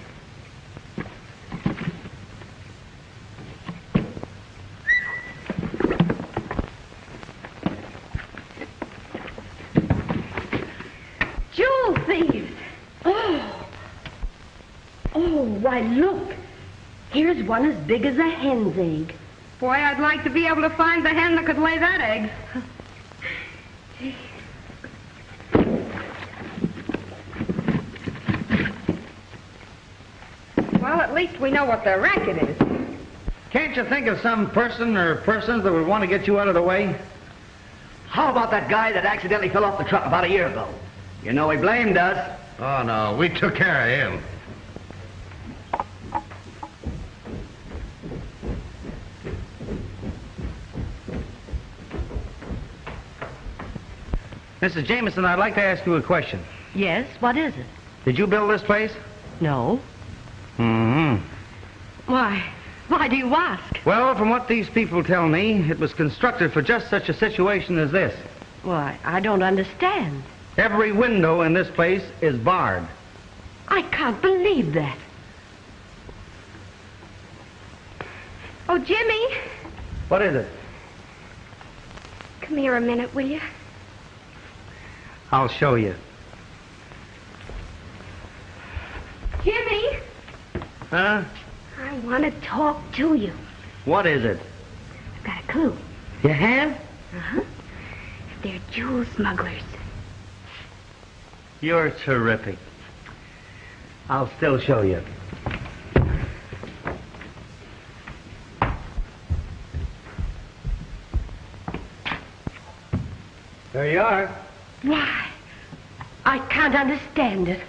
Jewel thieves! Oh! Oh, why, look. Here's one as big as a hen's egg. Boy, I'd like to be able to find the hen that could lay that egg. Well, at least we know what the racket is. Can't you think of some person or persons that would want to get you out of the way? How about that guy that accidentally fell off the truck about a year ago? You know he blamed us. Oh, no, we took care of him. Mrs. Jameson, I'd like to ask you a question. Yes, what is it? Did you build this place? No. Mm-hmm. Why do you ask? Well, from what these people tell me, it was constructed for just such a situation as this. Why, I don't understand. Every window in this place is barred. I can't believe that. Oh, Jimmy, What is it? come here a minute, will you? I'll show you. Jimmy, Huh? I want to talk to you. What is it? I've got a clue. You have? Uh-huh. They're jewel smugglers. You're terrific. I'll still show you. There you are. Why, I can't understand it.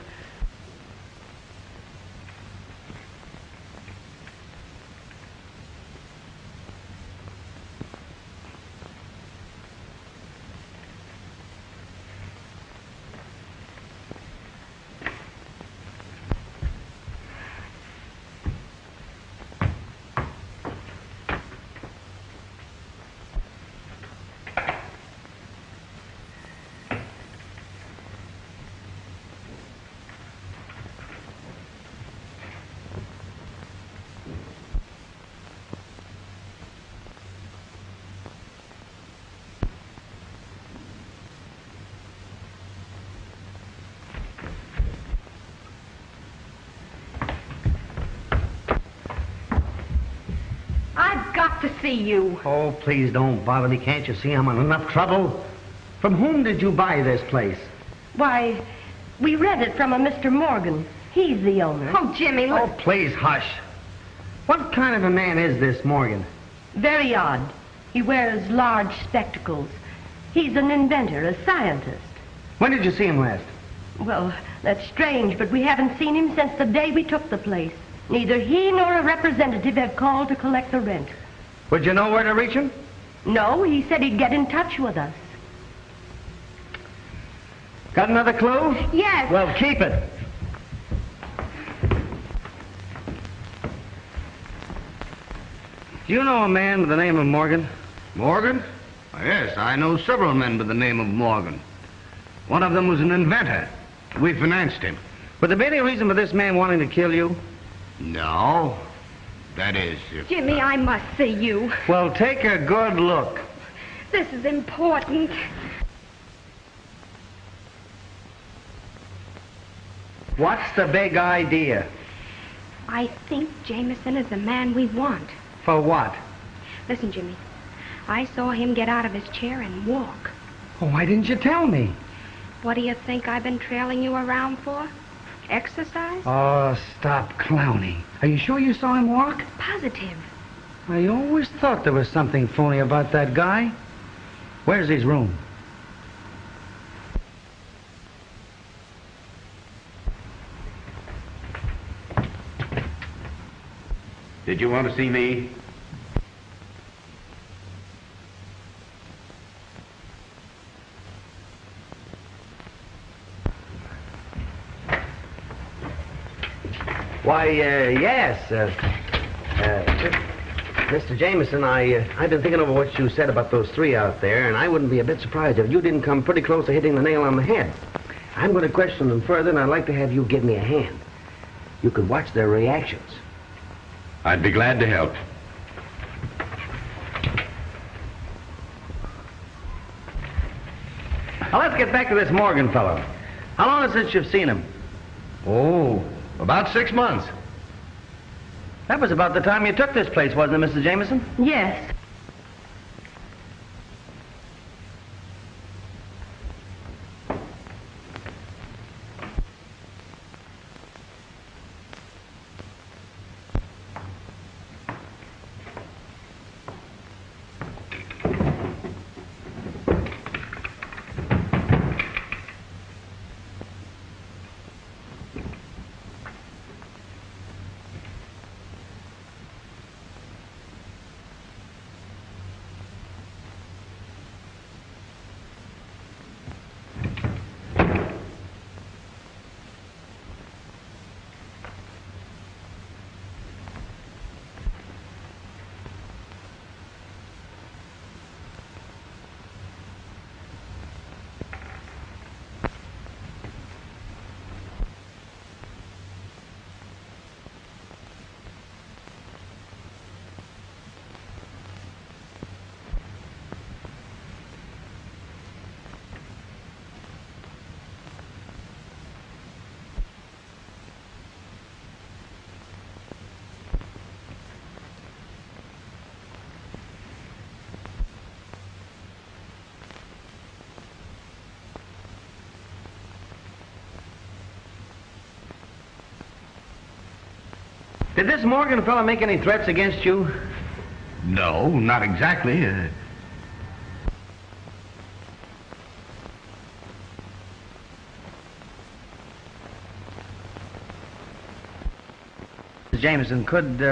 I've got to see you. Oh, please don't bother me. Can't you see I'm in enough trouble? From whom did you buy this place? Why, we read it from a Mr. Morgan. He's the owner. Oh, Jimmy, look. Oh, please, hush. What kind of a man is this Morgan? Very odd. He wears large spectacles. He's an inventor, a scientist. When did you see him last? Well, that's strange, but we haven't seen him since the day we took the place. Neither he nor a representative have called to collect the rent. Would you know where to reach him? No, he said he'd get in touch with us. Got another clue? Yes. Well, keep it. Do you know a man by the name of Morgan? Morgan? Yes, I know several men by the name of Morgan. One of them was an inventor. We financed him. Would there be any reason for this man wanting to kill you? No. That is, if... Jimmy, I must see you. Well, take a good look. This is important. What's the big idea? I think Jameson is the man we want. For what? Listen, Jimmy. I saw him get out of his chair and walk. Oh, why didn't you tell me? What do you think I've been trailing you around for? Exercise? Oh, stop clowning. Are you sure you saw him walk? Positive. I always thought there was something phony about that guy. Where's his room? Did you want to see me? Why, yes. Mr. Jameson, I've been thinking over what you said about those three out there, and I wouldn't be a bit surprised if you didn't come pretty close to hitting the nail on the head. I'm going to question them further, and I'd like to have you give me a hand. You could watch their reactions. I'd be glad to help. Now, let's get back to this Morgan fellow. How long is it since you've seen him? Oh, about 6 months. That was about the time you took this place, wasn't it, Mrs. Jameson? Yes. Did this Morgan fellow make any threats against you? No, not exactly. Mrs. Jameson, could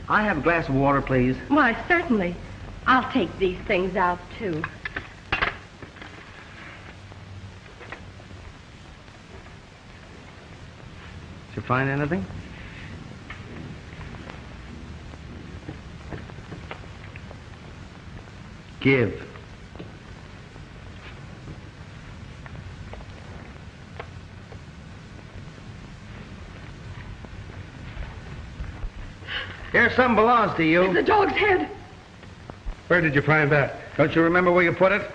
I have a glass of water, please? Why, certainly. I'll take these things out, too. Did you find anything? Give. Here, something belongs to you. It's the dog's head. Where did you find that? Don't you remember where you put it?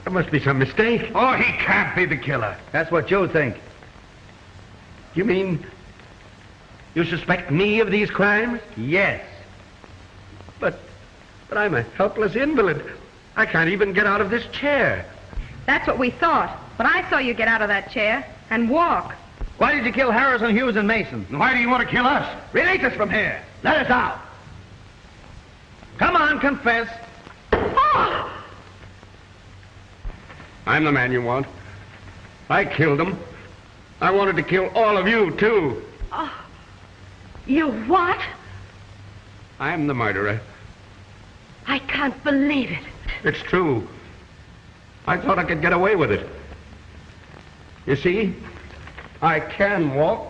There must be some mistake. Oh, he can't be the killer. That's what you think. You mean you suspect me of these crimes? Yes. But I'm a helpless invalid. I can't even get out of this chair. That's what we thought. But I saw you get out of that chair and walk. Why did you kill Harrison, Hughes, and Mason? Why do you want to kill us? Release us from here. Let us out. Come on, confess. I'm the man you want. I killed him. I wanted to kill all of you, too. Oh, you what? I'm the murderer. I can't believe it. It's true. I thought I could get away with it. You see, I can walk.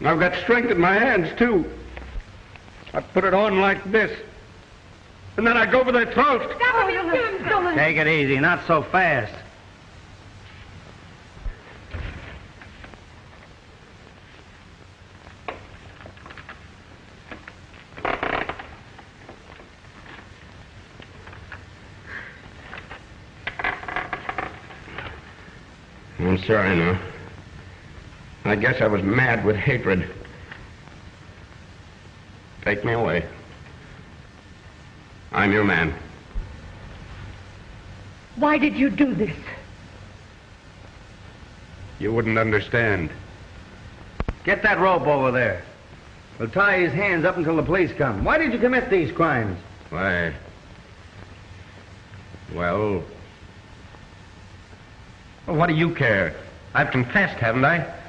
I've got strength in my hands, too. I put it on like this. And then I go for their throats. Stop it, Take it easy, not so fast. I'm sorry now. I guess I was mad with hatred. take me away. I'm your man. Why did you do this? You wouldn't understand. Get that rope over there. We'll tie his hands up until the police come. Why did you commit these crimes? Why? Well, what do you care? I've confessed, haven't I?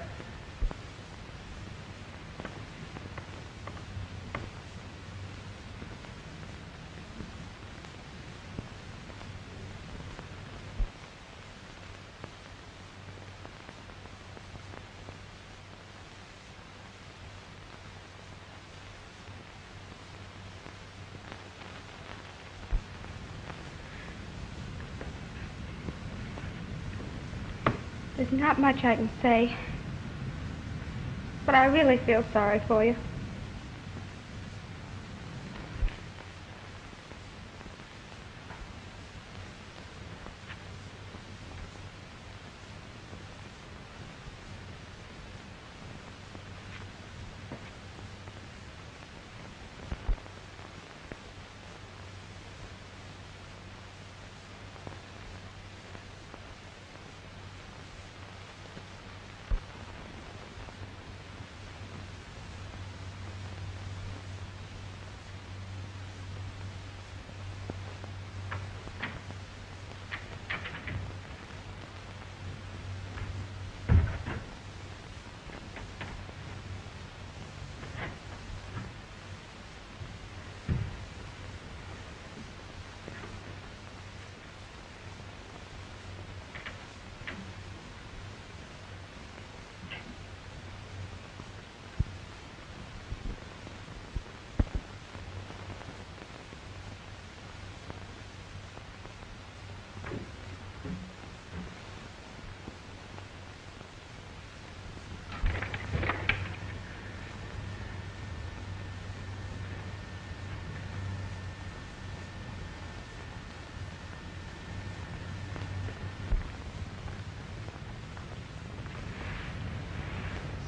There's not much I can say, but I really feel sorry for you.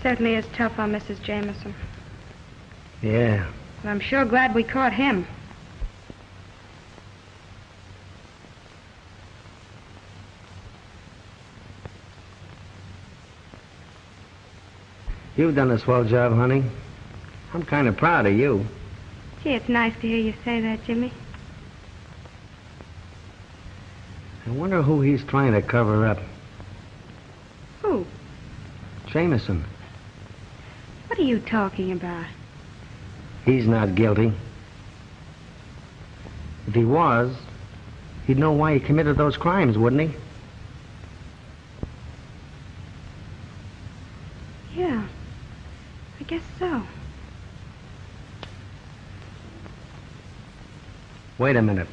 Certainly is tough on Mrs. Jameson. Yeah. But I'm sure glad we caught him. You've done a swell job, honey. I'm kind of proud of you. Gee, it's nice to hear you say that, Jimmy. I wonder who he's trying to cover up. Who? Jameson. What are you talking about? He's not guilty. If he was, he'd know why he committed those crimes, wouldn't he? Yeah, I guess so. Wait a minute.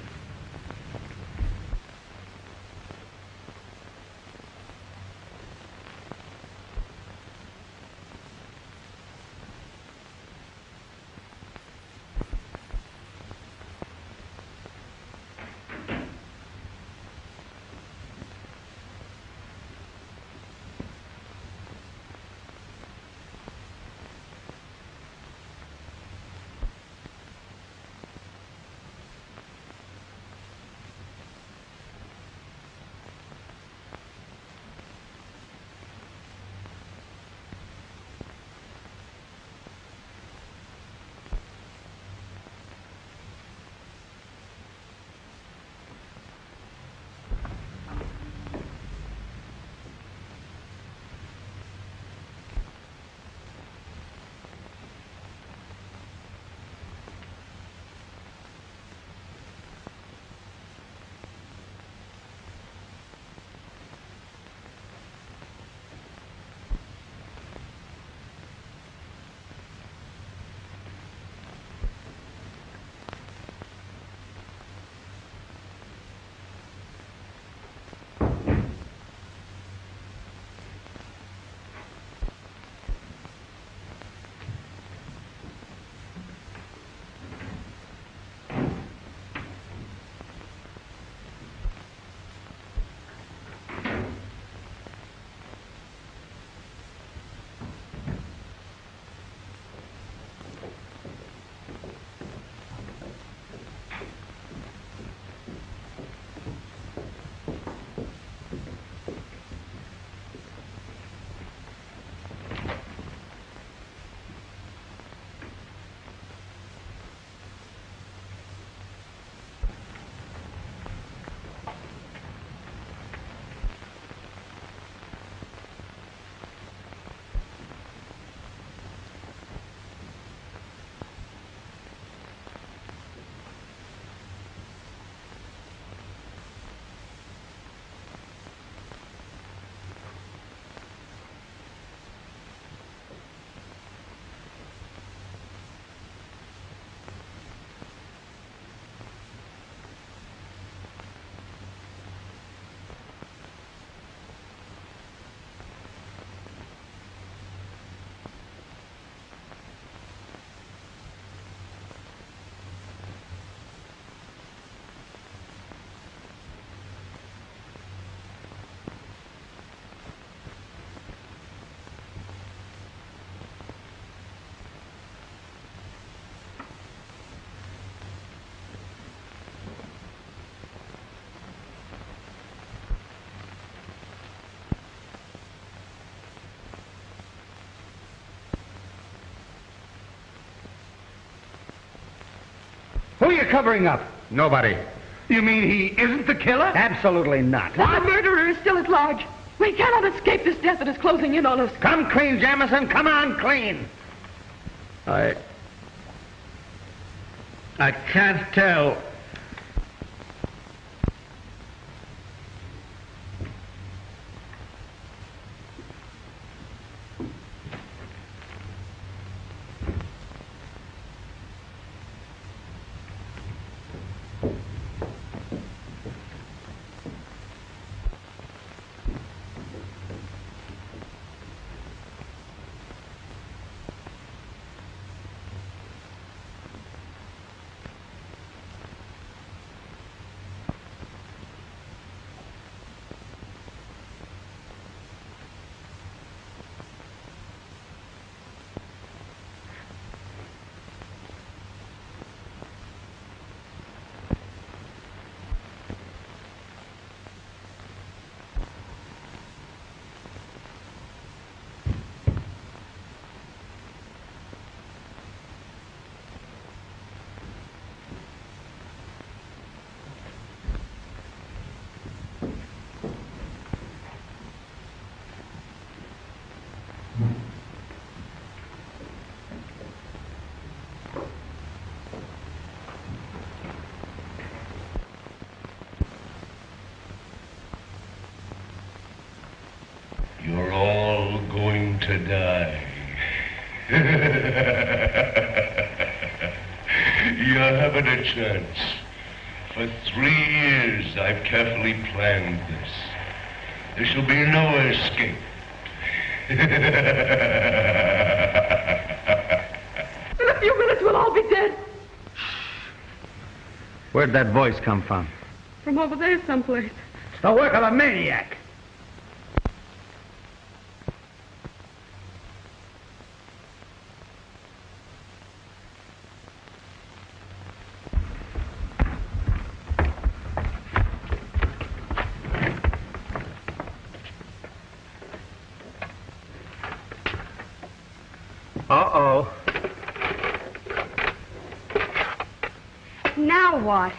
Who are you covering up? Nobody. You mean he isn't the killer? Absolutely not. The murderer is still at large. We cannot escape this death that is closing in on us. Come clean, Jamison. Come on, clean. I can't tell. You're all going to die. You haven't a chance. For 3 years, I've carefully planned this. There shall be no escape. In a few minutes, we'll all be dead. Where'd that voice come from? From over there someplace. It's the work of a maniac. Uh-oh. Now what?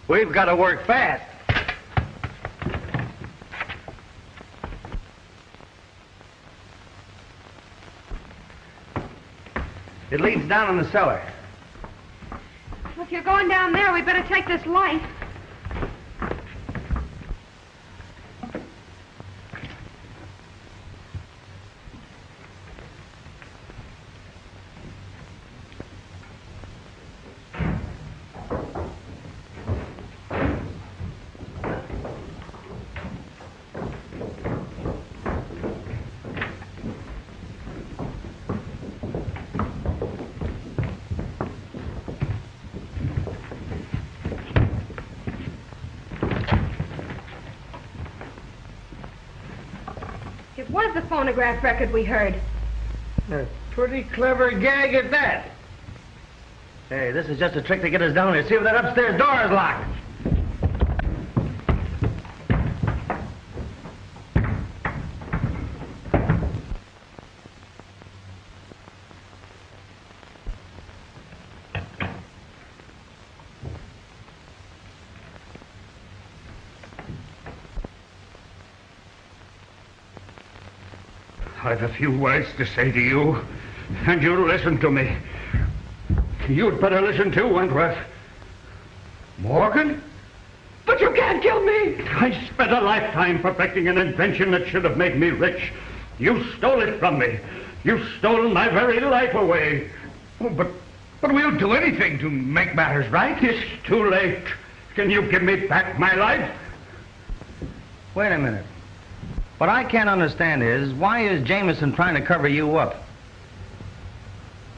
We've got to work fast. It leads down in the cellar. Well, if you're going down there, we better take this light. It was the phonograph record we heard. A pretty clever gag at that. Hey, this is just a trick to get us down here. See if that upstairs door is locked. I've a few words to say to you, and you'll listen to me. You'd better listen too, Wentworth. Morgan? But you can't kill me! I spent a lifetime perfecting an invention that should have made me rich. You stole it from me. You've stolen my very life away. Oh, but we'll do anything to make matters right. It's too late. Can you give me back my life? Wait a minute. What I can't understand is, why is Jameson trying to cover you up?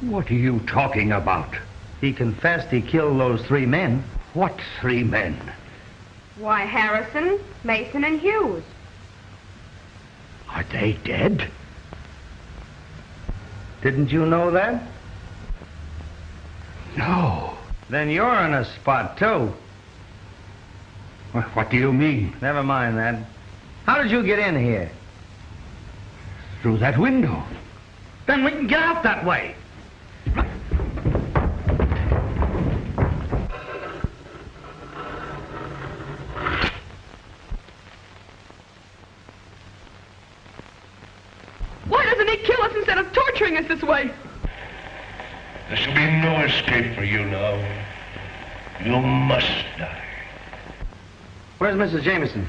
What are you talking about? He confessed he killed those 3 men. What 3 men? Why, Harrison, Mason, and Hughes. Are they dead? Didn't you know that? No. Then you're in a spot, too. What do you mean? Never mind that. How did you get in here? Through that window. Then we can get out that way. he'd kill us instead of torturing us this way. There shall be no escape for you now. You must die. Where's Mrs. Jameson?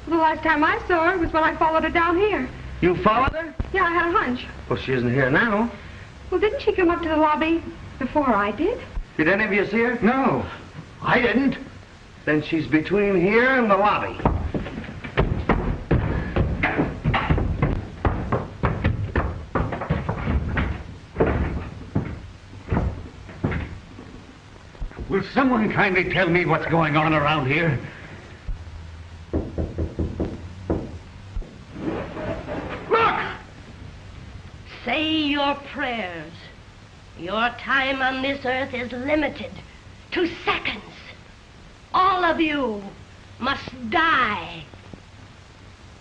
The last time I saw her was when I followed her down here. You followed her? Yeah, I had a hunch. Well, she isn't here now. Well, didn't she come up to the lobby before I did? Did any of you see her? No, I didn't. Then she's between here and the lobby. Will someone kindly tell me what's going on around here? Say your prayers. Your time on this earth is limited to seconds. All of you must die.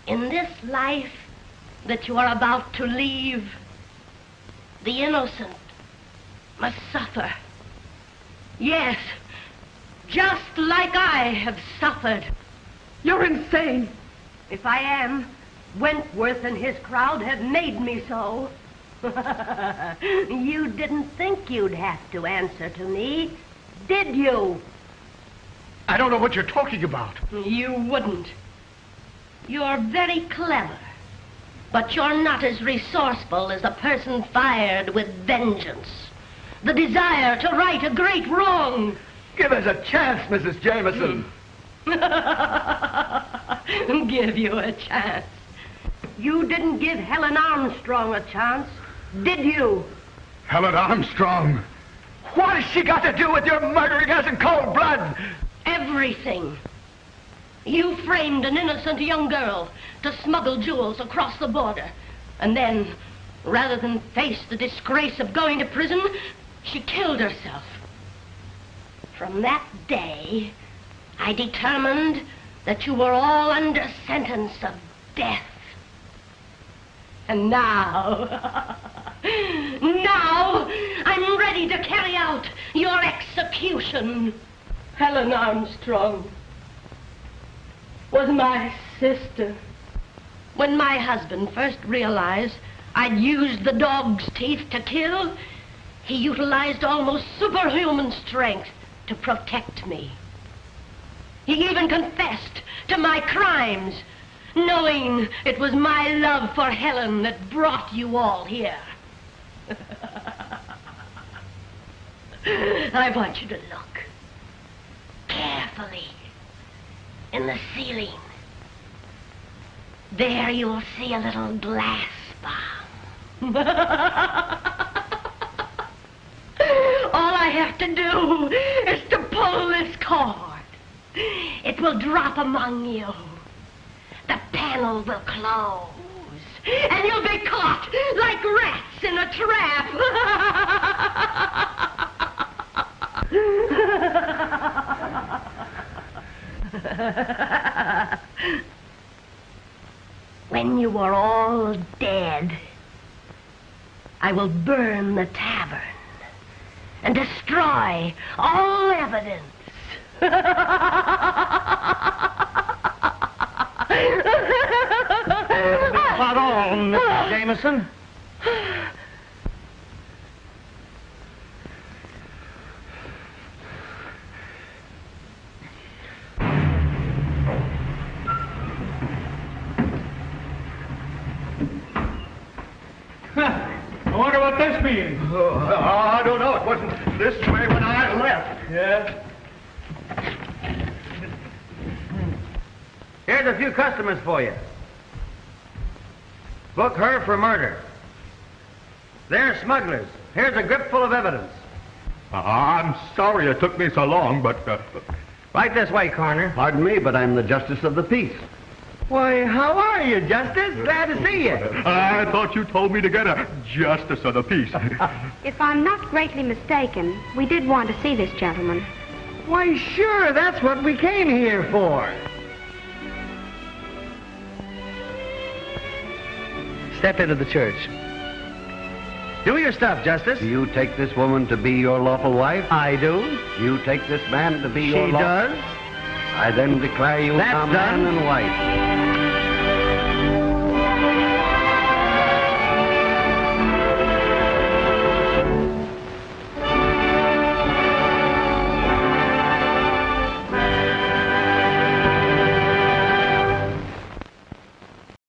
In this life that you are about to leave, the innocent must suffer. Yes, just like I have suffered. You're insane. If I am, Wentworth and his crowd have made me so. You didn't think you'd have to answer to me, did you? I don't know what you're talking about. You wouldn't. You're very clever, but you're not as resourceful as a person fired with vengeance. The desire to right a great wrong. Give us a chance, Mrs. Jameson. Give you a chance. You didn't give Helen Armstrong a chance, did you? Helen Armstrong? What has she got to do with your murdering us in cold blood? Everything. You framed an innocent young girl to smuggle jewels across the border. And then, rather than face the disgrace of going to prison, she killed herself. From that day, I determined that you were all under sentence of death. And now, I'm ready to carry out your execution. Helen Armstrong was my sister. When my husband first realized I'd used the dog's teeth to kill, he utilized almost superhuman strength to protect me. He even confessed to my crimes, knowing it was my love for Helen that brought you all here. I want you to look carefully in the ceiling. There you'll see a little glass bomb. All I have to do is to pull this cord. It will drop among you. The panel will close, and you'll be caught like rats in a trap. When you are all dead, I will burn the tavern and destroy all evidence. Not all, Mrs. Jameson. I wonder what this means. I don't know. It wasn't this way when I left. Yeah? Here's a few customers for you. Book her for murder. They're smugglers. Here's a grip full of evidence. I'm sorry it took me so long, but... Right this way, Coroner. Pardon me, but I'm the Justice of the Peace. Why, how are you, Justice? Glad to see you. I thought you told me to get a Justice of the Peace. If I'm not greatly mistaken, we did want to see this gentleman. Why, sure, that's what we came here for. Step into the church. Do your stuff, Justice. Do you take this woman to be your lawful wife? I do. You take this man to be your She lawful... does. I then declare you That's a man done. and wife.